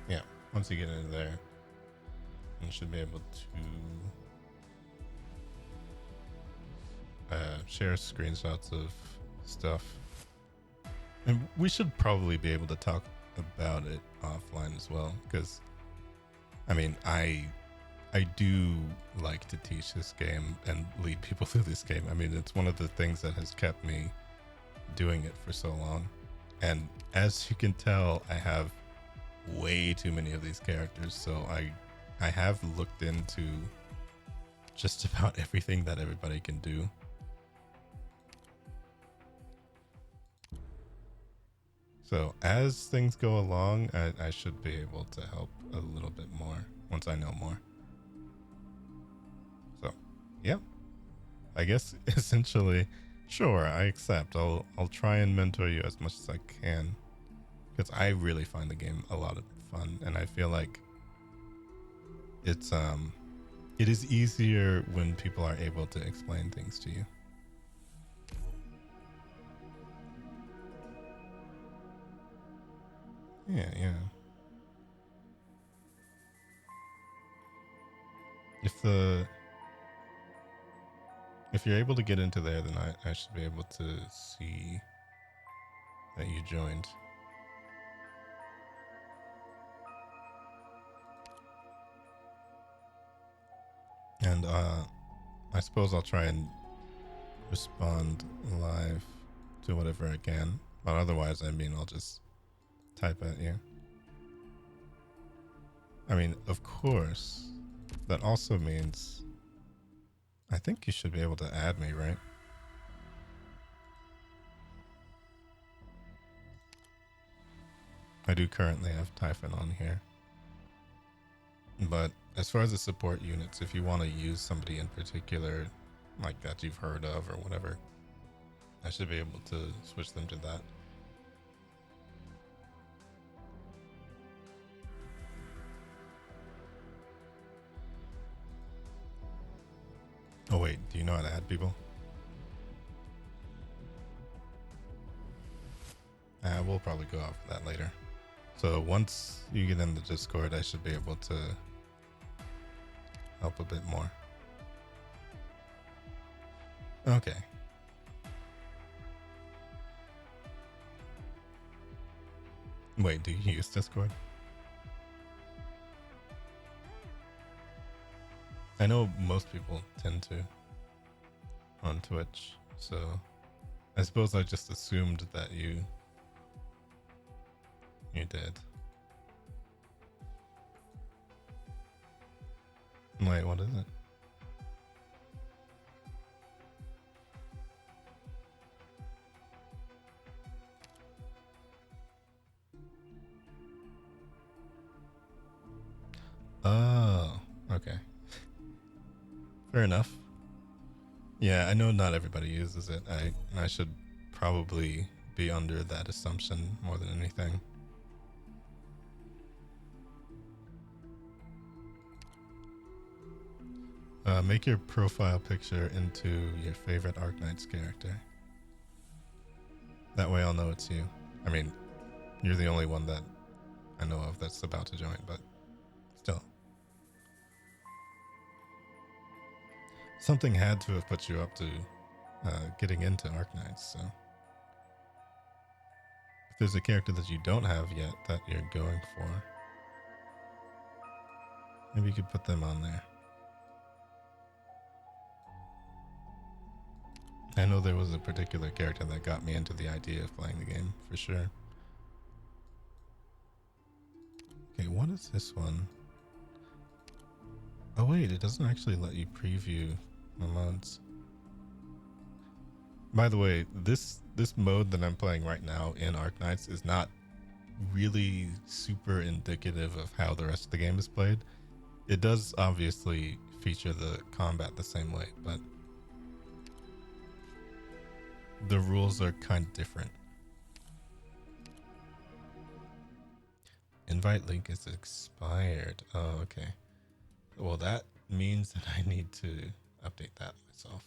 S1: yeah, once you get into there, you should be able to share screenshots of stuff, and we should probably be able to talk about it offline as well, because I mean, I do like to teach this game and lead people through this game. I mean, it's one of the things that has kept me doing it for so long. And as you can tell, I have way too many of these characters. So I have looked into just about everything that everybody can do. So as things go along, I should be able to help a little bit more once I know more. So, yeah, I guess essentially, sure, I accept. I'll try and mentor you as much as I can, because I really find the game a lot of fun, and I feel like it is easier when people are able to explain things to you. Yeah. If you're able to get into there, then I should be able to see that you joined. And I suppose I'll try and respond live to whatever I can. But otherwise, I mean, I'll just type at you. I mean, of course, that also means I think you should be able to add me, right? I do currently have Typhon on here. But as far as the support units, if you want to use somebody in particular, like that you've heard of or whatever, I should be able to switch them to that. Oh wait, do you know how to add people? We'll probably go off that later. So once you get in the Discord, I should be able to help a bit more. Okay. Wait, do you use Discord? I know most people tend to on Twitch, so I suppose I just assumed that you did. Wait, what is it? Oh, okay. Fair enough. Yeah, I know not everybody uses it. I should probably be under that assumption more than anything. Make your profile picture into your favorite Arknights character. That way I'll know it's you. I mean, you're the only one that I know of that's about to join, but still. Something had to have put you up to getting into Arknights, so. If there's a character that you don't have yet that you're going for, maybe you could put them on there. I know there was a particular character that got me into the idea of playing the game, for sure. Okay, what is this one? wait, it doesn't actually let you preview the modes. By the way, this mode that I'm playing right now in Arknights is not really super indicative of how the rest of the game is played. It does obviously feature the combat the same way, but the rules are kind of different. Invite link is expired. Oh, okay. Well, that means that I need to update that myself.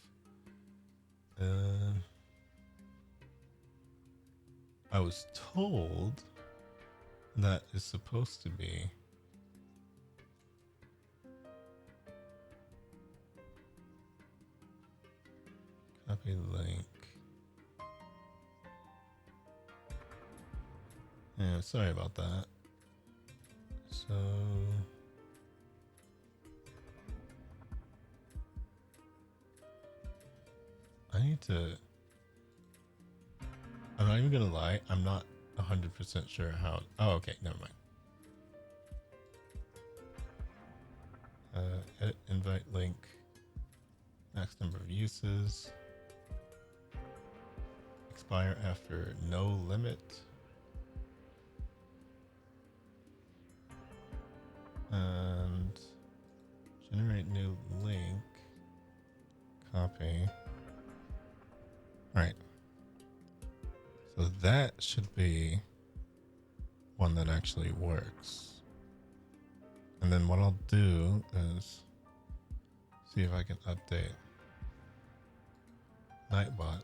S1: I was told that is supposed to be copy link. Yeah, sorry about that. So I need to, I'm not even gonna lie, I'm not 100% sure how. Oh, okay, never mind. Edit invite link, max number of uses, expire after no limit, and generate new link, copy. All right. So that should be one that actually works. And then what I'll do is see if I can update Nightbot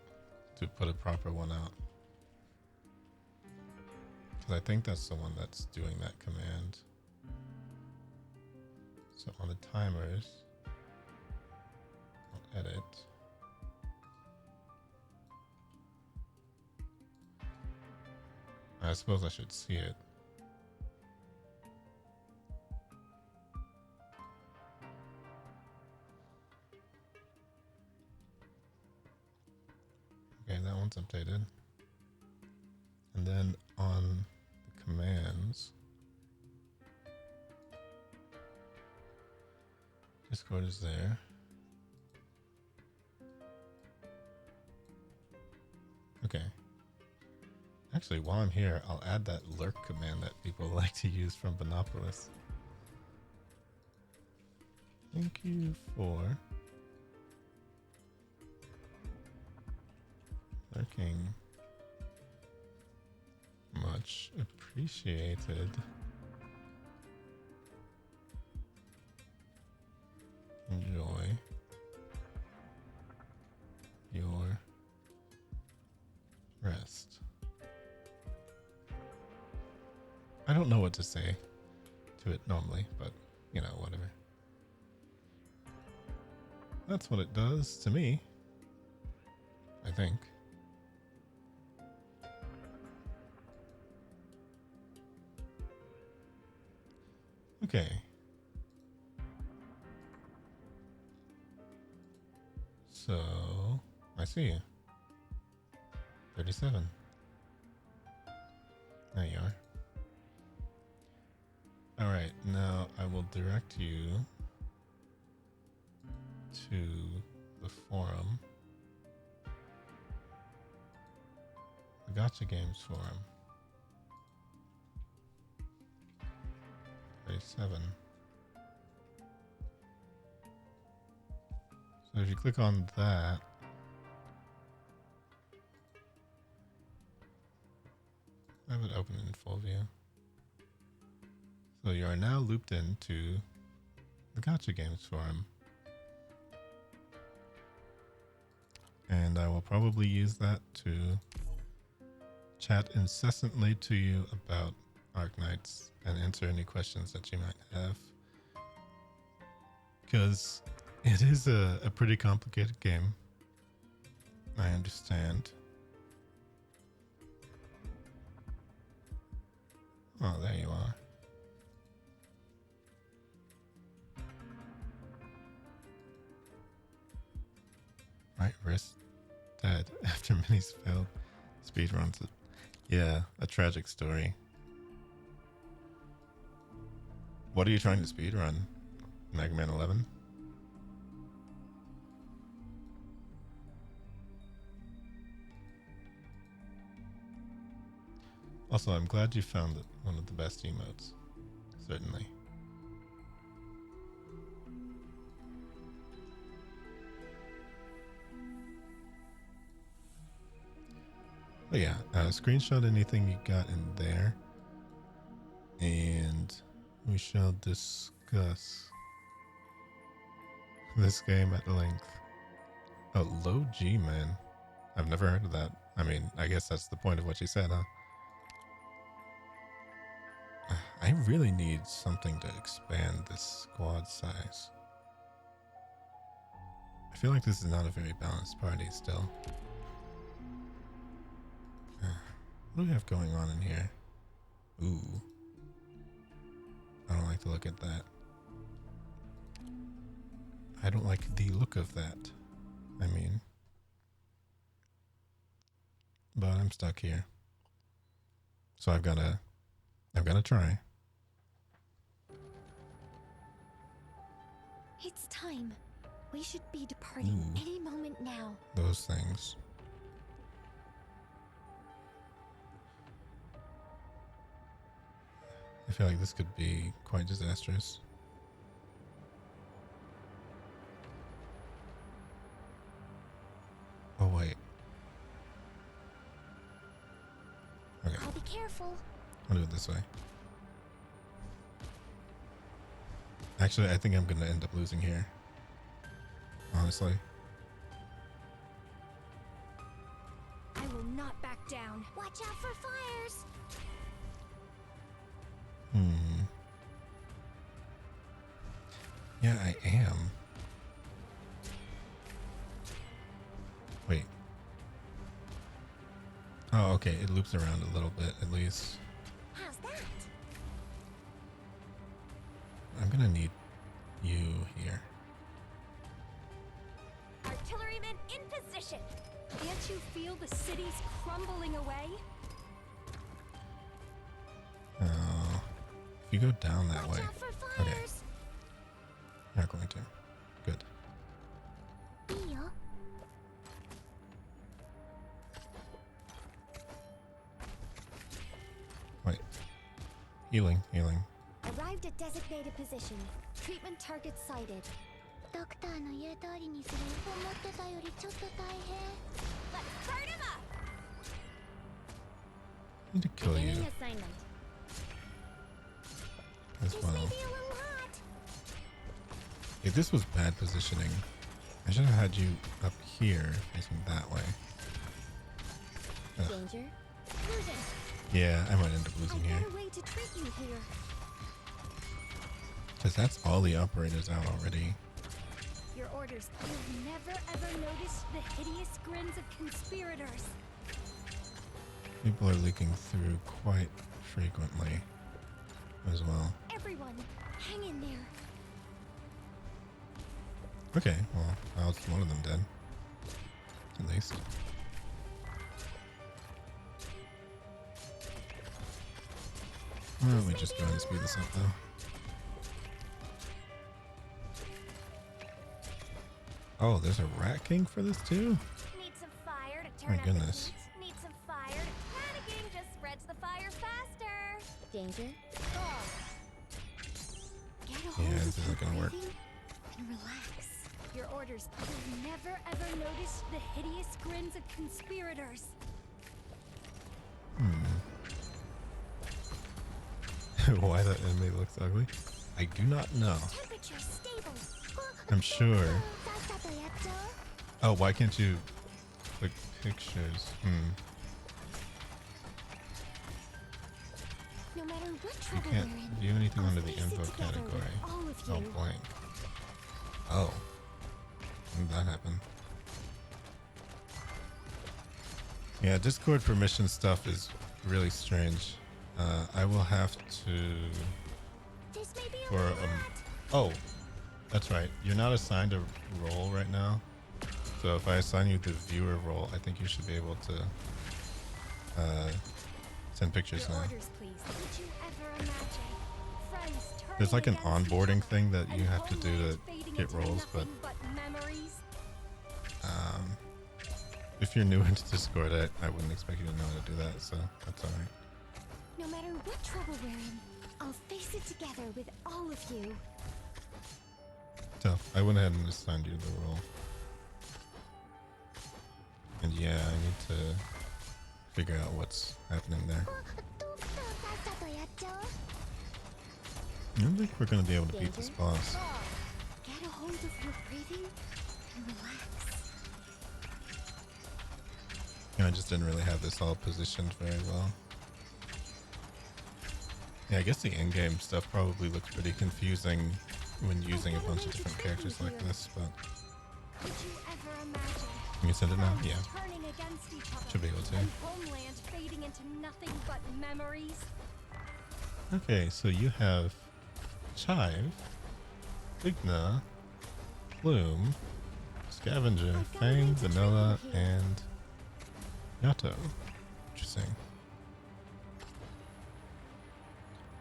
S1: to put a proper one out. Because I think that's the one that's doing that command. So on the timers, I'll edit. I suppose I should see it. Okay, that one's updated. And then on the commands, Discord is there. Okay. Actually, while I'm here, I'll add that lurk command that people like to use from Bunopolis. Thank you for lurking. Much appreciated. Enjoy your rest. I don't know what to say to it normally, but you know, whatever. That's what it does to me, I think. Okay. So, I see you. 37. There you are. All right, now I will direct you to the forum. The Gacha Games forum. 37. So if you click on that, I have it open in full view. So you are now looped into the Gacha Games forum. And I will probably use that to chat incessantly to you about Arknights and answer any questions that you might have. Because it is a pretty complicated game. I understand. Oh, there you are. Right wrist dead after minis failed. Speedruns it. Yeah, a tragic story. What are you trying to speedrun? Mega Man 11. Also, I'm glad you found one of the best emotes. Certainly. But yeah, screenshot anything you got in there. And we shall discuss this game at length. Oh, low G, man. I've never heard of that. I mean, I guess that's the point of what you said, huh? I really need something to expand this squad size. I feel like this is not a very balanced party still. What do we have going on in here? Ooh. I don't like the look at that. I don't like the look of that. I mean. But I'm stuck here. So I've gotta try.
S7: It's time. We should be departing any moment now.
S1: Those things. I feel like this could be quite disastrous. Oh wait. Okay.
S7: I'll be careful.
S1: I'll do it this way. Actually, I think I'm gonna end up losing here. Honestly.
S7: I will not back down. Watch out for fires.
S1: Yeah, I am. Wait. Oh, okay. It loops around a little bit, at least.
S7: How's that?
S1: I'm gonna need you here.
S7: Artillerymen in position. Can't you feel the cities crumbling away?
S1: Oh. If you go down that way.
S7: Watch out for
S1: Okay.
S7: fires.
S1: You're not going to. Good. Wait. Healing.
S7: Arrived at designated position. Treatment target sighted.
S2: ドクターの言う通りにする。思ってたよりちょっと大変。
S7: Let's burn him up.
S1: I need to kill you
S7: Assignment.
S1: as
S7: This
S1: well.
S7: may be a little hot.
S1: If this was bad positioning, I should have had you up here facing that way. Ugh.
S7: Danger. Losing.
S1: Yeah, I might end up losing here.
S7: Better way to treat you here.
S1: Because that's all the operators out already.
S7: Your orders. You've never ever noticed the hideous grins of conspirators.
S1: People are leaking through quite frequently as well.
S7: Everyone, hang in there.
S1: Okay, well, I'll just one of them dead. At least. Why don't we just go ahead and speed this up though? Oh, there's a Rat King for this too?
S7: Need some fire to
S1: My
S7: turn up the
S1: goodness.
S7: heat. Need some fire. Panicking just spreads the fire faster. Danger. Get a hold
S1: Yeah,
S7: of
S1: this isn't gonna work.
S7: breathing and relax. Your orders. You've never ever noticed the hideous grins of conspirators.
S1: Why that enemy looks ugly? I do not know.
S7: Temperature stable.
S1: I'm sure.
S2: さっさとやっちゃおう。
S1: Oh, why can't you click pictures?
S7: No matter what
S1: You
S7: trouble
S1: can't
S7: we're in,
S1: view anything
S7: I'll
S1: under the
S7: face it
S1: info
S7: together with
S1: category.
S7: all of
S1: Oh,
S7: you.
S1: blank. Oh. When did that happen? Yeah, Discord permission stuff is really strange. I will have to...
S7: This may be a
S1: For
S7: little hot.
S1: Oh, that's right. You're not assigned a role right now. So if I assign you the viewer role, I think you should be able to send pictures
S7: Your
S1: now.
S7: orders, please. Did you ever imagine
S1: There's like an onboarding thing that you have to do to get roles, but if you're new into Discord, I wouldn't expect you to know how to do that, so that's alright.
S7: No matter what trouble we're in, I'll face it together with all of you.
S1: So I went ahead and assigned you the role. And yeah, I need to figure out what's happening there. I don't think we're gonna be able to beat this boss.
S7: Get a hold of your breathing and relax.
S1: Yeah, I just didn't really have this all positioned very well. Yeah, I guess the in-game stuff probably looks pretty confusing when using a bunch of different characters like this, but...
S7: Could you ever imagine
S1: Can you send it now? Yeah.
S7: turning against each other
S1: Should be able to.
S7: and homeland fading into nothing but memories?
S1: Okay, so you have Chive, Igna, Bloom, Scavenger, Fang, Vanilla, and Yato. Interesting.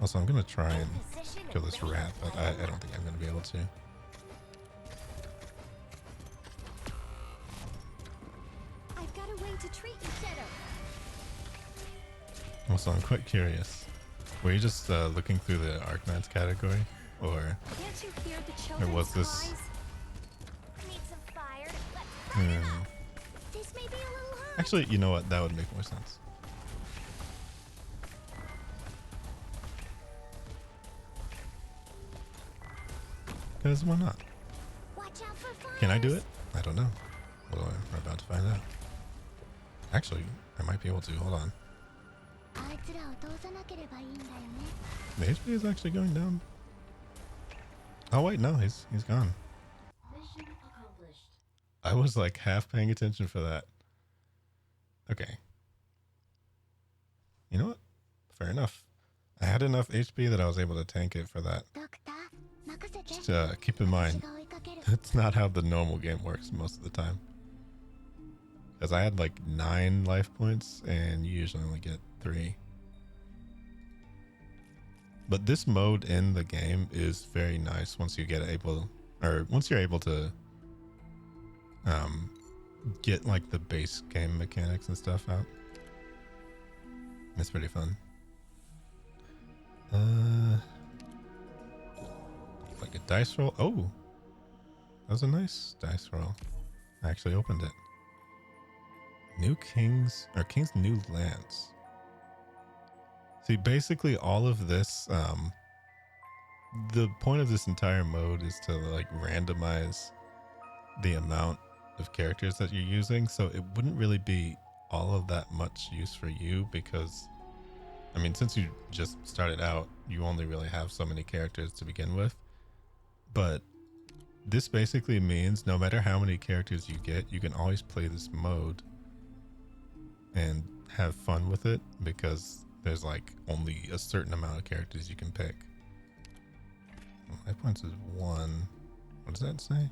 S1: Also, I'm gonna try and kill this rat, but I don't think I'm gonna be able to.
S7: I've got a way to treat you better.
S1: Also, I'm quite curious. Were you just looking through the Arknights category, or
S7: Can't you hear the children's
S1: was this?
S7: cries? Need some fire? Let's
S1: Hmm.
S7: burn it up. This may be a little hot.
S1: Actually, you know what? That would make more sense. Because why not?
S7: Watch out for fire.
S1: Can I do it? I don't know. Well, we're about to find out. Actually, I might be able to. Hold on. The HP is actually going down. Oh wait, no, he's gone.
S8: Mission accomplished.
S1: I was like half paying attention for that. Okay. You know what? Fair enough. I had enough HP that I was able to tank it for that. Just keep in mind, that's not how the normal game works most of the time. Because I had like 9 life points and you usually only get 3. But this mode in the game is very nice once you're able to get like the base game mechanics and stuff out. It's pretty fun. Like a dice roll. Oh, that was a nice dice roll. I actually opened it. New King's New Lands. See, basically all of this, the point of this entire mode is to like randomize the amount of characters that you're using. So it wouldn't really be all of that much use for you because, I mean, since you just started out, you only really have so many characters to begin with. But this basically means no matter how many characters you get, you can always play this mode and have fun with it because there's like only a certain amount of characters you can pick. Life points is 1. What does that say?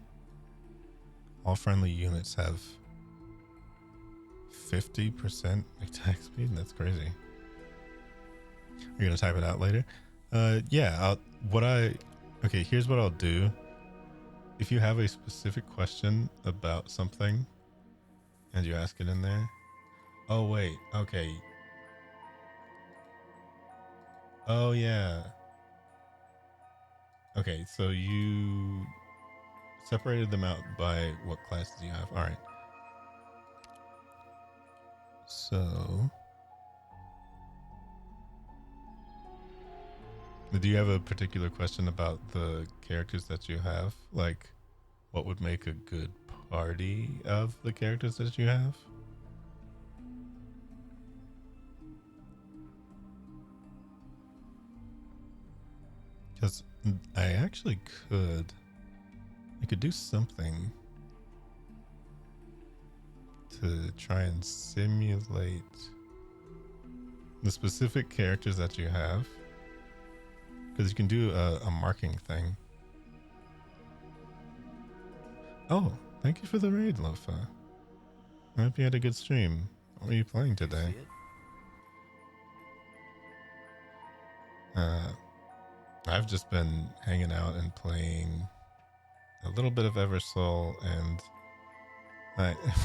S1: All friendly units have 50% attack speed. That's crazy. You're gonna type it out later? Yeah. Okay, here's what I'll do. If you have a specific question about something and you ask it in there. Oh wait, okay. Oh yeah. Okay, so you separated them out by what classes you have. All right. So, do you have a particular question about the characters that you have? Like, what would make a good party of the characters that you have? Because I actually I could do something to try and simulate the specific characters that you have. Because you can do a marking thing. Oh, thank you for the raid, Lofa. I hope you had a good stream. What were you playing today? I've just been hanging out and playing a little bit of Eversoul, and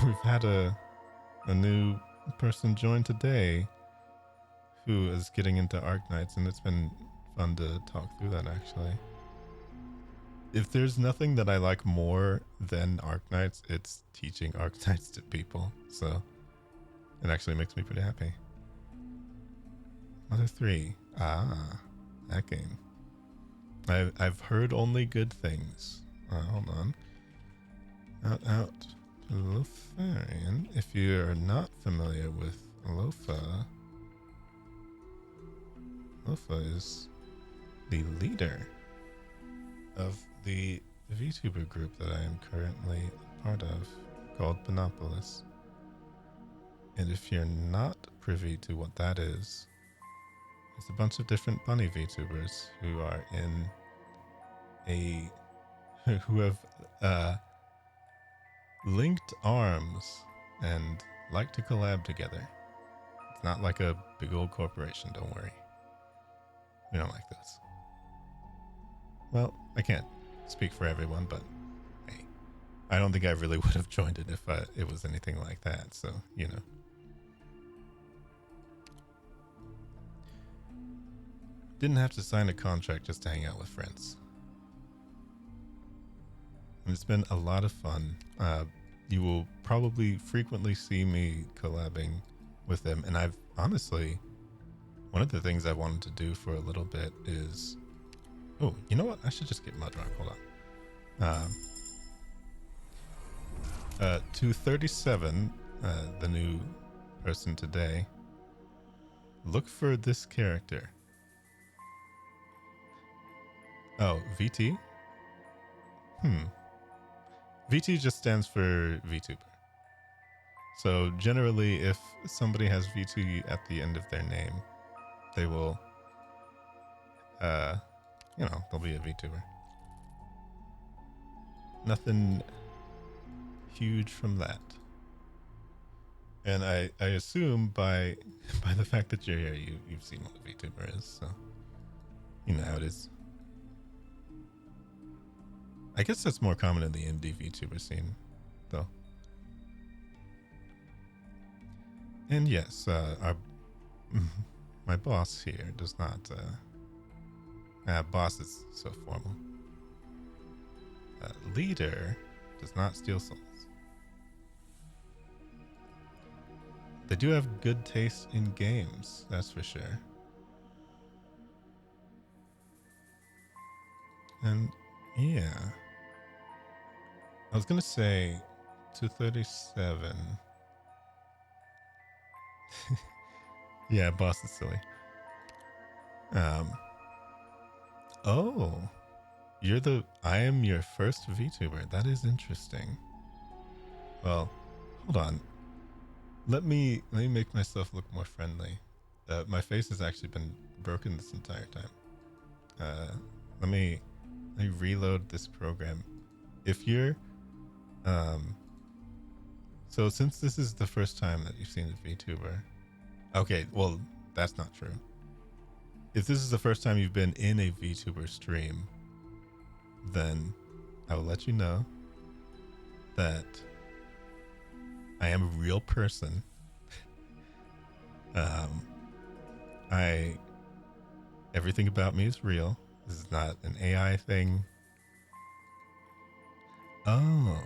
S1: we've had a new person join today who is getting into Arknights, and it's been fun to talk through that actually. If there's nothing that I like more than Arknights, it's teaching Arknights to people. So it actually makes me pretty happy. Mother 3. Ah, that game. I've heard only good things. Hold on. Out to Lothlorien. If you're not familiar with Lofa, Lofa is the leader of the VTuber group that I am currently a part of, called Bunopolis. And if you're not privy to what that is, it's a bunch of different bunny VTubers who are in who have linked arms and like to collab together. It's not like a big old corporation, don't worry. We don't like those. Well, I can't speak for everyone, but hey, I don't think I really would have joined it if it was anything like that, so, you know. Didn't have to sign a contract just to hang out with friends. And it's been a lot of fun. You will probably frequently see me collabing with them, and I've honestly, one of the things I wanted to do for a little bit is, oh, you know what? I should just get Mudrock. Hold on. To 37, the new person today, look for this character. Oh, VT? VT just stands for VTuber. So generally, if somebody has VT at the end of their name, they will, they'll be a VTuber. Nothing huge from that. And I assume by the fact that you're here, you've seen what a VTuber is, so you know how it is. I guess that's more common in the indie VTuber scene, though. And yes, my boss here does not. Boss is so formal. Leader does not steal souls. They do have good taste in games, that's for sure. And yeah. I was gonna say 237. Yeah, boss is silly. Oh, I am your first VTuber. That is interesting. Well, hold on. Let me make myself look more friendly. My face has actually been broken this entire time. Let me reload this program. If you're so since this is the first time that you've seen a VTuber, okay, well, that's not true. If this is the first time you've been in a VTuber stream, then I will let you know that I am a real person. Everything about me is real. This is not an AI thing. Oh.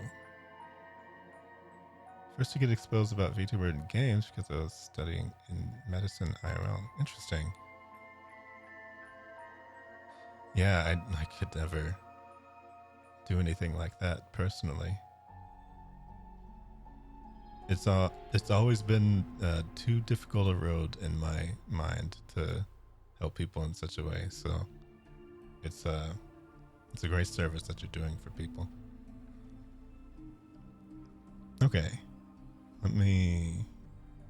S1: First to get exposed about VTuber in games because I was studying in medicine IRL. Interesting. Yeah, I could never do anything like that personally. It's always been too difficult a road in my mind to help people in such a way. So it's a great service that you're doing for people. Okay, let me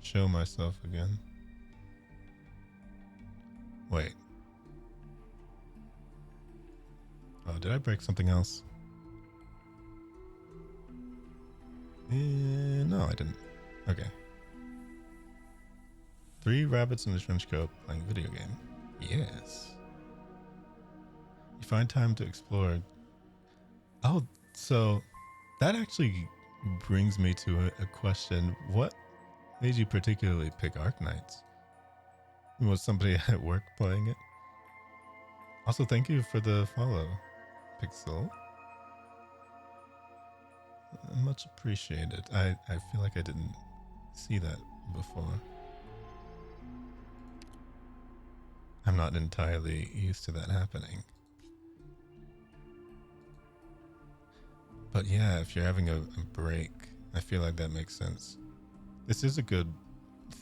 S1: show myself again. Wait. Oh, did I break something else? No, I didn't. Okay. 3 rabbits in a trench coat playing a video game. Yes. You find time to explore. Oh, so that actually brings me to a question. What made you particularly pick Arknights? Was somebody at work playing it? Also, thank you for the follow, Pixel. Much appreciated. I feel like I didn't see that before. I'm not entirely used to that happening. But yeah, if you're having a break, I feel like that makes sense. This is a good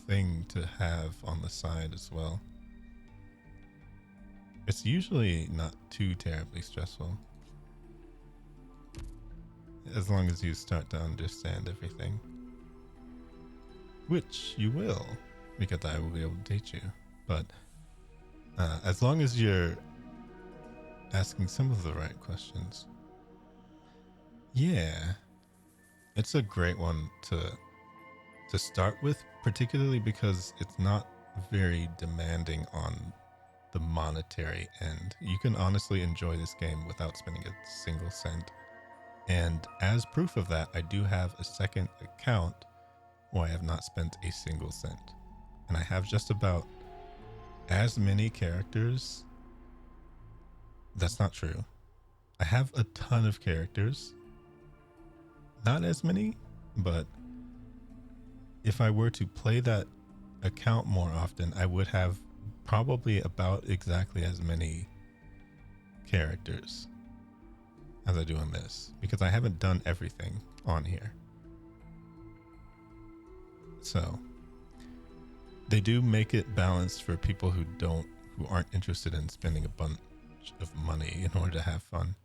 S1: thing to have on the side as well. It's usually not too terribly stressful. As long as you start to understand everything. Which you will, because I will be able to teach you. But as long as you're asking some of the right questions. Yeah. It's a great one to start with, particularly because it's not very demanding on the monetary end. You can honestly enjoy this game without spending a single cent. And as proof of that, I do have a second account where I have not spent a single cent. And I have just about as many characters. That's not true. I have a ton of characters. Not as many, but if I were to play that account more often, I would have probably about exactly as many characters as I do on this, because I haven't done everything on here. So they do make it balanced for people who aren't interested in spending a bunch of money in order to have fun.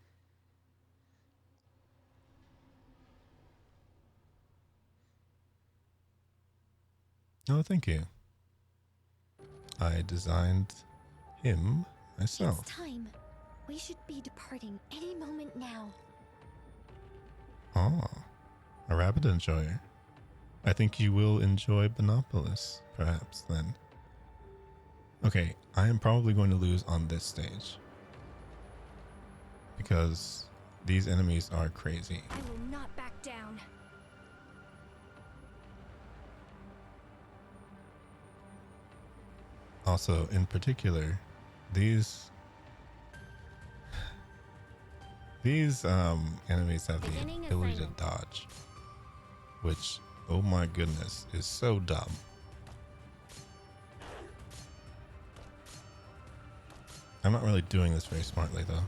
S1: Oh, thank you. I designed him myself.
S7: It's time. We should be departing any moment now.
S1: Oh, a rabbit enjoyer. I think you will enjoy Bunopolis, perhaps, then. Okay, I am probably going to lose on this stage. Because these enemies are crazy.
S3: I will not back down.
S1: Also, in particular, these enemies have the ability to dodge, which, oh my goodness, is so dumb. I'm not really doing this very smartly though.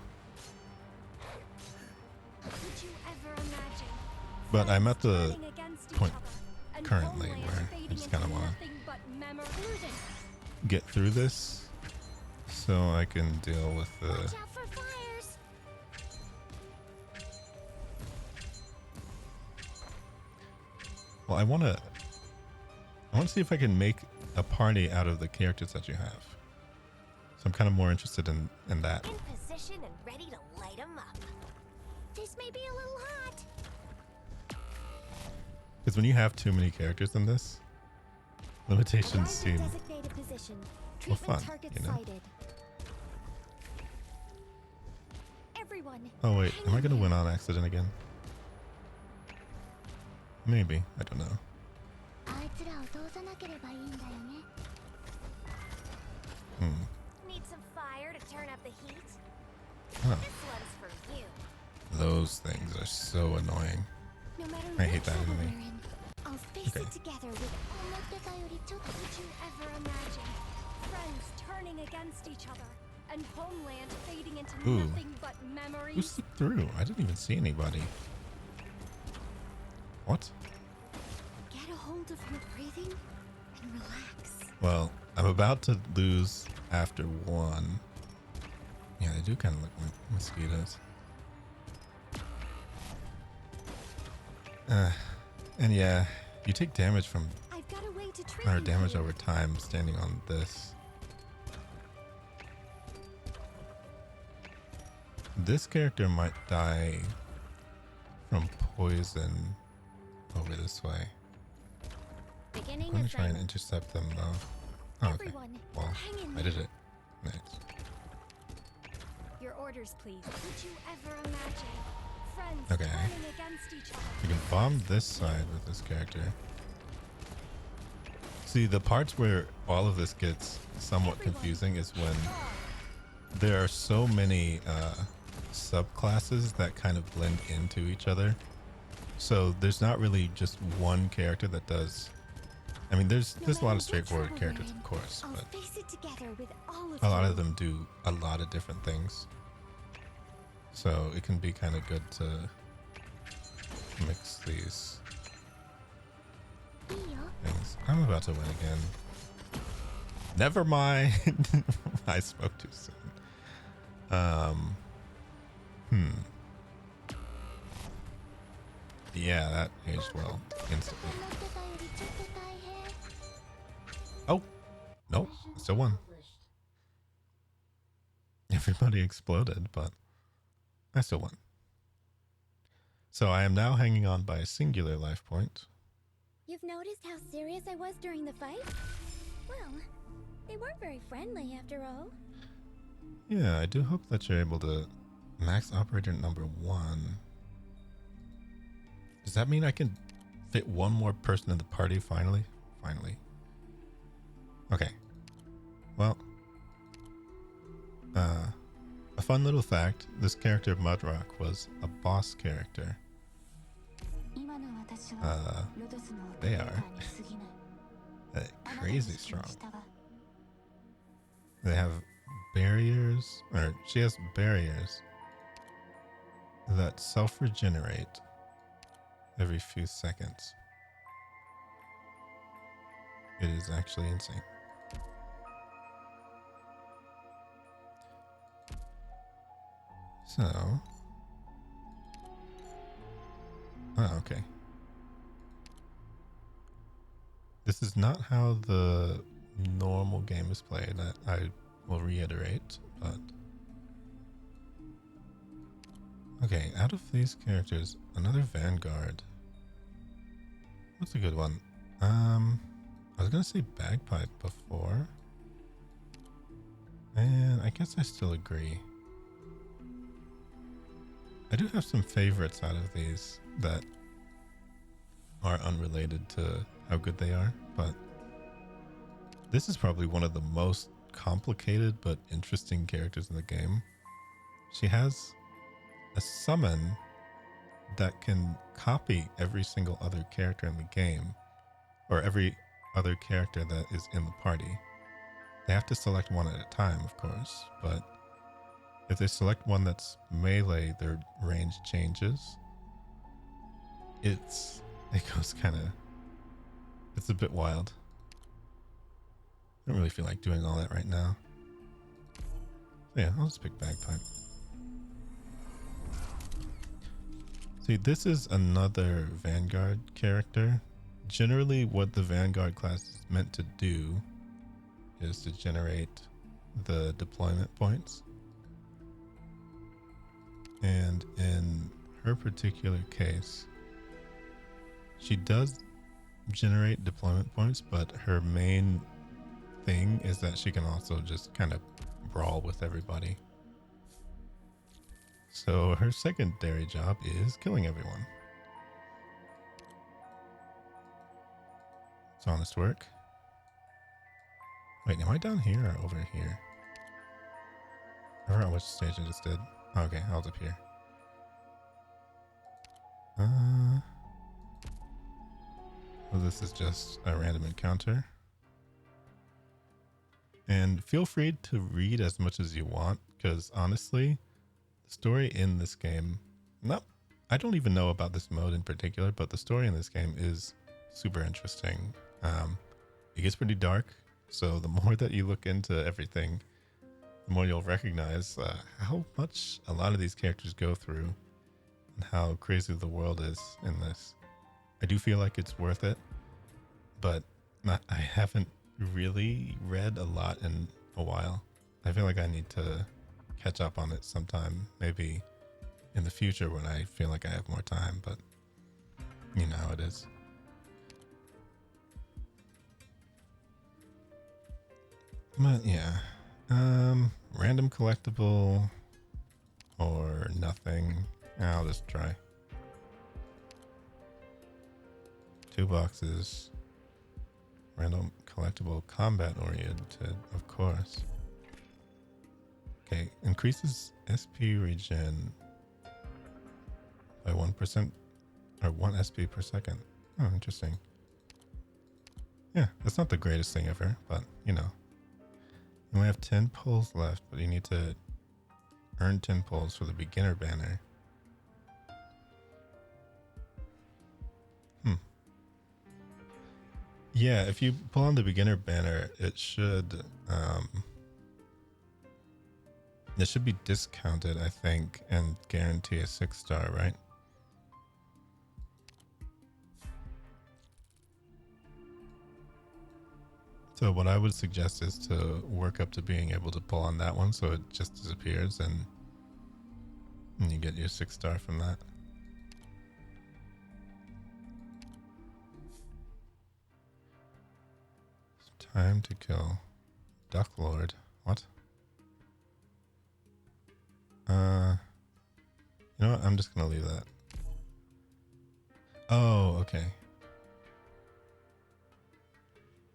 S3: Could you ever imagine?
S1: But I'm at the
S3: Turning against each
S1: point
S3: other, and
S1: currently
S3: homeland
S1: where I
S3: fading
S1: just kind of
S3: into
S1: want
S3: nothing but memories.
S1: to get through this so I can deal with the...
S7: Watch out for fires!
S1: Well, I want to see if I can make a party out of the characters that you have. So I'm kind of more interested in that.
S7: In position and ready to light 'em up. This may be a little hot.
S1: Because when you have too many characters in this, limitations
S7: Arrive at
S1: seem
S7: designated position.
S1: well
S7: Treatment
S1: fun,
S7: target
S1: you know?
S7: sighted. Everyone.
S1: Oh wait,
S7: hang
S1: am I
S7: in
S1: gonna
S7: there.
S1: win on accident again? Maybe, I don't know.
S2: あいつらを通さなければいいんだよね。
S7: Need some fire to turn up the heat?
S1: Huh.
S7: This one's for you.
S1: Those things are so annoying.
S7: No matter
S1: I
S7: what
S1: hate that
S7: trouble
S1: enemy.
S7: we're in, I'll face
S1: Okay.
S7: it together with
S2: 思ってたよりちょっと
S3: Could you ever imagine? Friends turning against each other, and homeland fading into
S1: Ooh.
S3: nothing but
S1: Who
S3: memories.
S1: slipped through? I didn't even see anybody. What?
S7: get a hold of your breathing and relax.
S1: Well, I'm about to lose after one. Yeah, they do kind of look like mosquitoes. And yeah, you take damage from,
S7: I've got a way to treat
S1: or
S7: you
S1: damage
S7: here.
S1: over time standing on this. This character might die from poison over this way.
S7: Beginning
S1: I'm gonna try and
S7: assignment.
S1: intercept them though. Oh, okay.
S7: Everyone,
S1: Well,
S7: hang in
S1: I did
S7: there.
S1: it. Nice.
S7: Your orders, please. Did you ever imagine friends
S1: Okay.
S7: turning against each other?
S1: You can bomb this side with this character. See, the parts where all of this gets somewhat confusing is when there are so many subclasses that kind of blend into each other. So there's not really just one character that does. I mean, there's a lot of straightforward characters, of course,
S7: I'll
S1: but
S7: face it together with all of
S1: a lot
S7: you.
S1: of them do a lot of different things. So it can be kind of good to mix these things. I'm about to win again. Never mind. I spoke too soon. Yeah, that aged well instantly. Oh, nope. Still won.
S8: Accomplished.
S1: Everybody exploded, but I still won. So I am now hanging on by a singular life point.
S7: You've noticed how serious I was during the fight? Well, they weren't very friendly after all.
S1: Yeah, I do hope that you're able to max operator number 1. Does that mean I can fit one more person in the party finally? Finally. Okay. Well, a fun little fact, this character Mudrock was a boss character. They are crazy strong. They have barriers, or she has barriers that self-regenerate every few seconds. It is actually insane. So, oh, okay. This is not how the normal game is played. I will reiterate, but okay. Out of these characters, another Vanguard. What's a good one? I was gonna say Bagpipe before, and I guess I still agree. I do have some favorites out of these that are unrelated to how good they are, but this is probably one of the most complicated but interesting characters in the game. She has a summon that can copy every single other character in the game, or every other character that is in the party. They have to select one at a time, of course, but if they select one that's melee, their range changes. It goes kind of, it's a bit wild. I don't really feel like doing all that right now. So yeah, I'll just pick Bagpipe. See, this is another Vanguard character. Generally, what the Vanguard class is meant to do is to generate the deployment points. And in her particular case, she does generate deployment points, but her main thing is that she can also just kind of brawl with everybody. So her secondary job is killing everyone. It's honest work. Wait, am I down here or over here? I forgot which stage I just did. Okay, I was up here. Well, this is just a random encounter. And feel free to read as much as you want, because honestly, the story in this game, I don't even know about this mode in particular, but the story in this game is super interesting. It gets pretty dark, so the more that you look into everything, the more you'll recognize how much a lot of these characters go through and how crazy the world is in this. I do feel like it's worth it, but I haven't really read a lot in a while. I feel like I need to catch up on it sometime, maybe in the future when I feel like I have more time, but you know how it is. But yeah, random collectible, or nothing. I'll just try. 2 boxes. Random collectible, combat oriented, of course. Okay, increases SP regen by 1% or 1 SP per second. Oh, interesting. Yeah, that's not the greatest thing ever, but you know. You only have 10 pulls left, but you need to earn 10 pulls for the beginner banner. Yeah, if you pull on the beginner banner, it should be discounted, I think, and guarantee a 6-star, right? So what I would suggest is to work up to being able to pull on that one so it just disappears and you get your 6-star from that. It's time to kill Duck Lord. What? You know what? I'm just gonna leave that. Oh, okay.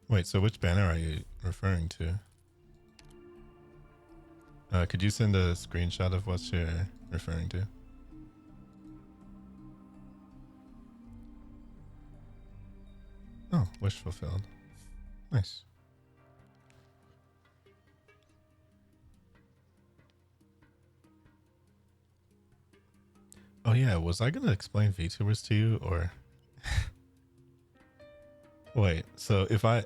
S1: Wait, so which banner are you referring to? Could you send a screenshot of what you're referring to? Oh, wish fulfilled. Nice. Oh yeah, was I gonna explain VTubers to you or? Wait, so if I,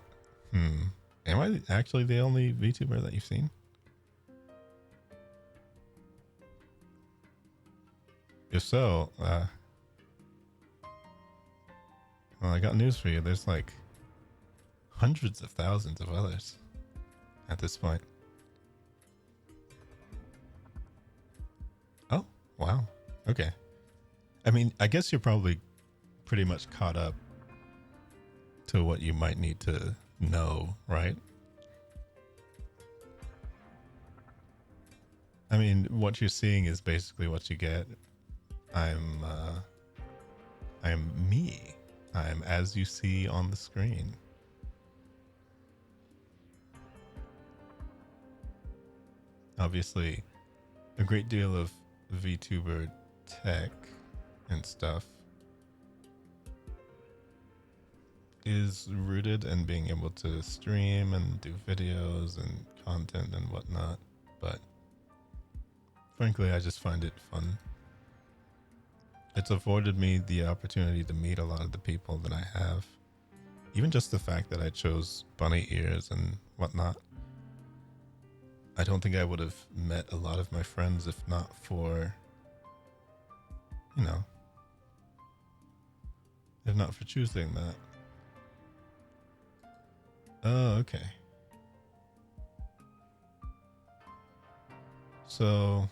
S1: am I actually the only VTuber that you've seen? If so, well, I got news for you. There's like hundreds of thousands of others at this point. Oh, wow. Okay. I mean, I guess you're probably pretty much caught up to what you might need to know, right? I mean, what you're seeing is basically what you get. I'm me. I'm as you see on the screen. Obviously, a great deal of VTuber tech and stuff is rooted in being able to stream and do videos and content and whatnot, but frankly, I just find it fun. It's afforded me the opportunity to meet a lot of the people that I have. Even just the fact that I chose bunny ears and whatnot. I don't think I would have met a lot of my friends if not for, you know, if not for choosing that. Oh, okay. So,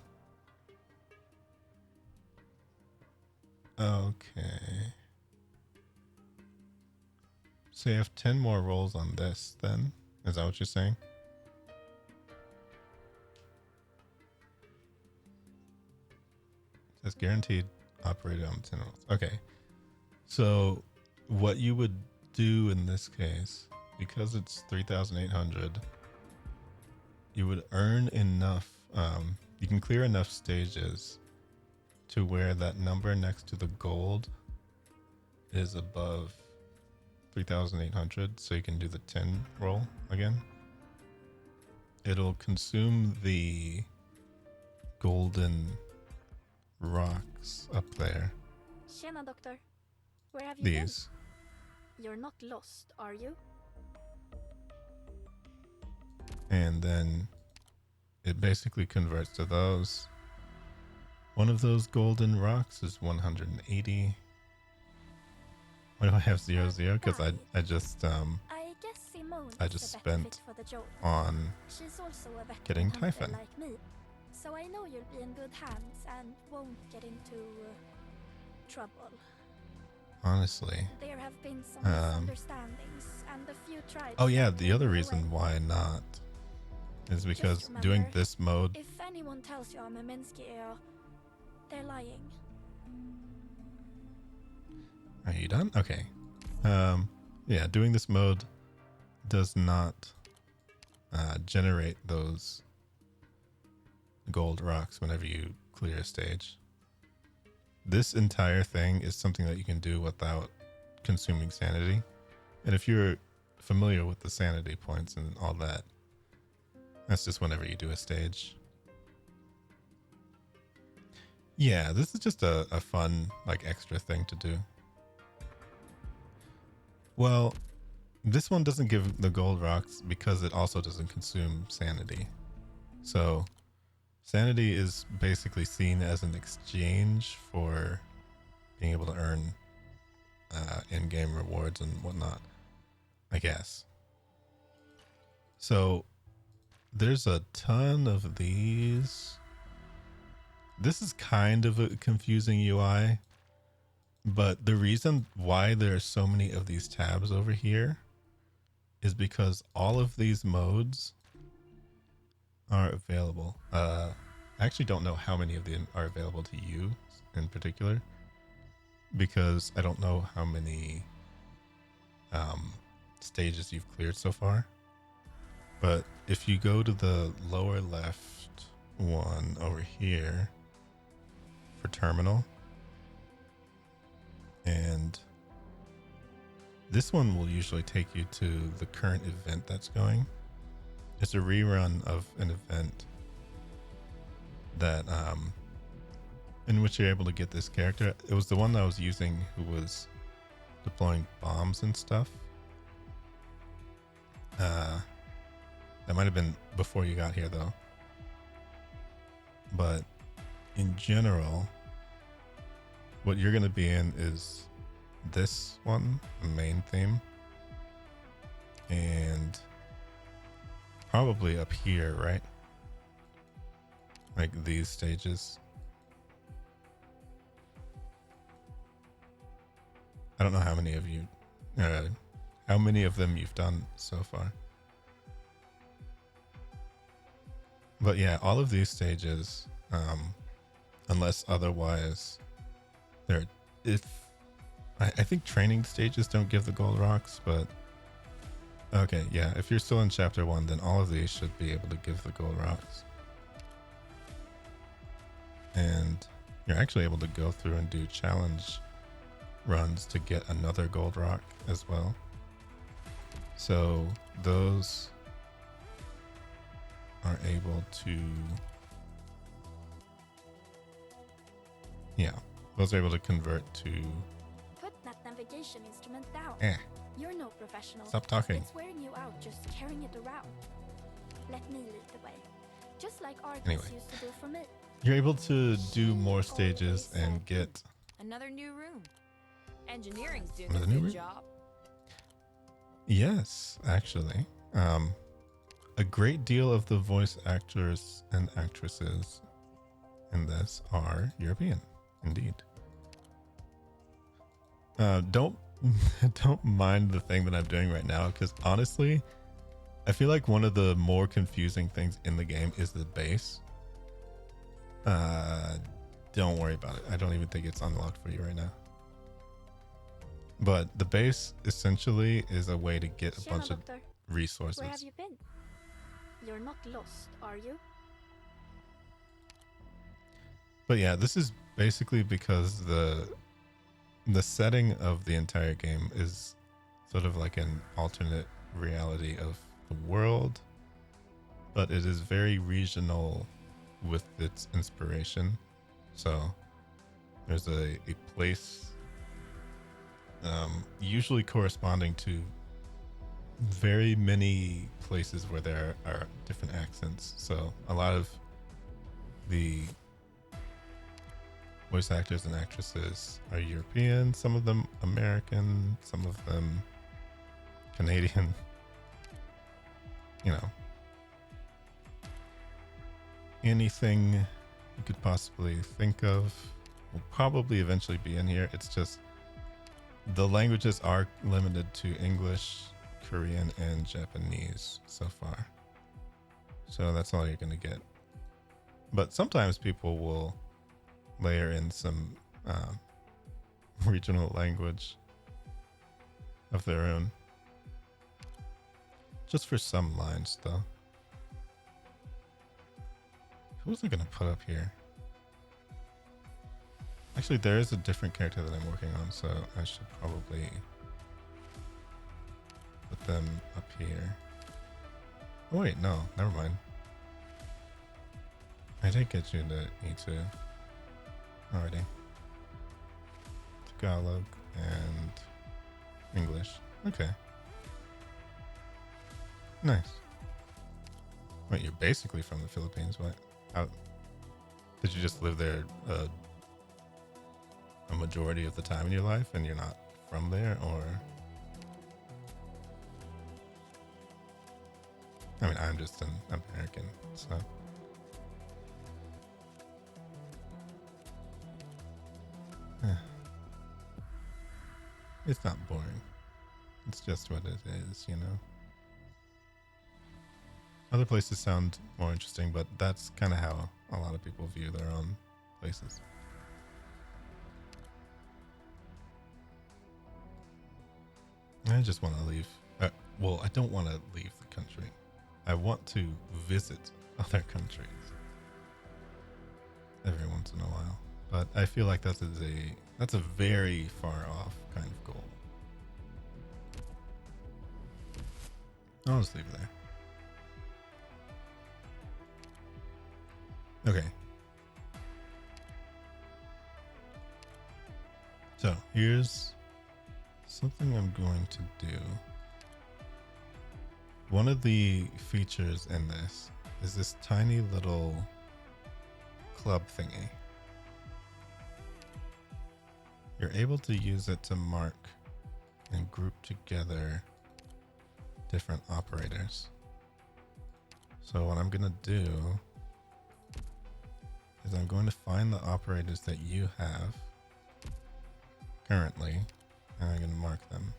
S1: okay. So you have 10 more rolls on this then? Is that what you're saying? It says guaranteed operated on 10 rolls. Okay. So what you would do in this case, because it's 3,800, you would earn enough, you can clear enough stages to where that number next to the gold is above 3,800, so you can do the 10 roll again. It'll consume the golden rocks up there.
S6: Tjena, Doctor. Where have you
S1: These.
S6: been? You're not lost, are you?
S1: And then it basically converts to those. One of those golden rocks is 180. Why do I have 0, 0? Because I just
S3: I guess Simone
S1: I
S3: is
S1: just
S3: the better
S1: spent
S3: fit for the job.
S1: on
S3: She's also a veteran
S1: getting
S3: hunter
S1: Typhon.
S3: like me, so I know you'll be in good hands and won't get into trouble.
S1: honestly.
S3: There have been some misunderstandings, and a few tribes.
S1: Oh yeah,
S3: have
S1: the other
S3: moved
S1: reason
S3: away.
S1: why not is because
S3: Just
S1: doing
S3: remember,
S1: this mode,
S3: If anyone tells you I'm a Mensky, They're lying.
S1: Are you done? Okay. Yeah, doing this mode does not generate those gold rocks whenever you clear a stage. This entire thing is something that you can do without consuming sanity. And if you're familiar with the sanity points and all that, that's just whenever you do a stage. Yeah, this is just a fun, like, extra thing to do. Well, this one doesn't give the gold rocks because it also doesn't consume sanity. So sanity is basically seen as an exchange for being able to earn in-game rewards and whatnot, I guess. So there's a ton of these. This is kind of a confusing UI, but the reason why there are so many of these tabs over here is because all of these modes are available. I actually don't know how many of them are available to you in particular, because I don't know how many stages you've cleared so far. But if you go to the lower left one over here for terminal, and this one will usually take you to the current event that's going. It's a rerun of an event that in which you're able to get this character. It was the one that I was using who was deploying bombs and stuff. That might have been before you got here though. But in general, what you're going to be in is this one, the main theme, and probably up here, right? Like these stages. I don't know how many of you, how many of them you've done so far. But yeah, all of these stages, unless otherwise, I think training stages don't give the gold rocks, but okay, yeah, if you're still in chapter 1, then all of these should be able to give the gold rocks. And you're actually able to go through and do challenge runs to get another gold rock as well. So those are able to, yeah, those are able to convert to,
S3: Put that navigation instrument down. You're no professional.
S1: Stop talking.
S3: It's wearing you out just carrying it around. Let me lead the way. Just like Arknights
S1: Anyway.
S3: used to do for me.
S1: You're able to do more stages and get
S5: Another new room. Engineering's doing
S1: Another
S5: a
S1: new
S5: good
S1: room?
S5: job.
S1: Yes, actually. A great deal of the voice actors and actresses in this are European, indeed. Don't don't mind the thing that I'm doing right now, because honestly, I feel like one of the more confusing things in the game is the bass. Don't worry about it. I don't even think it's unlocked for you right now. But the base essentially is a way to get a
S6: Shema,
S1: bunch of
S6: Doctor.
S1: resources.
S6: Where have you been? You're not lost, are you?
S1: But yeah, this is basically because the setting of the entire game is sort of like an alternate reality of the world, but it is very regional with its inspiration. So there's a place usually corresponding to very many places where there are different accents. So a lot of the voice actors and actresses are European, some of them American, some of them Canadian. You know, anything you could possibly think of will probably eventually be in here. It's just the languages are limited to English, Korean, and Japanese so far. So that's all you're going to get. But sometimes people will layer in some regional language of their own. Just for some lines, though. Who was I gonna put up here? Actually, there is a different character that I'm working on, so I should probably put them up here. Oh wait, no, never mind. I did get you to E2 already. Tagalog and English. Okay. Nice. Wait, you're basically from the Philippines. What? How did you just live there a majority of the time in your life and you're not from there, or? I mean, I'm just an American, so. It's not boring. It's just what it is, you know? Other places sound more interesting, but that's kind of how a lot of people view their own places. I just want to leave. Well, I don't want to leave the country. I want to visit other countries every once in a while. But I feel like that's a very far off kind of goal. I'll just leave it there. Okay. So here's something I'm going to do. One of the features in this is this tiny little club thingy. You're able to use it to mark and group together different operators. So what I'm going to do is I'm going to find the operators that you have currently, and I'm going to mark them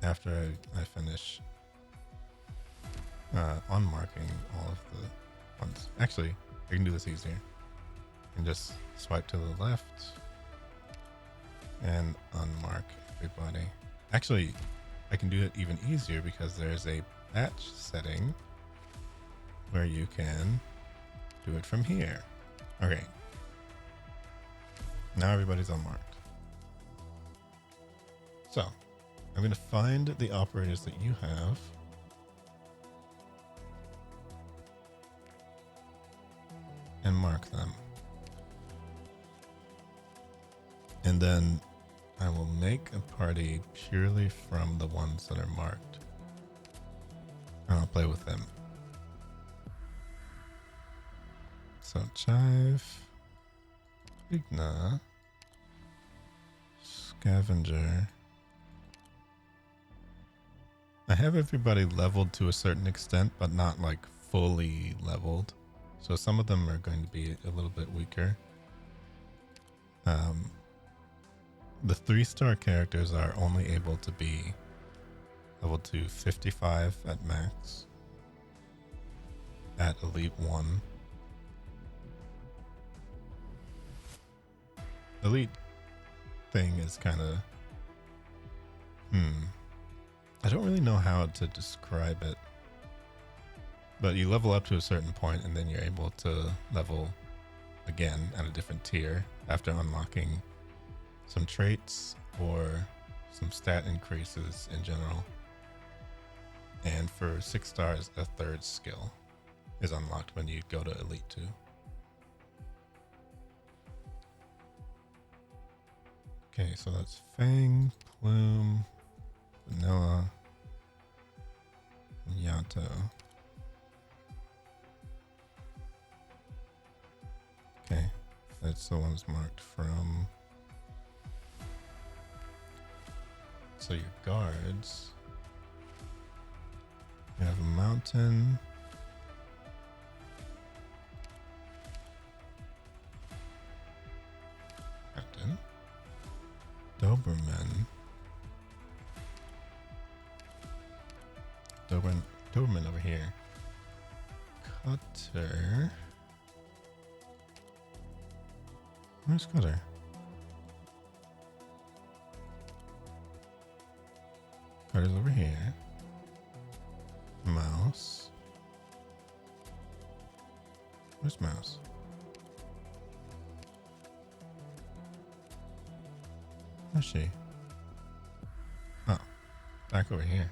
S1: after I finish unmarking all of the ones. Actually, I can do this easier. I can just swipe to the left and unmark everybody. Actually, I can do it even easier because there's a batch setting where you can do it from here. Okay. Now everybody's unmarked. So, I'm going to find the operators that you have. And mark them. And then I will make a party purely from the ones that are marked. And I'll play with them. So Chive, Igna, Scavenger. I have everybody leveled to a certain extent, but not like fully leveled. So some of them are going to be a little bit weaker. The 3-star characters are only able to be level to 55 at max at Elite 1. Elite thing is kind of... I don't really know how to describe it. But you level up to a certain point and then you're able to level again at a different tier after unlocking some traits or some stat increases in general. And for 6 stars, a 3rd skill is unlocked when you go to Elite 2. Okay, so that's Fang, Plume, Vanilla, and Yato. Okay, that's the ones marked from. So your guards. You have a mountain. Captain. Doberman. Doberman over here. Cutter. Where's Cutter? Cutter's over here. Mouse. Where's Mouse? Where's she? Oh, back over here.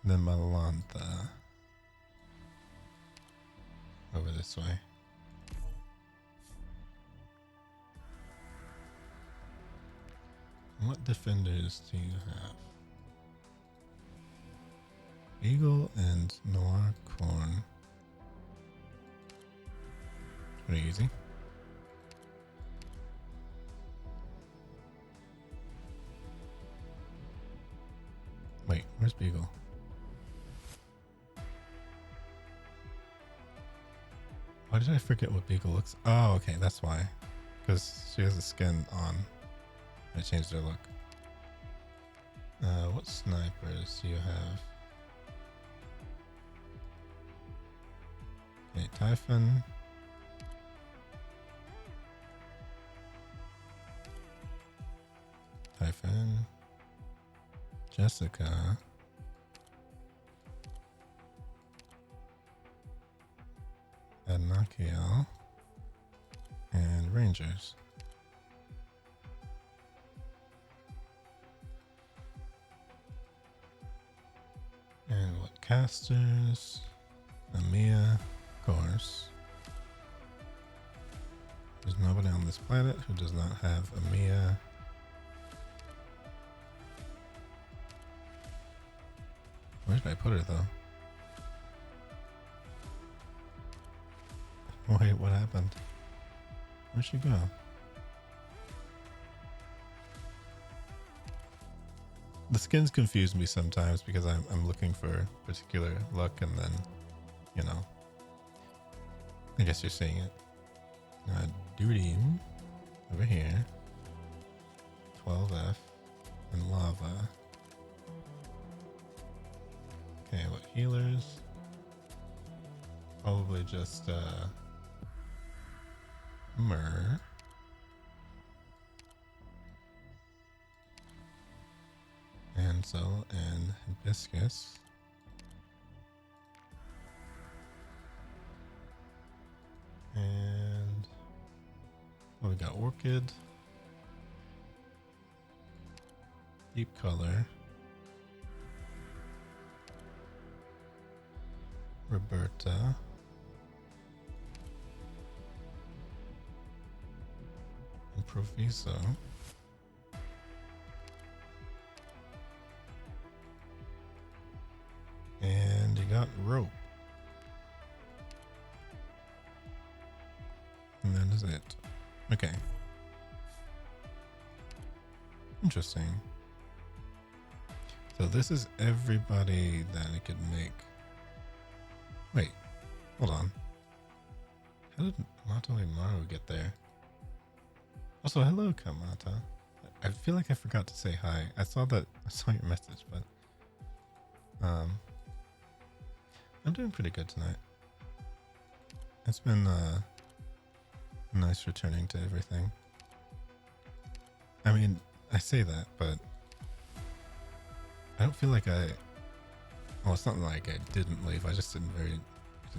S1: Then Malantha. Over this way. What defenders do you have? Eagle and Noir Corn. Pretty easy. Wait, where's Beagle? Why did I forget what Beagle looks? Oh, okay, that's why. Because she has the skin on. I changed her look. What snipers do you have? Okay, Typhon. Typhon. Jessica. Adnakiel. And Rangers. And what casters? Amia, of course. There's nobody on this planet who does not have Amia. Where did I put her though? Wait, what happened? Where'd she go? The skins confuse me sometimes because I'm looking for a particular look and then, you know, I guess you're seeing it. Duty over here. 12F and lava. Okay, what healers? Probably just Myrrh. Ansel and Hibiscus. And we got Orchid. Deep Color. Roberta. And Proviso. And you got Rope. And that is it. Okay. Interesting. So this is everybody that I could make. Wait, hold on. How did Mato and Maru get there? Also, hello, Kamata. I feel like I forgot to say hi. I saw your message, but I'm doing pretty good tonight. It's been nice returning to everything. I mean, I say that, but I don't feel like well, it's not like I didn't leave. I just didn't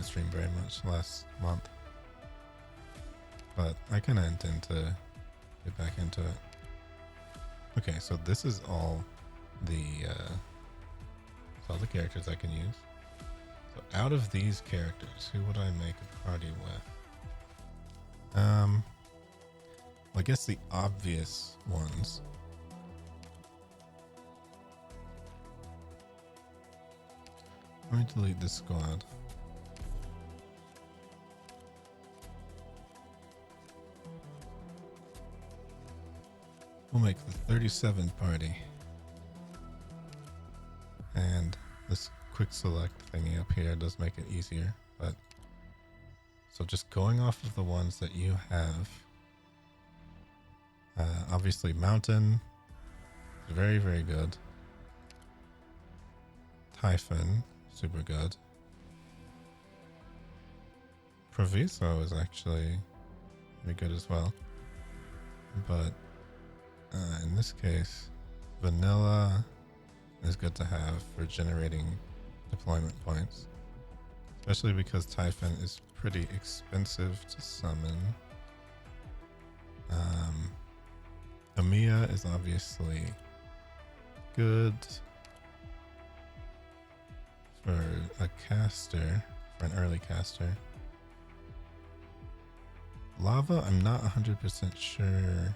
S1: stream very much last month. But I kind of intend to get back into it. Okay, so this is all the characters I can use. So out of these characters, who would I make a party with? Well, I guess the obvious ones. Let me delete this squad. We'll make the 37 party. And this quick select thingy up here does make it easier, but so just going off of the ones that you have. Obviously Mountain is very, very good. Typhon, super good. Proviso is actually be good as well. But in this case, vanilla is good to have for generating deployment points, especially because Typhon is pretty expensive to summon. Amiya is obviously good for a caster, for an early caster. Lava, I'm not 100% sure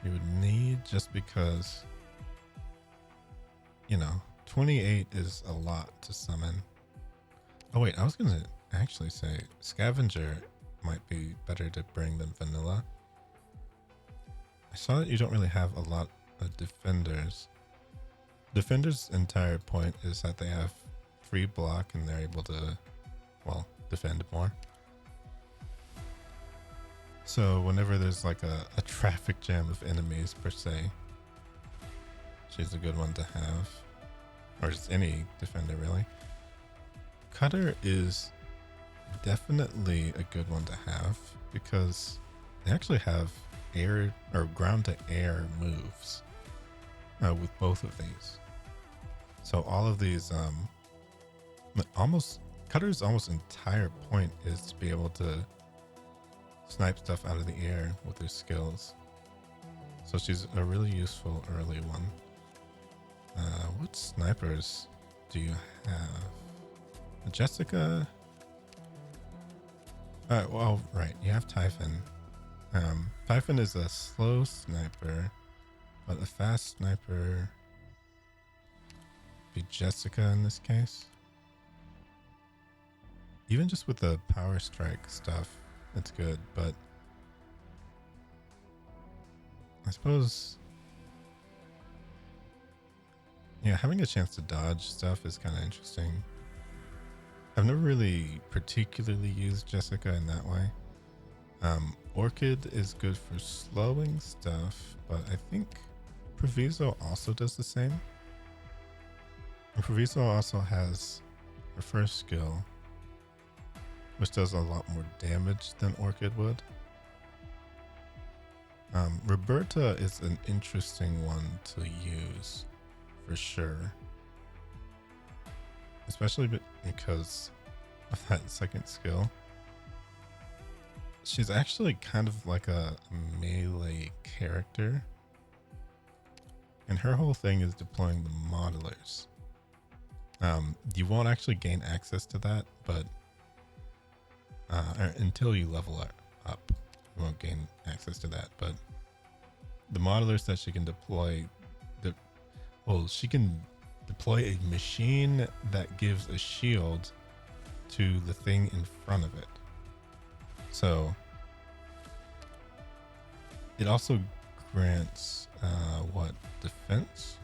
S1: you would need, just because, you know, 28 is a lot to summon. Oh wait, I was gonna actually say Scavenger might be better to bring than Vanilla. I saw that you don't really have a lot of defenders. Defender's entire point is that they have free block and they're able to, well, defend more. So whenever there's like a traffic jam of enemies per se, she's a good one to have. Or just any defender really. Cutter is definitely a good one to have because they actually have air or ground to air moves with both of these. So all of these, Cutter's almost entire point is to be able to snipe stuff out of the air with her skills. So she's a really useful early one. What snipers do you have? Jessica. Well, right. You have Typhon. Typhon is a slow sniper, but a fast sniper be Jessica in this case. Even just with the power strike stuff, it's good, but I suppose, yeah, having a chance to dodge stuff is kind of interesting. I've never really particularly used Jessica in that way. Orchid is good for slowing stuff, but I think Proviso also does the same. And Proviso also has her first skill, which does a lot more damage than Orchid would. Roberta is an interesting one to use for sure, especially because of that second skill. She's actually kind of like a melee character, and her whole thing is deploying the modelers. You won't actually gain access to that, but until you level up, you won't gain access to that. But the modelers that she can deploy, she can deploy a machine that gives a shield to the thing in front of it. So it also grants defense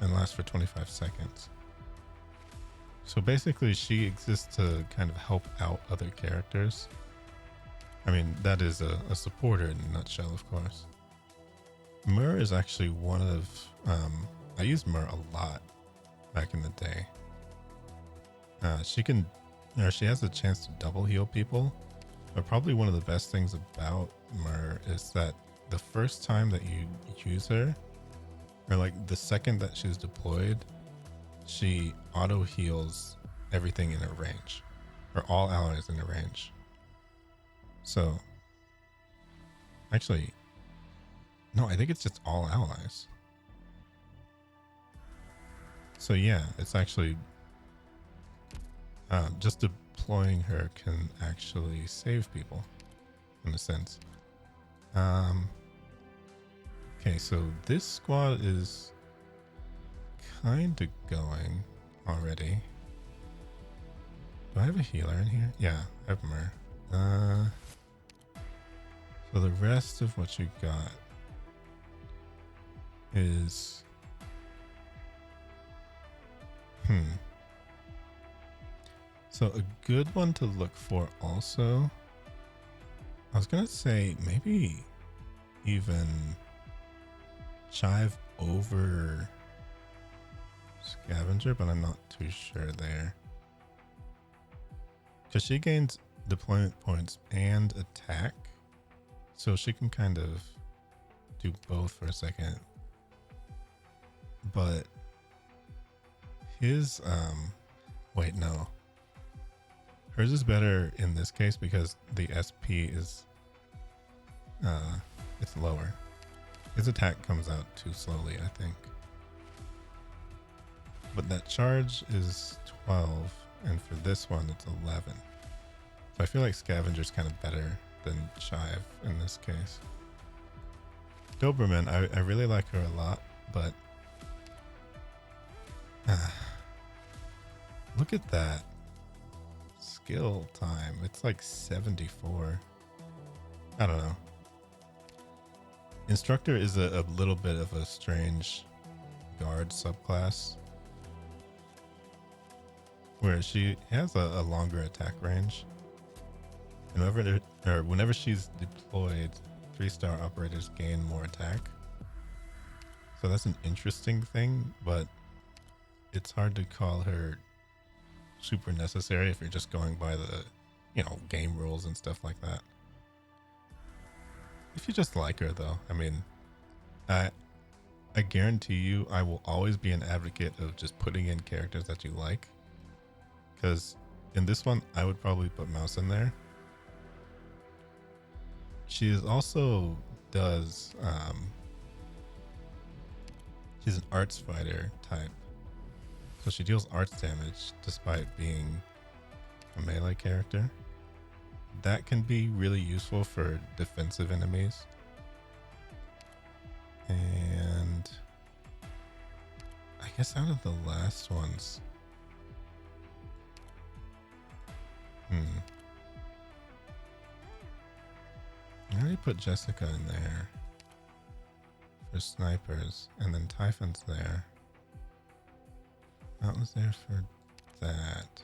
S1: and lasts for 25 seconds. So basically she exists to kind of help out other characters. I mean, that is a supporter in a nutshell, of course. Myrrh is actually one of, I used Myrrh a lot back in the day. She has a chance to double heal people, but probably one of the best things about Myrrh is that the first time that you use her, or like the second that she's deployed, she auto heals everything in her range, or all allies in her range. So actually, no, I think it's just all allies. So yeah, it's actually just deploying her can actually save people in a sense. Okay, so this squad is kind of going already. Do I have a healer in here? Yeah, I have Myrrh. So the rest of what you got is so a good one to look for also, I was gonna say maybe even Chive over Scavenger, but I'm not too sure there, because she gains deployment points and attack. So she can kind of do both for a second. But his, wait, no. Hers is better in this case because the SP is, it's lower. His attack comes out too slowly, I think. But that charge is 12, and for this one, it's 11. So I feel like Scavenger's kind of better than Chive in this case. Doberman, I really like her a lot, but look at that skill time. It's like 74. I don't know. Instructor is a little bit of a strange guard subclass where she has a longer attack range. And whenever she's deployed, 3-star operators gain more attack. So that's an interesting thing, but it's hard to call her super necessary if you're just going by the, game rules and stuff like that. If you just like her though, I mean, I guarantee you I will always be an advocate of just putting in characters that you like. Because in this one, I would probably put Mouse in there. She is also does, she's an arts fighter type. So she deals arts damage despite being a melee character. That can be really useful for defensive enemies. And I guess out of the last ones, I already put Jessica in there for snipers, and then Typhon's there. That was there for that.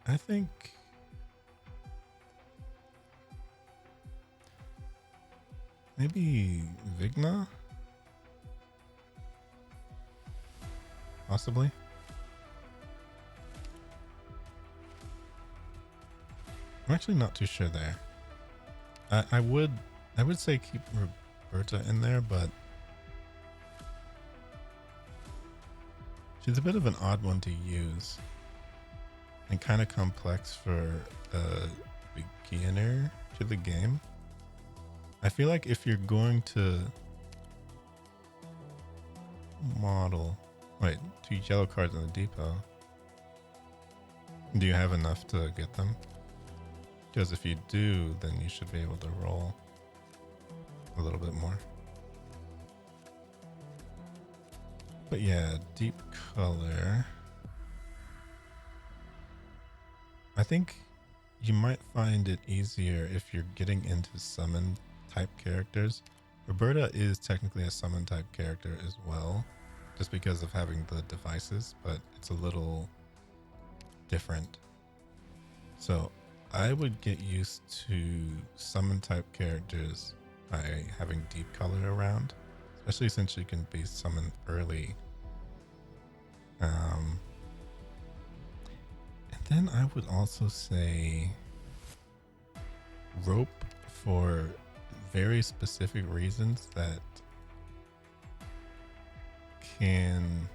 S1: I think maybe Vigna? Possibly. I'm actually not too sure there. I would say keep Roberta in there, but she's a bit of an odd one to use and kind of complex for a beginner to the game. I feel like if you're going to model, wait, 2 yellow cards in the depot, do you have enough to get them? Because if you do, then you should be able to roll a little bit more. But yeah, deep color. I think you might find it easier if you're getting into summon type characters. Roberta is technically a summon type character as well, just because of having the devices, but it's a little different. So I would get used to summon type characters by having deep color around, especially since you can be summoned early. And then I would also say rope for very specific reasons that can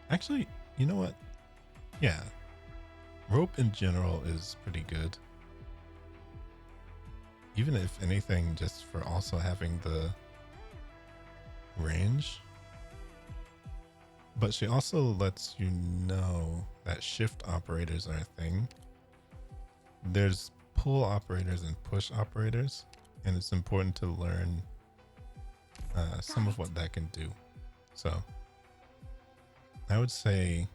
S1: actually, you know what? Yeah. Rope in general is pretty good. Even if anything, just for also having the range. But she also lets you know that shift operators are a thing. There's pull operators and push operators, and it's important to learn some of what that can do. So I would say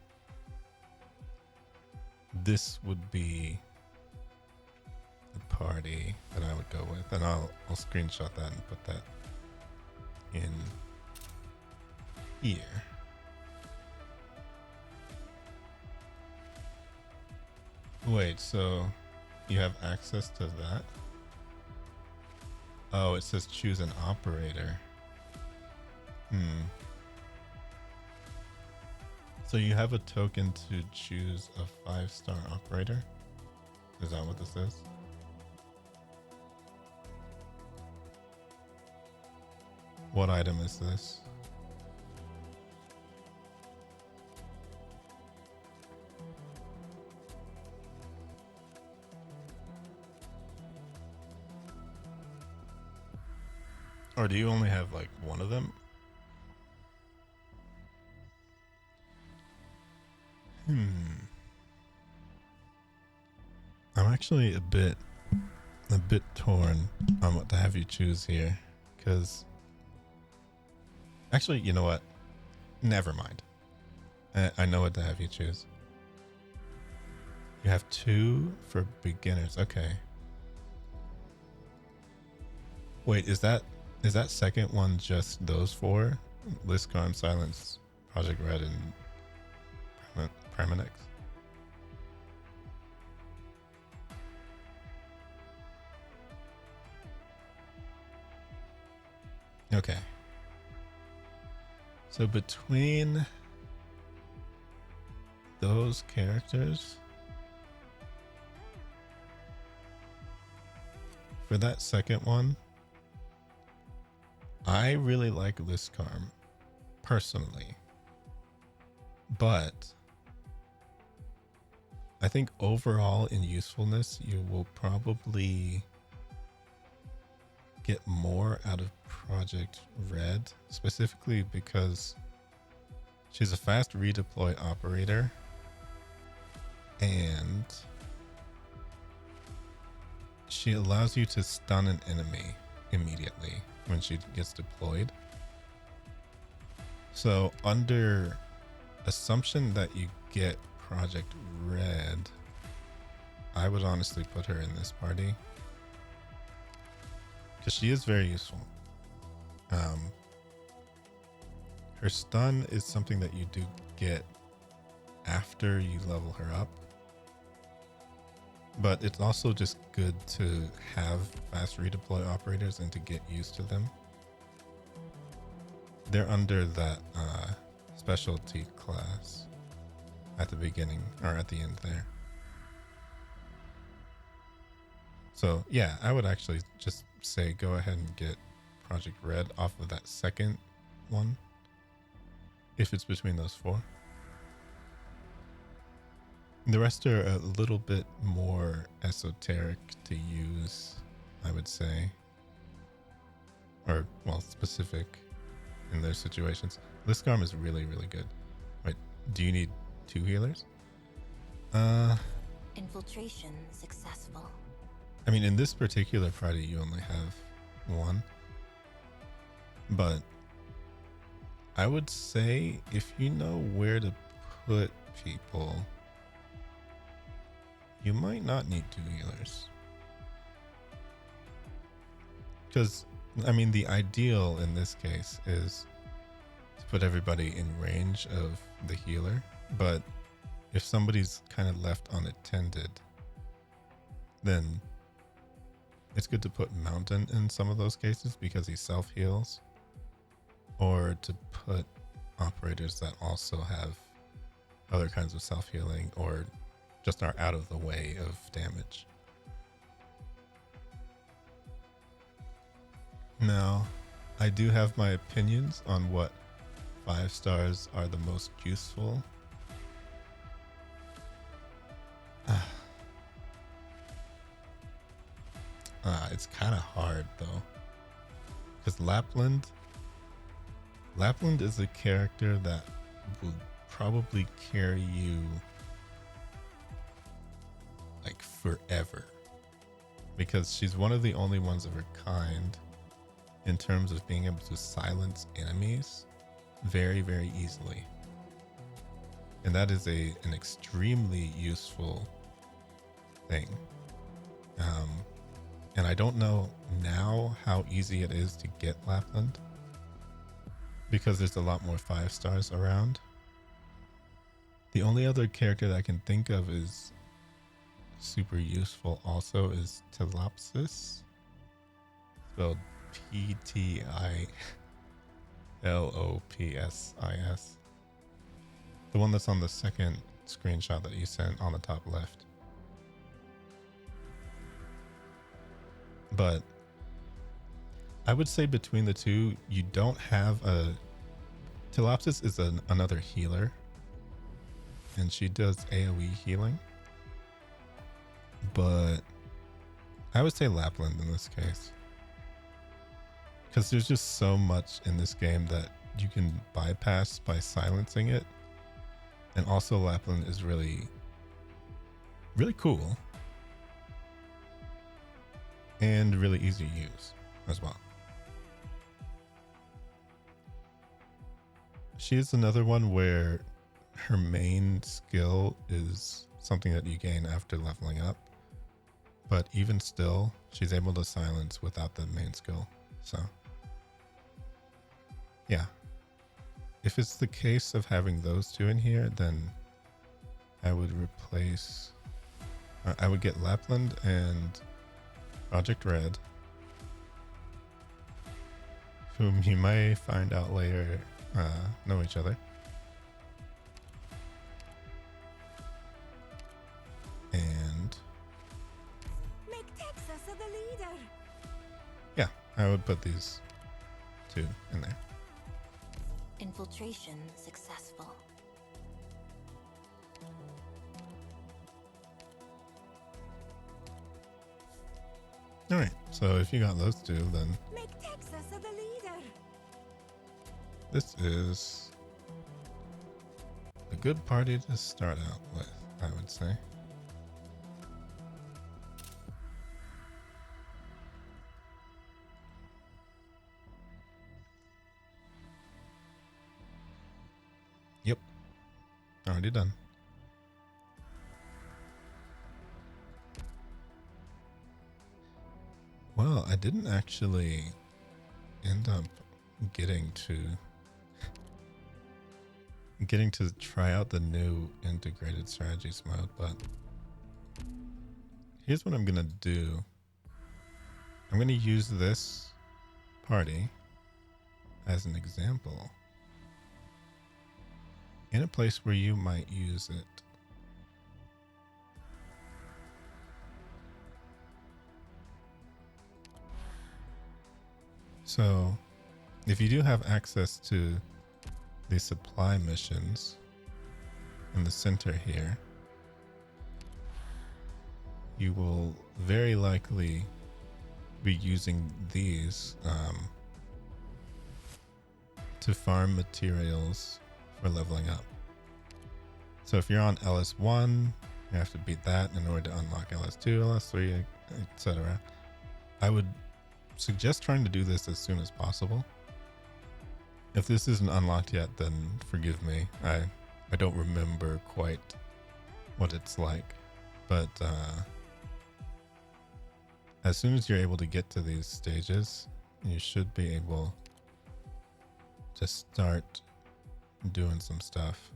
S1: this would be the party that I would go with, and I'll screenshot that and put that in here. Wait, so you have access to that? Oh, it says choose an operator. So you have a token to choose a 5-star operator? Is that what this is? What item is this? Or do you only have like one of them? I'm actually a bit torn on what to have you choose here, because actually, you know what? Never mind. I know what to have you choose. You have 2 for beginners. Okay. Wait, is that second one just those 4? Liscon, Silence, Project Red, and Primanex? Okay. So between those characters, for that second one, I really like Liscarm personally, but I think overall in usefulness, you will probably get more out of Project Red, specifically because she's a fast redeploy operator and she allows you to stun an enemy immediately when she gets deployed. So under assumption that you get Project Red, I would honestly put her in this party because she is very useful. Her stun is something that you do get after you level her up, but it's also just good to have fast redeploy operators and to get used to them. They're under that specialty class at the beginning or at the end there. So yeah, I would actually just say go ahead and get Project Red off of that second one if it's between those 4. The rest are a little bit more esoteric to use, I would say, or well, specific in their situations. Liscarm is really, really good. Wait, do you need 2 healers?
S7: Infiltration successful.
S1: I mean, in this particular party, you only have 1. But I would say if you know where to put people, you might not need 2 healers. Because, I mean, the ideal in this case is to put everybody in range of the healer. But if somebody's kind of left unattended, then it's good to put Mountain in some of those cases because he self-heals. Or to put operators that also have other kinds of self-healing or just are out of the way of damage. Now, I do have my opinions on what 5 stars are the most useful. It's kind of hard though, because Lapland is a character that will probably carry you like forever, because she's one of the only ones of her kind in terms of being able to silence enemies very, very easily. And that is an extremely useful thing. And I don't know now how easy it is to get Lapland, because there's a lot more 5 stars around. The only other character that I can think of is super useful also is Telopsis, spelled Ptilopsis. The one that's on the second screenshot that you sent on the top left. But I would say between the two, you don't have a... Tilopsis is another healer. And she does AoE healing. But I would say Lapland in this case. Because there's just so much in this game that you can bypass by silencing it. And also Lapland is really, really cool. And really easy to use as well. She is another one where her main skill is something that you gain after leveling up. But even still, she's able to silence without the main skill. So, yeah. If it's the case of having those two in here, then I would replace... I would get Lapland and Project Red, whom you may find out later know each other. And
S7: Make Texas the leader.
S1: yeah, I would put these two in there.
S7: Infiltration successful.
S1: All right, so if you got those two, then
S7: Make Texas the leader.
S1: this is a good party to start out with, I would say. Yep, already done. Well, I didn't actually end up getting to try out the new integrated strategies mode, but here's what I'm gonna do. I'm gonna use this party as an example in a place where you might use it. So, if you do have access to the supply missions in the center here, you will very likely be using these to farm materials for leveling up. So if you're on LS1, you have to beat that in order to unlock LS2, LS3, etc. I would suggest trying to do this as soon as possible. If this isn't unlocked yet, then forgive me. I don't remember quite what it's like. But as soon as you're able to get to these stages, you should be able to start doing some stuff.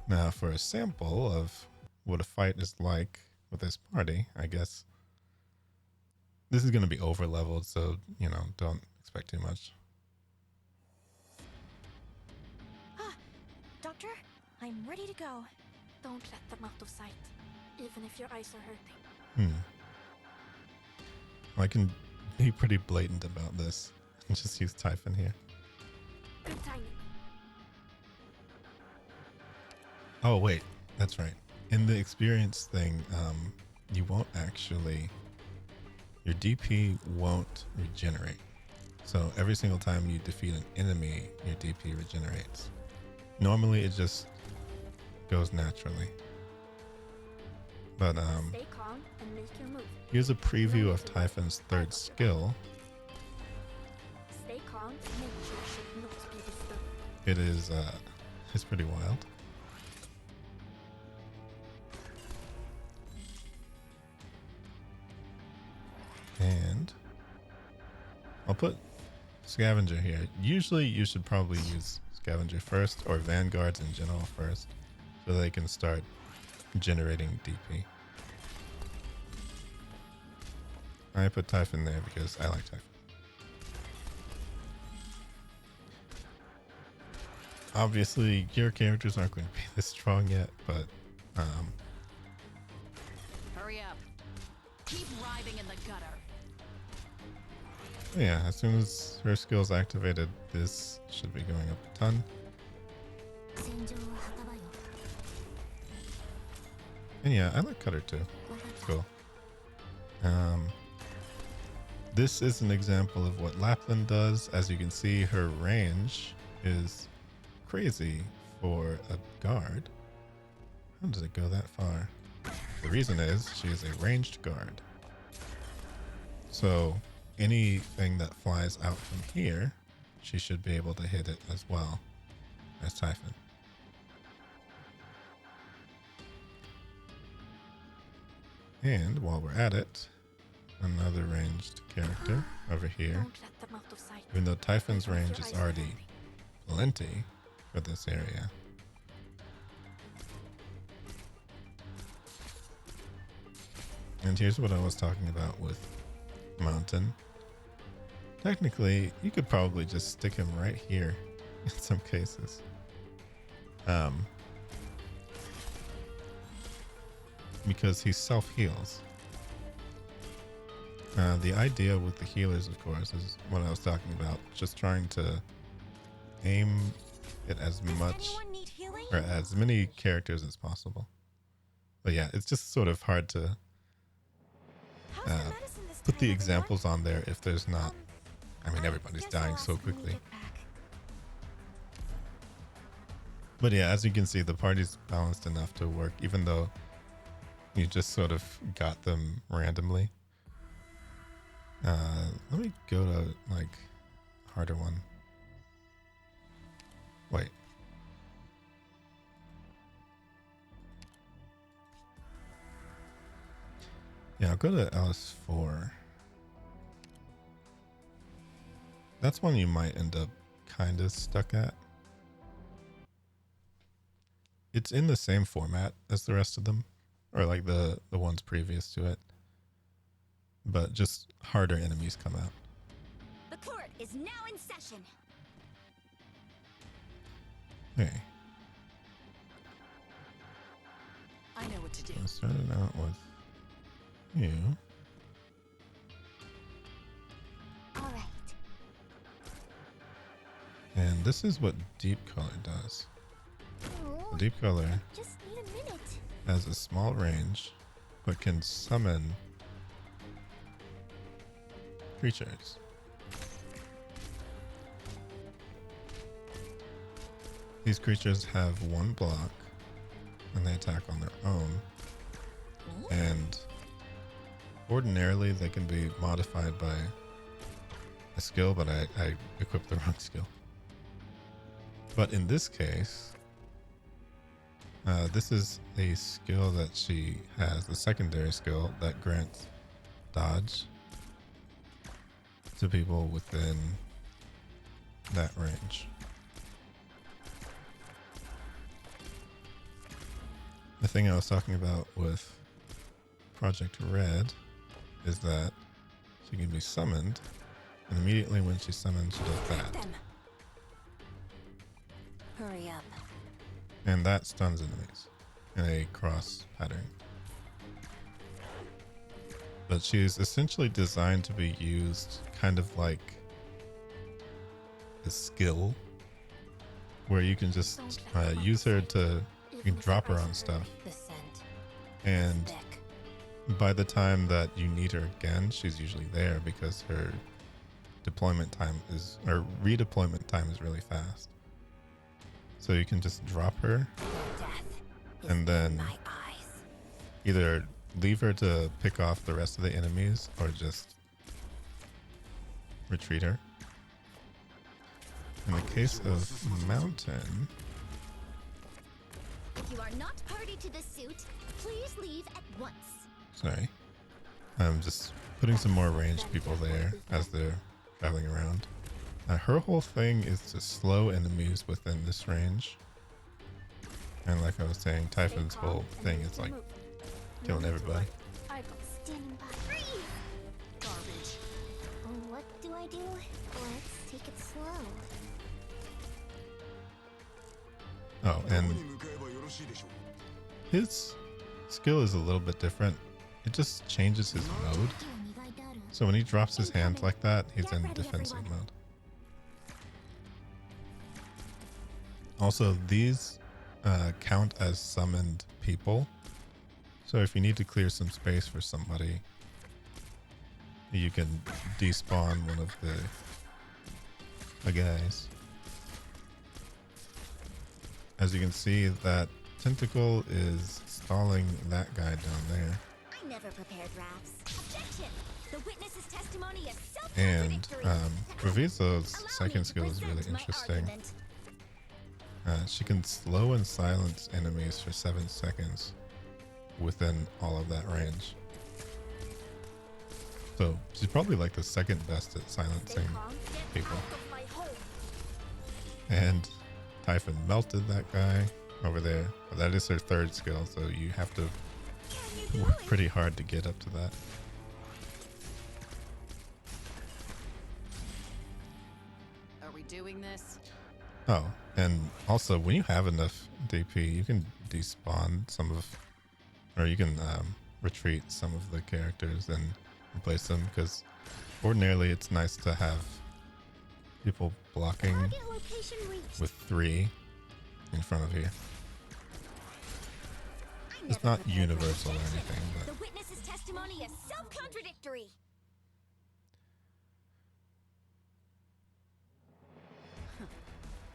S1: Now, for a sample of what a fight is like with this party, I guess this is going to be over leveled, so, you know, don't expect too much.
S3: Ah, Doctor, I'm ready to go.
S6: Don't let them out of sight, even if your eyes are hurting.
S1: I can be pretty blatant about this and just use Typhon here.
S6: Good timing.
S1: Oh, wait, that's right. In the experience thing, you won't actually... Your DP won't regenerate. So every single time you defeat an enemy, your DP regenerates. Normally it just goes naturally. But
S6: Stay calm and make your move.
S1: here's a preview of Typhon's third skill.
S6: Stay calm and make sure should not be disturbed.
S1: It is it's pretty wild. And I'll put Scavenger here. Usually you should probably use Scavenger first, or Vanguards in general first, so they can start generating DP. I put Typhon there because I like Typhon. obviously your characters aren't going to be this strong yet, but
S9: Hurry up. Keep writhing in the gutter.
S1: yeah, as soon as her skill's activated, this should be going up a ton.
S7: 戦場を墓場よ
S1: And yeah, I like Cutter too. Cool. This is an example of what Lapland does. As you can see, her range is crazy for a guard. How does it go that far? The reason is she is a ranged guard. So anything that flies out from here, she should be able to hit it as well as Typhon. And while we're at it, another ranged character over here.
S3: Don't let them out of sight.
S1: Even though Typhon's range is already plenty for this area. And here's what I was talking about with Mountain. Technically, you could probably just stick him right here in some cases. Because he self-heals. The idea with the healers, of course, is what I was talking about. Just trying to aim it as much
S3: Anyone need healing?
S1: or as many characters as possible. But yeah, it's just sort of hard to
S3: How's the medicine this
S1: put
S3: time,
S1: the
S3: everyone?
S1: examples on there if there's not. I mean,
S3: I
S1: everybody's
S3: guess
S1: dying
S3: I'll
S1: so
S3: ask when you
S1: quickly.
S3: get back.
S1: But yeah, as you can see, the party's balanced enough to work, even though you just sort of got them randomly. Let me go to like harder one. Wait. Yeah, I'll go to LS4. That's one you might end up kind of stuck at. It's in the same format as the rest of them, or like the ones previous to it, but just harder enemies come out.
S7: The court is now in session.
S1: Okay,
S9: I know what to do.
S1: so I started out with you.
S2: Alright.
S1: And this is what deep color does.
S2: Oh,
S1: Deep color
S2: just need a minute.
S1: has a small range, but can summon creatures. These creatures have one block, and they attack on their own. And ordinarily, they can be modified by a skill, but I equipped the wrong skill. But in this case, this is a skill that she has, the secondary skill that grants dodge to people within that range. The thing I was talking about with Project Red is that she can be summoned, and immediately when she's summoned, she does that.
S7: Them. Hurry up.
S1: And that stuns enemies in a cross pattern. But she's essentially designed to be used kind of like a skill where you can just use her to, you can drop her on stuff.
S7: The scent.
S1: And
S7: Thick.
S1: by the time that you need her again, she's usually there because her deployment time is, or redeployment time is really fast. So you can just drop her
S7: Death is
S1: and then
S7: in my eyes.
S1: either leave her to pick off the rest of the enemies or just retreat her. In the case of Mountain,
S7: If you are not party to the suit, please leave at once.
S1: sorry, I'm just putting some more ranged people there as they're traveling around. Her whole thing is to slow enemies within this range. And like I was saying, Typhon's whole thing is like killing everybody.
S6: I got
S2: Standing by. Freeze!
S9: Garbage.
S2: What do? Let's take it slow.
S1: Oh, and his skill is a little bit different. It just changes his mode. So when he drops his hand like that, he's in defensive mode. Also, these count as summoned people. So if you need to clear some space for somebody, you can despawn one of the guys. As you can see, that tentacle is stalling that guy down there.
S7: I never prepared drafts. Objection! The witness's testimony is
S1: And
S7: self-contradictory.
S1: Reviso's
S7: Allow me
S1: second
S7: to
S1: skill is really
S7: present my
S1: interesting.
S7: argument.
S1: She can slow and silence enemies for 7 seconds within all of that range. So she's probably like the second best at silencing people. And Typhon melted that guy over there. But that is her third skill, so you have to work pretty hard to get up to that.
S9: Are we doing this?
S1: Oh, and also when you have enough DP, you can despawn some of, or you can retreat some of the characters and replace them, because ordinarily it's nice to have people blocking
S7: Target location reached.
S1: with 3 in front of you.
S7: I
S1: It's
S7: never
S1: not
S7: prepared
S1: universal or
S7: drafts.
S1: anything,
S7: The
S1: but
S7: witness's testimony is self-contradictory.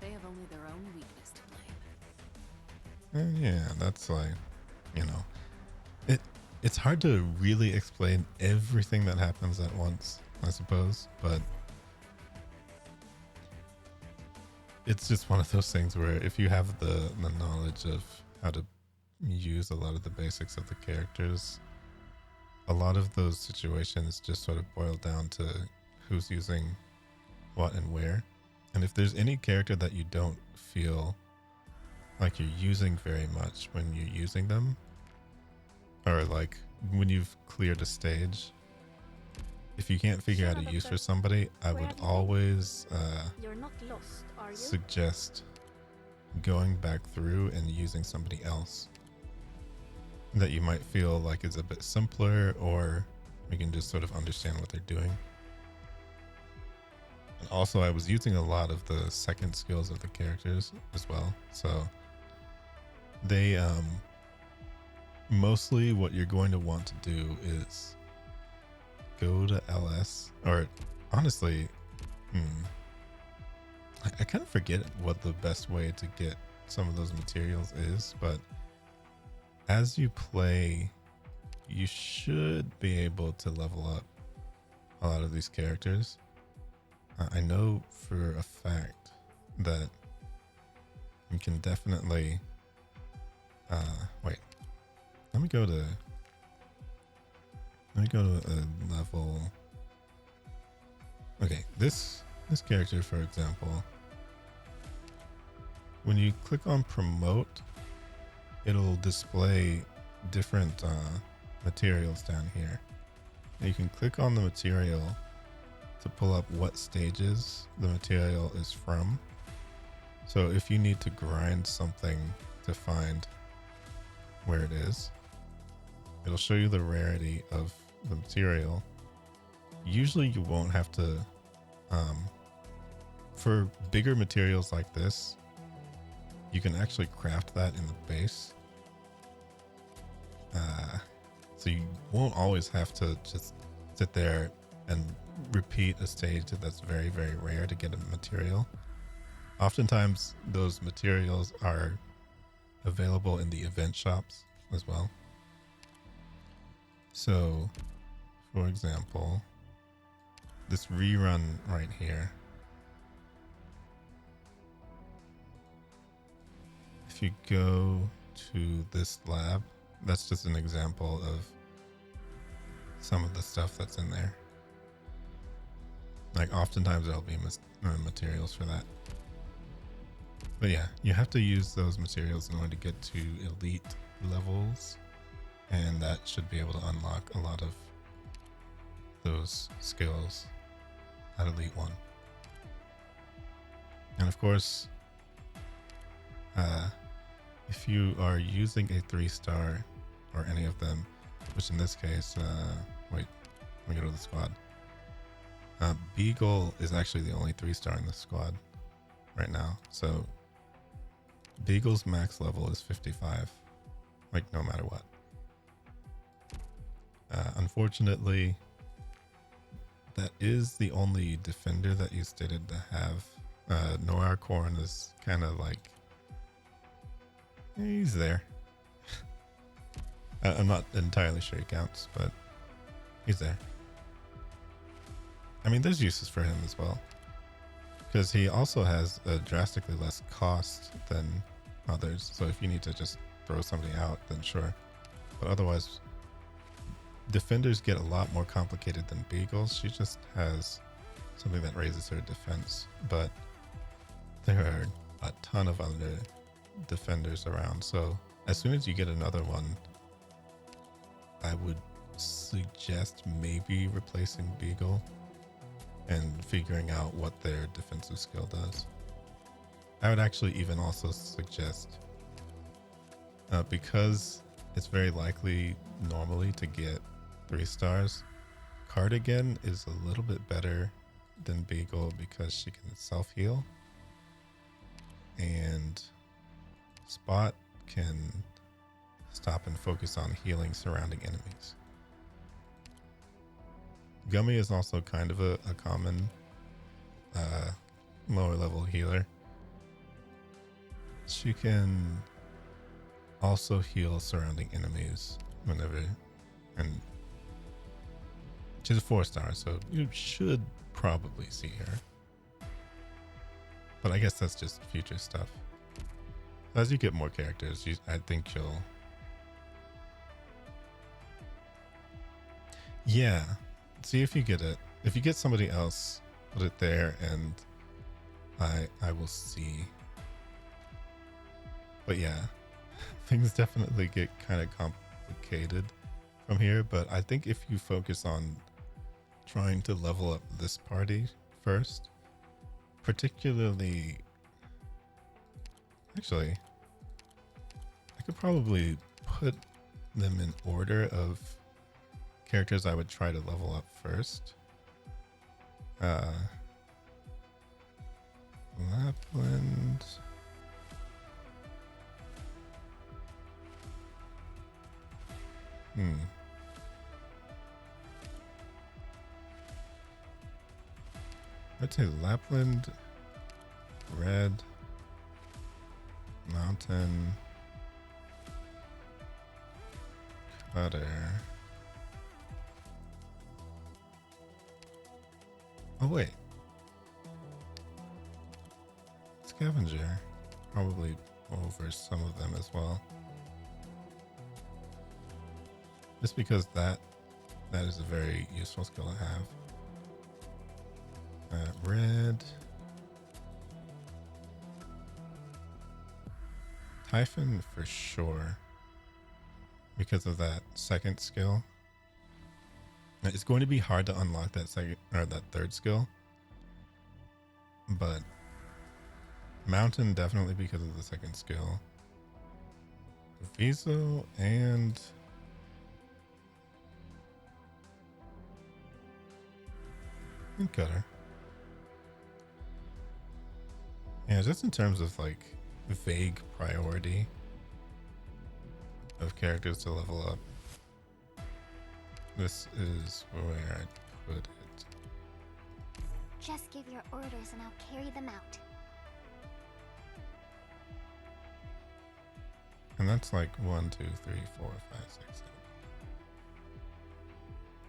S9: They have only their own weakness to blame.
S1: yeah, that's like, you know, it's hard to really explain everything that happens at once, I suppose, but it's just one of those things where if you have the knowledge of how to use a lot of the basics of the characters, a lot of those situations just sort of boil down to who's using what and where. And if there's any character that you don't feel like you're using very much when you're using them, or like when you've cleared a stage, if you can't figure out a use for somebody, I would always
S6: You're not lost, are you?
S1: suggest going back through and using somebody else that you might feel like is a bit simpler, or you can just sort of understand what they're doing. And also, I was using a lot of the second skills of the characters as well, so they mostly what you're going to want to do is go to LS, or honestly, I kind of forget what the best way to get some of those materials is, but as you play, you should be able to level up a lot of these characters. I know for a fact that you can definitely wait, let me go to a level. Okay, this character, for example, when you click on promote, it'll display different materials down here. And you can click on the material to pull up what stages the material is from. So if you need to grind something to find where it is, it'll show you the rarity of the material. Usually you won't have to, for bigger materials like this, you can actually craft that in the base. So you won't always have to just sit there and repeat a stage that's very, very rare to get a material. Oftentimes those materials are available in the event shops as well. So, for example, this rerun right here, if you go to this lab, that's just an example of some of the stuff that's in there. Like oftentimes there'll be materials for that. But yeah, you have to use those materials in order to get to elite levels, and that should be able to unlock a lot of those skills at Elite 1. And of course, if you are using a 3-star or any of them, which in this case, wait, let me go to the squad. Beagle is actually the only 3-star in the squad right now. So Beagle's max level is 55, like no matter what. Unfortunately, that is the only defender that you stated to have. Noir Corn is kind of like, he's there. I'm not entirely sure he counts, but he's there. I mean, there's uses for him as well, because he also has a drastically less cost than others. So if you need to just throw somebody out, then sure. But otherwise, defenders get a lot more complicated than Beagles. She just has something that raises her defense, but there are a ton of other defenders around. So as soon as you get another one, I would suggest maybe replacing Beagle and figuring out what their defensive skill does. I would actually even also suggest, because it's very likely normally to get 3 stars, Cardigan is a little bit better than Beagle because she can self-heal, and Spot can stop and focus on healing surrounding enemies. Gummy is also kind of a common lower level healer. She can also heal surrounding enemies whenever, and she's a 4-star, so you should probably see her. But I guess that's just future stuff. As you get more characters, I think you'll... Yeah. See if you get it. If you get somebody else, put it there, and I will see. But yeah, things definitely get kind of complicated from here. But I think if you focus on trying to level up this party first, particularly, actually, I could probably put them in order of characters I would try to level up first. Lapland. I'd say Lapland, Red, Mountain, Cutter. Oh wait, Scavenger, probably over some of them as well. Just because that is a very useful skill to have. Red, Typhon for sure, because of that second skill. It's going to be hard to unlock that second or that third skill, but Mountain definitely because of the second skill. Viso and Cutter. Yeah, just in terms of like vague priority of characters to level up, this is where I'd put it.
S2: Just give your orders and I'll carry them out.
S1: And that's like 1, 2, 3, 4, 5, 6, 7.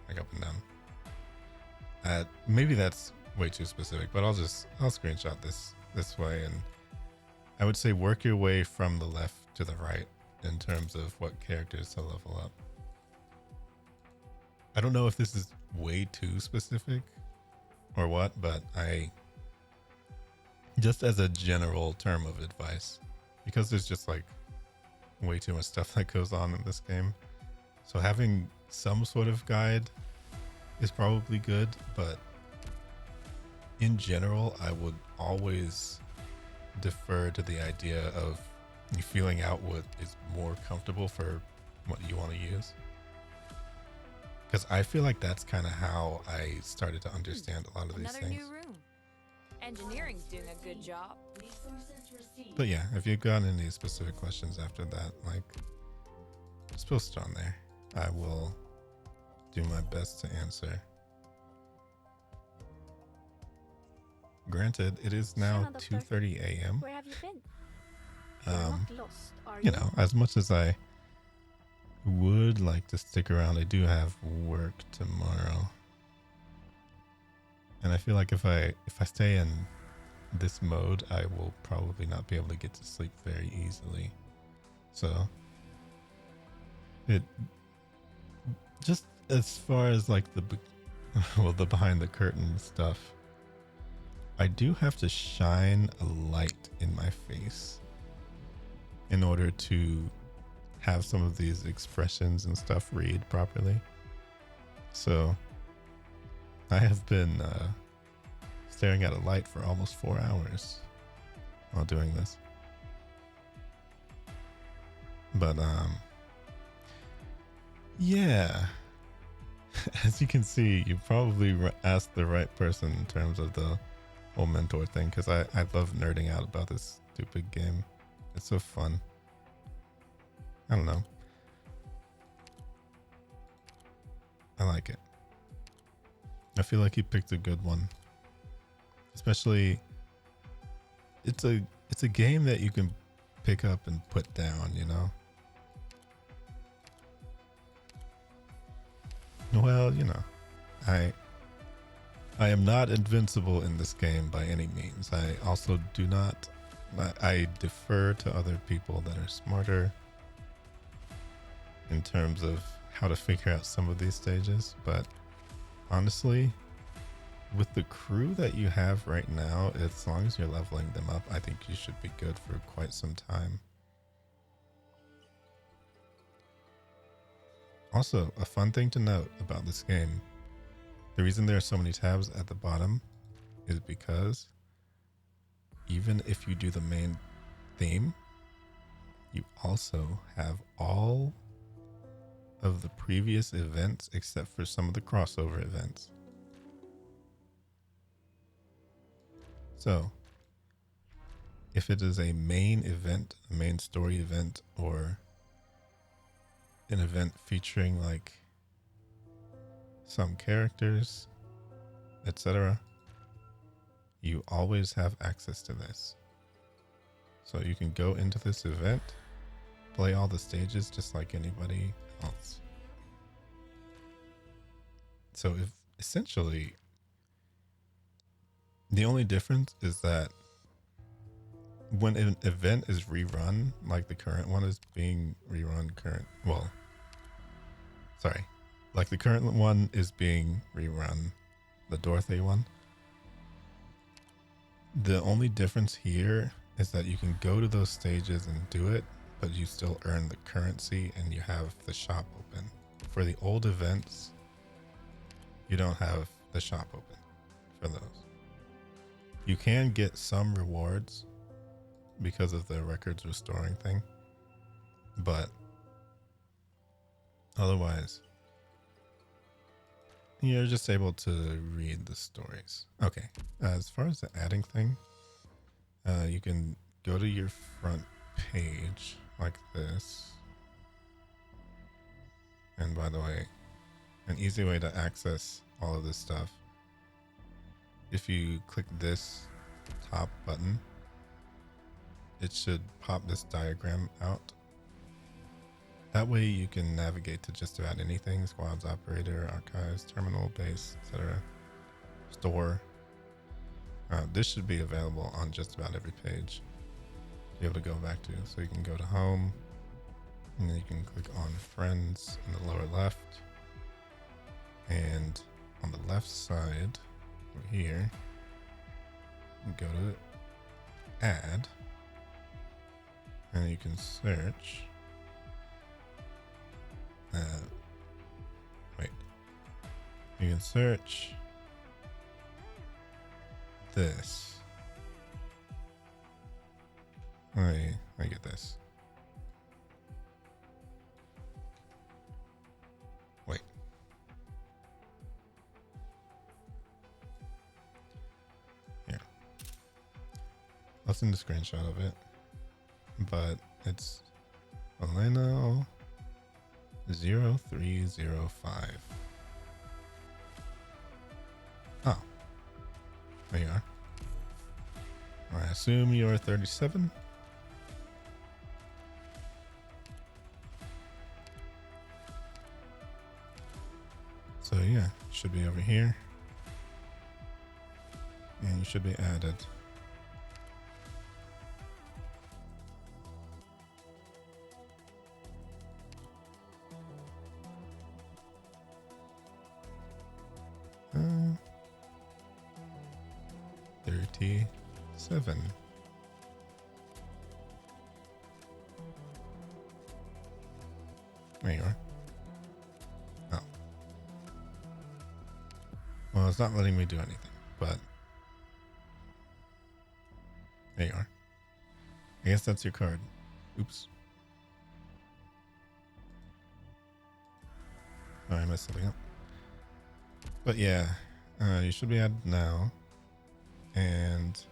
S1: Like up and down. Maybe that's way too specific, but I'll screenshot this way, and I would say work your way from the left to the right in terms of what characters to level up. I don't know if this is way too specific or what, but just as a general term of advice, because there's just like way too much stuff that goes on in this game. So having some sort of guide is probably good, but in general, I would always defer to the idea of you feeling out what is more comfortable for what you want to use. Because I feel like that's kind of how I started to understand a lot of these
S5: Another
S1: things.
S5: new room. Engineering's doing a good job.
S8: Resources received.
S1: But yeah, if you've got any specific questions after that, like, just post it on there. I will do my best to answer. Granted, it is now
S6: Shana, Doctor.
S1: 2:30 a.m.
S6: Where have you been? You're not lost, are
S1: You know, as much as I would like to stick around, I do have work tomorrow. And I feel like if I stay in this mode, I will probably not be able to get to sleep very easily. So it just as far as like the the behind the curtain stuff, I do have to shine a light in my face in order to have some of these expressions and stuff read properly. So I have been staring at a light for almost 4 hours while doing this. But yeah, as you can see, you probably asked the right person in terms of the whole mentor thing, because I love nerding out about this stupid game. It's so fun. I don't know. I like it. I feel like you picked a good one. Especially, it's a game that you can pick up and put down, you know? Well, you know, I am not invincible in this game by any means. I also do not, I defer to other people that are smarter in terms of how to figure out some of these stages. But honestly, with the crew that you have right now, as long as you're leveling them up, I think you should be good for quite some time. Also, a fun thing to note about this game, the reason there are so many tabs at the bottom is because even if you do the main theme, you also have all of the previous events except for some of the crossover events. So, if it is a main event, a main story event, or an event featuring like some characters, etc., you always have access to this. So you can go into this event, play all the stages just like anybody else. So if essentially the only difference is that when an event is rerun, like the current one is being rerun like the current one is being rerun, the Dorothy one. The only difference here is that you can go to those stages and do it, but you still earn the currency and you have the shop open. For the old events, you don't have the shop open for those. You can get some rewards because of the records restoring thing, but otherwise, you're just able to read the stories. Okay, as far as the adding thing, you can go to your front page like this. And by the way, an easy way to access all of this stuff, if you click this top button, it should pop this diagram out. That way you can navigate to just about anything: squads, operator, archives, terminal, base, etc. Store. This should be available on just about every page to be able to go back to. So you can go to home, and then you can click on friends in the lower left. And on the left side over here, you can go to add, and you can search. You can search this. I get this. Wait. Here. I'll send a screenshot of it. But it's Eleno 0305. Oh. There you are. I assume you're 37. So yeah, should be over here. And you should be added. Uh, 37. There you are. Oh. Well, it's not letting me do anything, but there you are. I guess that's your card. Oops. Sorry, I messed something up. But yeah, you should be added now. And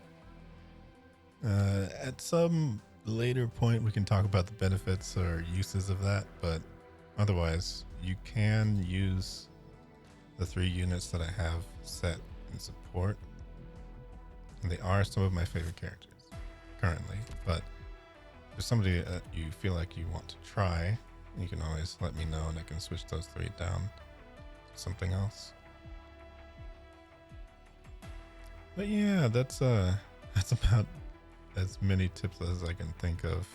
S1: at some later point, we can talk about the benefits or uses of that. But otherwise, you can use the 3 units that I have set in support. And they are some of my favorite characters currently. But if there's somebody that you feel like you want to try, you can always let me know and I can switch those 3 down to something else. But yeah, that's about as many tips as I can think of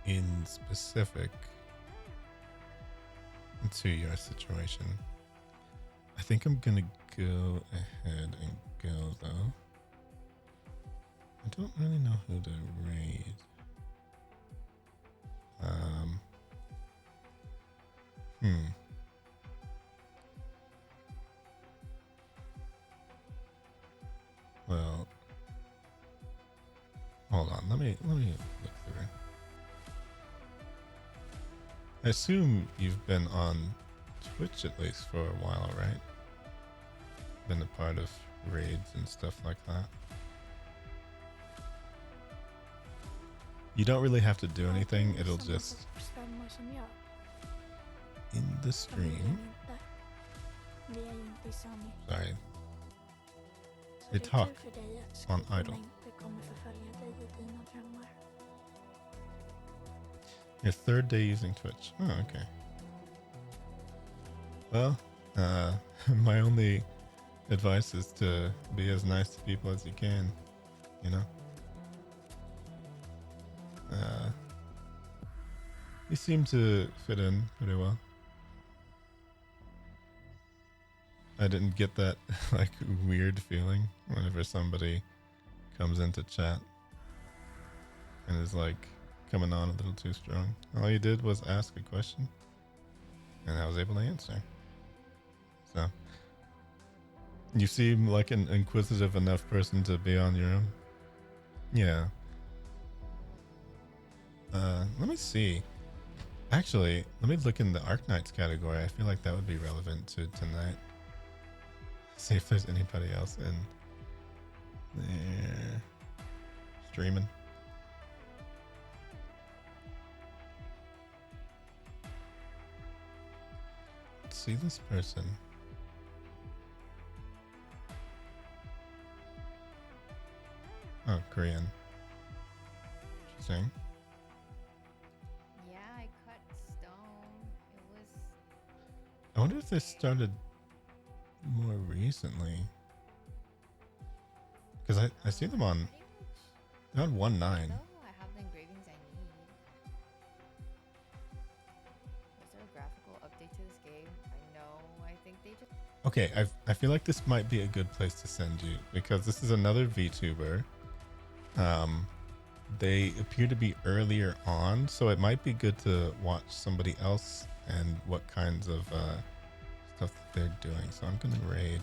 S1: in specific to your situation. I think I'm gonna go ahead and go though. I don't really know who to raid. Well, hold on. Let me look through. I assume you've been on Twitch at least for a while, right? Been a part of raids and stuff like that. You don't really have to do anything. It'll just in the stream. Sorry. They talk on idle. Your 3rd day using Twitch. Oh, okay. Well, my only advice is to be as nice to people as you can, you know? You seem to fit in pretty well. I didn't get that like weird feeling whenever somebody comes into chat and is like coming on a little too strong. All you did was ask a question and I was able to answer. So you seem like an inquisitive enough person to be on your own. Yeah. Let me see. Actually, let me look in the Arknights category. I feel like that would be relevant to tonight. See if there's anybody else in there streaming. Let's see this person. Oh, Korean. Interesting.
S5: Yeah, I cut stone. It was.
S1: I wonder if this started more recently. Because I see them on. They're on 1.9.
S5: No, I have the engravings I need. Was there a graphical update to this game? I know. I think they just.
S1: Okay, I feel like this might be a good place to send you because this is another VTuber. They appear to be earlier on, so it might be good to watch somebody else and what kinds of stuff that they're doing. So I'm gonna raid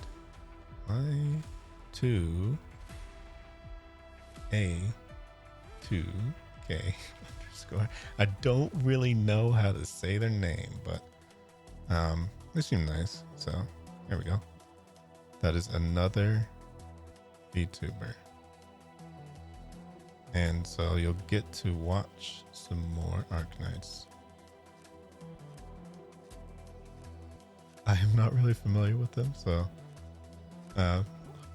S1: I2A 2K underscore. I don't really know how to say their name, but they seem nice. So there we go. That is another VTuber. And so you'll get to watch some more Arknights. I am not really familiar with them, so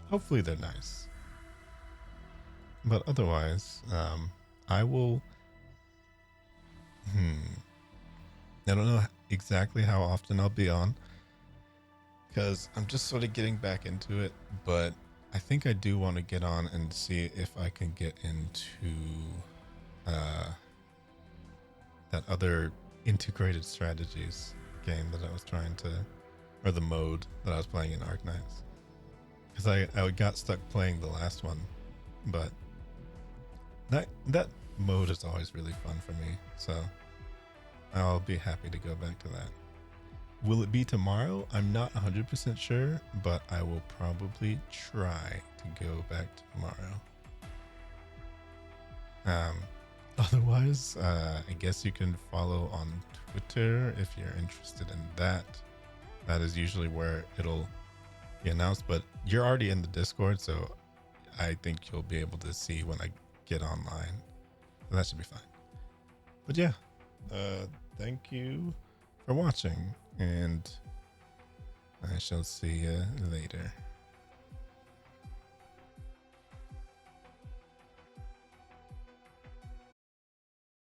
S1: hopefully they're nice. But otherwise, I will. I don't know exactly how often I'll be on, because I'm just sort of getting back into it. But I think I do want to get on and see if I can get into that other integrated strategies game that I was trying to, or the mode that I was playing in Arknights. Because I got stuck playing the last one, but that mode is always really fun for me, so I'll be happy to go back to that. Will it be tomorrow? I'm not 100% sure, but I will probably try to go back tomorrow. Otherwise, I guess you can follow on Twitter if you're interested in that. That is usually where it'll be announced, but you're already in the Discord, so I think you'll be able to see when I get online. So that should be fine. But yeah, thank you for watching, and I shall see you later.